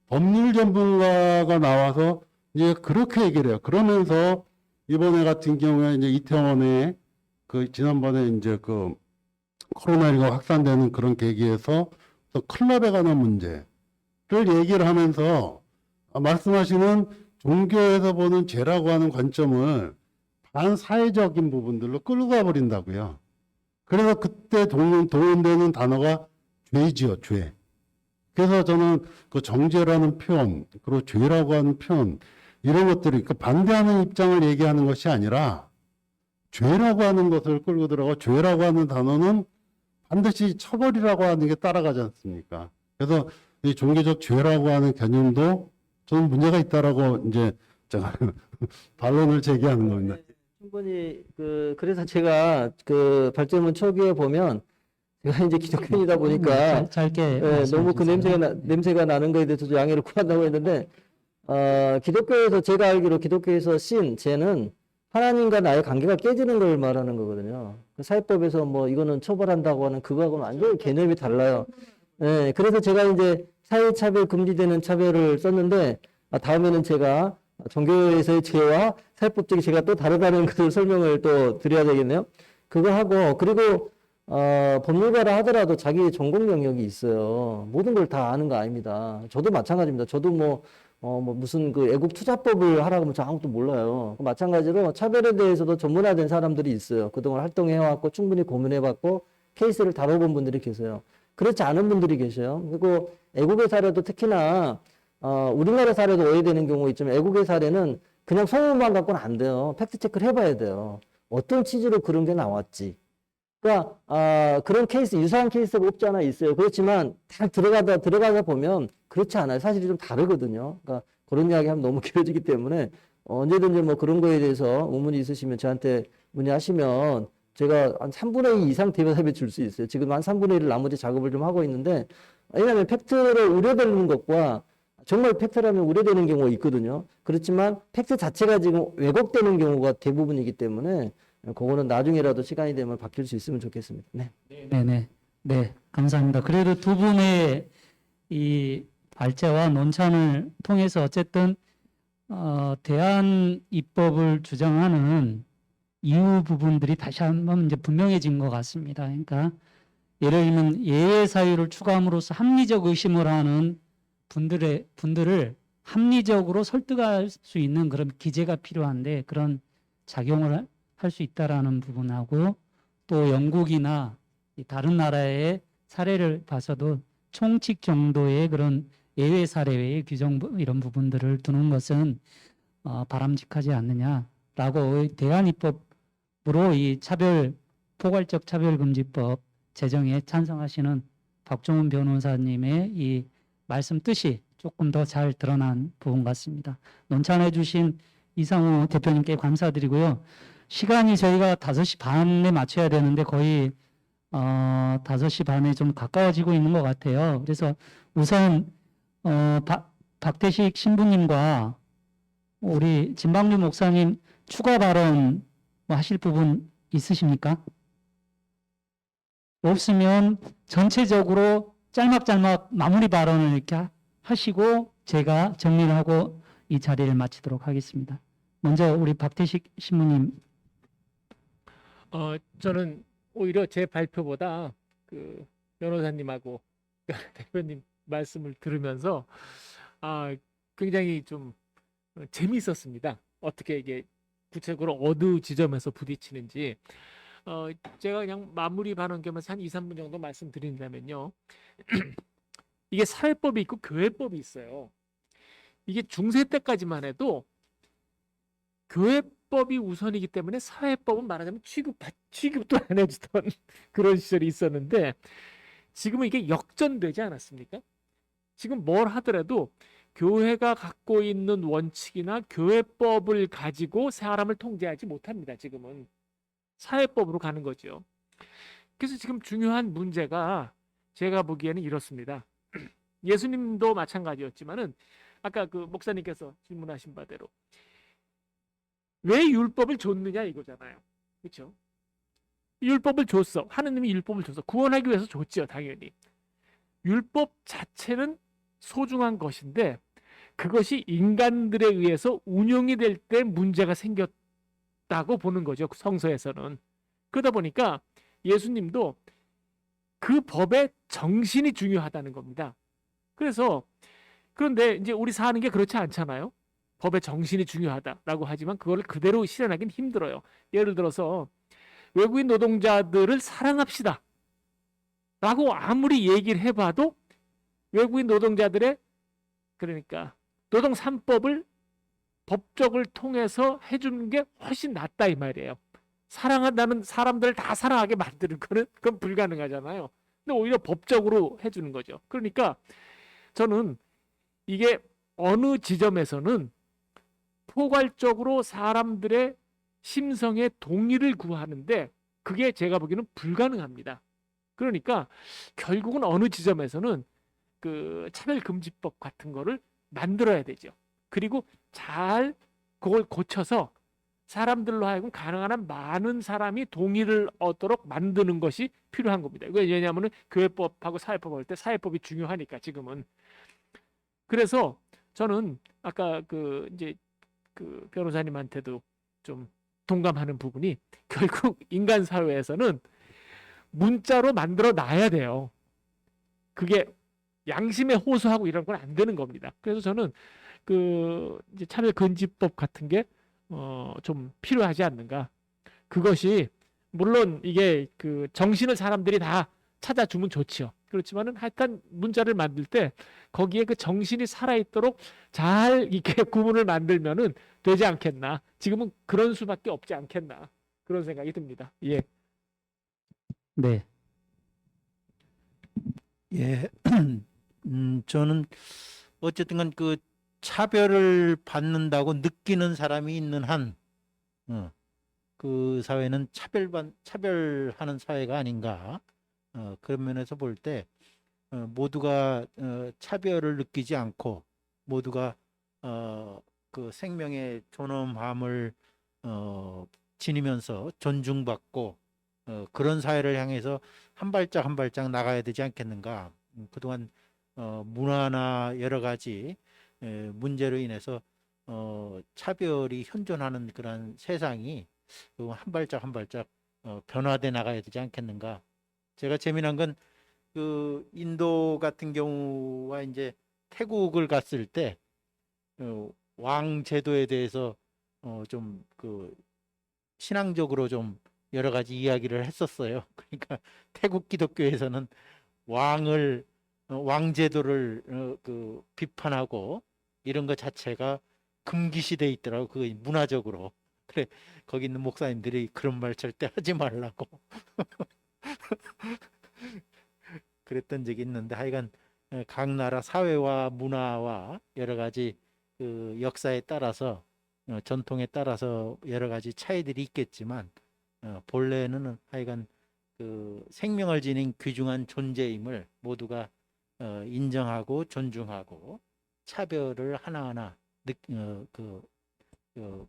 법률 전문가가 나와서 이제 그렇게 얘기를 해요. 그러면서 이번에 같은 경우에 이제 이태원에 지난번에 이제 코로나19가 확산되는 그런 계기에서 또 클럽에 관한 문제를 얘기를 하면서 말씀하시는 종교에서 보는 죄라고 하는 관점을 반사회적인 부분들로 끌고 가버린다고요. 그래서 그때 동원되는 단어가 죄지요, 죄. 그래서 저는 정죄라는 표현, 그리고 죄라고 하는 표현, 이런 것들이 반대하는 입장을 얘기하는 것이 아니라 죄라고 하는 것을 끌고 들어가, 죄라고 하는 단어는 반드시 처벌이라고 하는 게 따라가지 않습니까? 그래서 이 종교적 죄라고 하는 개념도 저는 문제가 있다라고 이제 제가 반론을 제기하는 겁니다. 충분히 그래서 제가 발제문 초기에 보면 제가 이제 기독교인이다 보니까 짧게 예, 너무 그 말씀해 냄새가 나는 거에 대해서 양해를 구한다고 했는데 기독교에서 제가 알기로 기독교에서 죄는 하나님과 나의 관계가 깨지는 걸 말하는 거거든요. 사회법에서 뭐 이거는 처벌한다고 하는 그거하고는 완전히 개념이 달라요. 예, 그래서 제가 이제 사회차별 금지되는 차별을 썼는데 다음에는 제가 종교에서의 죄와 사회법적인 죄가 또 다르다는 것을 설명을 또 드려야 되겠네요. 그거 하고 그리고 법률가라 하더라도 자기 전공 영역이 있어요. 모든 걸 다 아는 거 아닙니다. 저도 마찬가지입니다. 저도 뭐 무슨 애국 투자법을 하라고 하면 저 아무것도 몰라요. 마찬가지로 차별에 대해서도 전문화된 사람들이 있어요. 그동안 활동해왔고 충분히 고민해봤고 케이스를 다뤄본 분들이 계세요. 그렇지 않은 분들이 계셔요. 그리고 애국의 사례도 특히나 우리나라 사례도 오해되는 경우가 있지만 애국의 사례는 그냥 소문만 갖고는 안 돼요. 팩트 체크를 해봐야 돼요. 어떤 취지로 그런 게 나왔지. 그러니까 그런 케이스, 유사한 케이스가 없지 않아 있어요. 그렇지만 다 들어가다 보면 그렇지 않아요. 사실이 좀 다르거든요. 그러니까 그런 이야기하면 너무 길어지기 때문에 언제든지 뭐 그런 거에 대해서 의문이 있으시면 저한테 문의하시면 제가 한 3분의 2 이상 대답해 줄 수 있어요. 지금 한 3분의 1을 나머지 작업을 좀 하고 있는데, 왜냐하면 팩트를 우려되는 것과 정말 팩트라면 우려되는 경우가 있거든요. 그렇지만 팩트 자체가 지금 왜곡되는 경우가 대부분이기 때문에 그거는 나중에라도 시간이 되면 바뀔 수 있으면 좋겠습니다. 네. 네, 감사합니다. 그래도 두 분의 이 발제와 논찬을 통해서 어쨌든 대한 입법을 주장하는 이유 부분들이 다시 한번 이제 분명해진 것 같습니다. 그러니까 예를 들면 예외 사유를 추가함으로써 합리적 의심을 하는 분들을 합리적으로 설득할 수 있는 그런 기제가 필요한데 그런 작용을 할 수 있다라는 부분하고 또 영국이나 다른 나라의 사례를 봐서도 총칙 정도의 그런 예외 사례의 규정 이런 부분들을 두는 것은 바람직하지 않느냐라고 대한 입법으로 이 포괄적 차별금지법 제정에 찬성하시는 박종훈 변호사님의 이 말씀 뜻이 조금 더 잘 드러난 부분 같습니다. 논찬해 주신 이상우 대표님께 감사드리고요. 시간이 저희가 5시 반에 맞춰야 되는데 거의 5시 반에 좀 가까워지고 있는 것 같아요. 그래서 우선 박태식 신부님과 우리 진방규 목사님 추가 발언 뭐 하실 부분 있으십니까? 없으면 전체적으로 짤막짤막 마무리 발언을 이렇게 하시고 제가 정리를 하고 이 자리를 마치도록 하겠습니다. 먼저 우리 박태식 신부님. 저는 오히려 제 발표보다 그 변호사님하고 대표님 말씀을 들으면서 굉장히 좀 재미있었습니다. 어떻게 이게 구체적으로 어느 지점에서 부딪히는지. 제가 그냥 마무리 발언 겸해서 한 2, 3분 정도 말씀드린다면요. 이게 사회법이 있고 교회법이 있어요. 이게 중세 때까지만 해도 교회법이 우선이기 때문에 사회법은 말하자면 취급도 안 해주던 그런 시절이 있었는데 지금은 이게 역전되지 않았습니까? 지금 뭘 하더라도 교회가 갖고 있는 원칙이나 교회법을 가지고 사람을 통제하지 못합니다. 지금은 사회법으로 가는 거죠. 그래서 지금 중요한 문제가 제가 보기에는 이렇습니다. 예수님도 마찬가지였지만은 아까 그 목사님께서 질문하신 바대로 왜 율법을 줬느냐 이거잖아요. 그렇죠? 율법을 줬어. 하느님이 율법을 줬어. 구원하기 위해서 줬죠, 당연히. 율법 자체는 소중한 것인데 그것이 인간들에 의해서 운용이 될 때 문제가 생겼다고 보는 거죠. 성서에서는. 그러다 보니까 예수님도 그 법의 정신이 중요하다는 겁니다. 그런데 이제 우리 사는 게 그렇지 않잖아요. 법의 정신이 중요하다라고 하지만 그걸 그대로 실현하기는 힘들어요. 예를 들어서 외국인 노동자들을 사랑합시다 라고 아무리 얘기를 해봐도 외국인 노동자들의 그러니까 노동 3법을 법적을 통해서 해주는 게 훨씬 낫다 이 말이에요. 사랑한다는 사람들을 다 사랑하게 만드는 거는 그건 불가능하잖아요. 근데 오히려 법적으로 해주는 거죠. 그러니까 저는 이게 어느 지점에서는 포괄적으로 사람들의 심성의 동의를 구하는데 그게 제가 보기에는 불가능합니다. 그러니까 결국은 어느 지점에서는 그 차별금지법 같은 거를 만들어야 되죠. 그리고 잘 그걸 고쳐서 사람들로 하여금 가능한 한 많은 사람이 동의를 얻도록 만드는 것이 필요한 겁니다. 왜냐하면 교회법하고 사회법 할 때 사회법이 중요하니까 지금은. 그래서 저는 아까 그 이제 그 변호사님한테도 좀 동감하는 부분이 결국 인간 사회에서는 문자로 만들어 놔야 돼요. 그게 양심에 호소하고 이런 건 안 되는 겁니다. 그래서 저는 그 이제 차별금지법 같은 게 좀 필요하지 않는가. 그것이 물론 이게 그 정신을 사람들이 다 찾아주면 좋지요. 그렇지만은 하여튼 문자를 만들 때 거기에 그 정신이 살아있도록 잘 이렇게 구문을 만들면은 되지 않겠나. 지금은 그런 수밖에 없지 않겠나. 그런 생각이 듭니다. 예. 네. 예, 저는 어쨌든 간 그 차별을 받는다고 느끼는 사람이 있는 한, 그 사회는 차별하는 사회가 아닌가. 그런 면에서 볼 때, 모두가 차별을 느끼지 않고 모두가 그 생명의 존엄함을 지니면서 존중받고 그런 사회를 향해서 한 발짝 한 발짝 나가야 되지 않겠는가. 그동안 문화나 여러 가지 문제로 인해서 차별이 현존하는 그런 세상이 한 발짝 한 발짝 변화돼 나가야 되지 않겠는가. 제가 재미난 건 그 인도 같은 경우와 이제 태국을 갔을 때 왕 제도에 대해서 좀 그 신앙적으로 좀 여러 가지 이야기를 했었어요. 그러니까 태국 기독교에서는 왕 제도를 그 비판하고 이런 것 자체가 금기시돼 있더라고. 그 문화적으로. 그래 거기 있는 목사님들이 그런 말 절대 하지 말라고 그랬던 적이 있는데 하여간 각 나라 사회와 문화와 여러 가지 그 역사에 따라서 전통에 따라서 여러 가지 차이들이 있겠지만 본래는 하여간 그 생명을 지닌 귀중한 존재임을 모두가 인정하고 존중하고 차별을 하나하나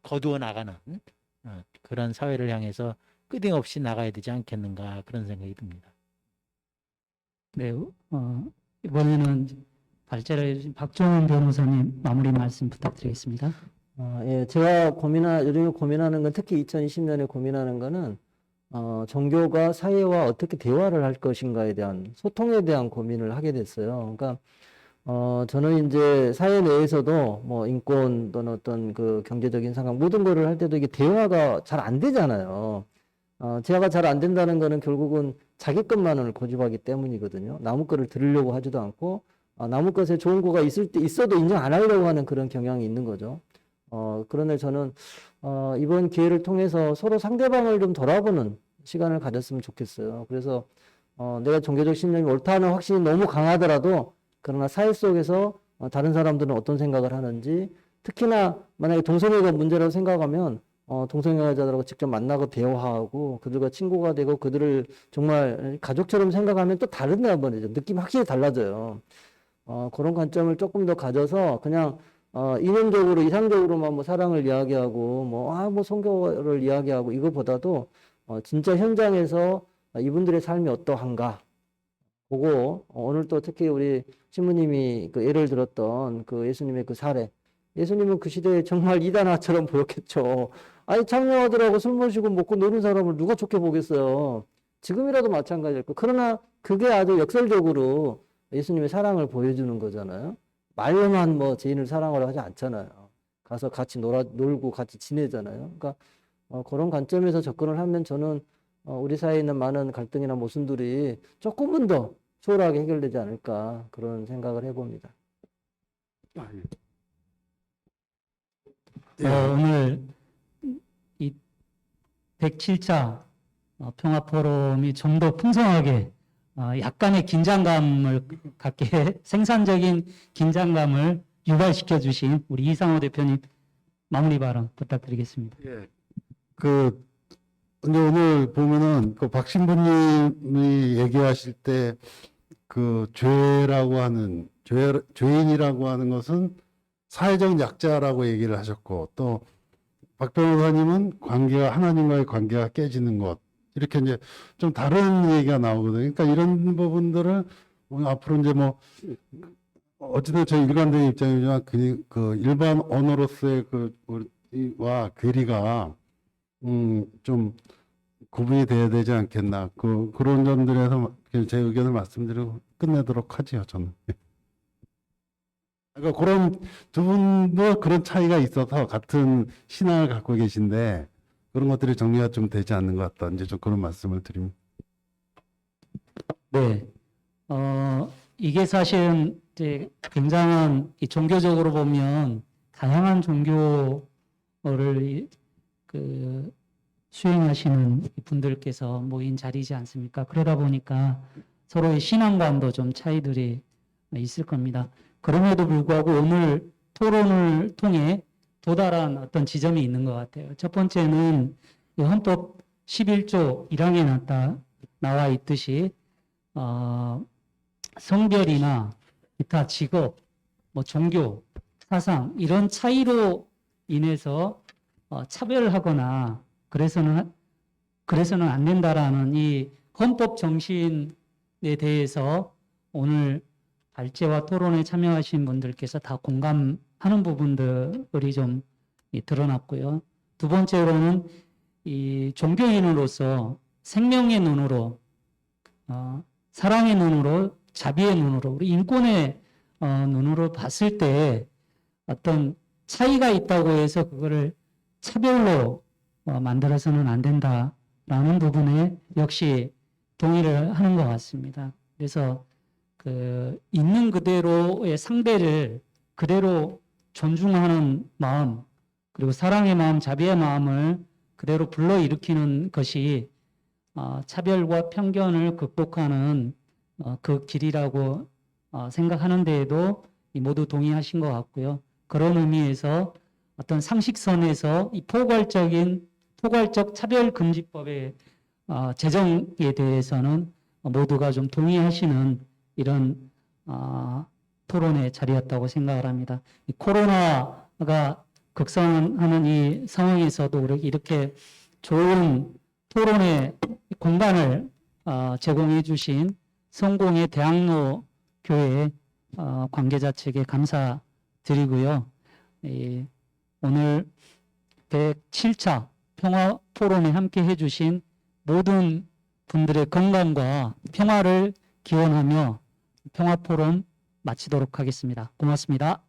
거두어 나가는 그런 사회를 향해서 끊임없이 나가야 되지 않겠는가 그런 생각이 듭니다. 네. 이번에는 발제를 해주신 박종원 변호사님 마무리 말씀 부탁드리겠습니다. 예, 제가 요즘에 고민하는 건 특히 2020년에 고민하는 거는 종교가 사회와 어떻게 대화를 할 것인가에 대한 소통에 대한 고민을 하게 됐어요. 그러니까 저는 이제 사회 내에서도 뭐 인권 또는 어떤 그 경제적인 상황 모든 거를 할 때도 이게 대화가 잘 안 되잖아요. 대화가 잘 안 된다는 거는 결국은 자기 것만을 고집하기 때문이거든요. 남의 거를 들으려고 하지도 않고 남의 것에 좋은 거가 있어도 인정 안 하려고 하는 그런 경향이 있는 거죠. 그런데 저는 이번 기회를 통해서 서로 상대방을 좀 돌아보는 시간을 가졌으면 좋겠어요. 그래서 내가 종교적 신념이 옳다는 확신이 너무 강하더라도 그러나 사회 속에서 다른 사람들은 어떤 생각을 하는지, 특히나 만약에 동성애가 문제라고 생각하면 동성애자들하고 직접 만나고 대화하고 그들과 친구가 되고 그들을 정말 가족처럼 생각하면 또 다른 데 한번 느낌이 확실히 달라져요. 그런 관점을 조금 더 가져서 그냥 이념적으로 이상적으로만 뭐 사랑을 이야기하고 뭐 성교를 이야기하고 이거보다도 진짜 현장에서 이분들의 삶이 어떠한가 보고, 오늘 또 특히 우리 신부님이 그 예를 들었던 그 예수님의 그 사례, 예수님은 그 시대에 정말 이단아처럼 보였겠죠. 아니 창녀들하고 술 마시고 먹고 노는 사람을 누가 좋게 보겠어요. 지금이라도 마찬가지일 거. 그러나 그게 아주 역설적으로 예수님의 사랑을 보여주는 거잖아요. 말로만 뭐 죄인을 사랑하라 하지 않잖아요. 가서 같이 놀고 같이 지내잖아요. 그러니까 그런 관점에서 접근을 하면 저는 우리 사회에 있는 많은 갈등이나 모순들이 조금은 더 수월하게 해결되지 않을까, 그런 생각을 해봅니다. 오늘 이 107차 평화포럼이 좀 더 풍성하게 약간의 긴장감을 갖게 생산적인 긴장감을 유발시켜 주신 우리 이상호 대표님 마무리 발언 부탁드리겠습니다. 예. 근데 오늘 보면은 그 박 신부님이 얘기하실 때 그 죄인이라고 하는 것은 사회적 약자라고 얘기를 하셨고, 또 박 변호사님은 하나님과의 관계가 깨지는 것, 이렇게 이제 좀 다른 얘기가 나오거든요. 그러니까 이런 부분들을 오늘 앞으로 이제 뭐 어쨌든 저희 일관된 입장이지만 그 일반 언어로서의 와 괴리가 좀 구분이 돼야 되지 않겠나, 그런 점들에서 제 의견을 말씀드리고 끝내도록 하지요, 저는. 그러니까 그런 두 분도 그런 차이가 있어서 같은 신앙을 갖고 계신데 그런 것들이 정리가 좀 되지 않는 것 같다, 이제 좀 그런 말씀을 드립니다. 네, 이게 사실은 이제 굉장한 종교적으로 보면 다양한 종교를 수행하시는 분들께서 모인 자리지 않습니까? 그러다 보니까 서로의 신앙관도 좀 차이들이 있을 겁니다. 그럼에도 불구하고 오늘 토론을 통해 도달한 어떤 지점이 있는 것 같아요. 첫 번째는 헌법 11조 1항에 나와 있듯이 성별이나 기타 직업, 종교, 사상 이런 차이로 인해서 차별하거나 그래서는 안 된다라는 이 헌법 정신에 대해서 오늘 발제와 토론에 참여하신 분들께서 다 공감하는 부분들이 좀 드러났고요. 두 번째로는 이 종교인으로서 생명의 눈으로, 사랑의 눈으로, 자비의 눈으로, 우리 인권의 눈으로 봤을 때 어떤 차이가 있다고 해서 그거를 차별로 만들어서는 안 된다라는 부분에 역시 동의를 하는 것 같습니다. 그래서 있는 그대로의 상대를 그대로 존중하는 마음, 그리고 사랑의 마음, 자비의 마음을 그대로 불러일으키는 것이 차별과 편견을 극복하는 그 길이라고 생각하는 데에도 모두 동의하신 것 같고요. 그런 의미에서 어떤 상식선에서 이 포괄적 차별금지법의 제정에 대해서는 모두가 좀 동의하시는 이런 토론의 자리였다고 생각을 합니다. 이 코로나가 극성하는 이 상황에서도 이렇게 좋은 토론의 공간을 제공해 주신 성공의 대학로 교회 관계자 측에 감사드리고요. 오늘 107차 평화 포럼에 함께 해주신 모든 분들의 건강과 평화를 기원하며 평화 포럼 마치도록 하겠습니다. 고맙습니다.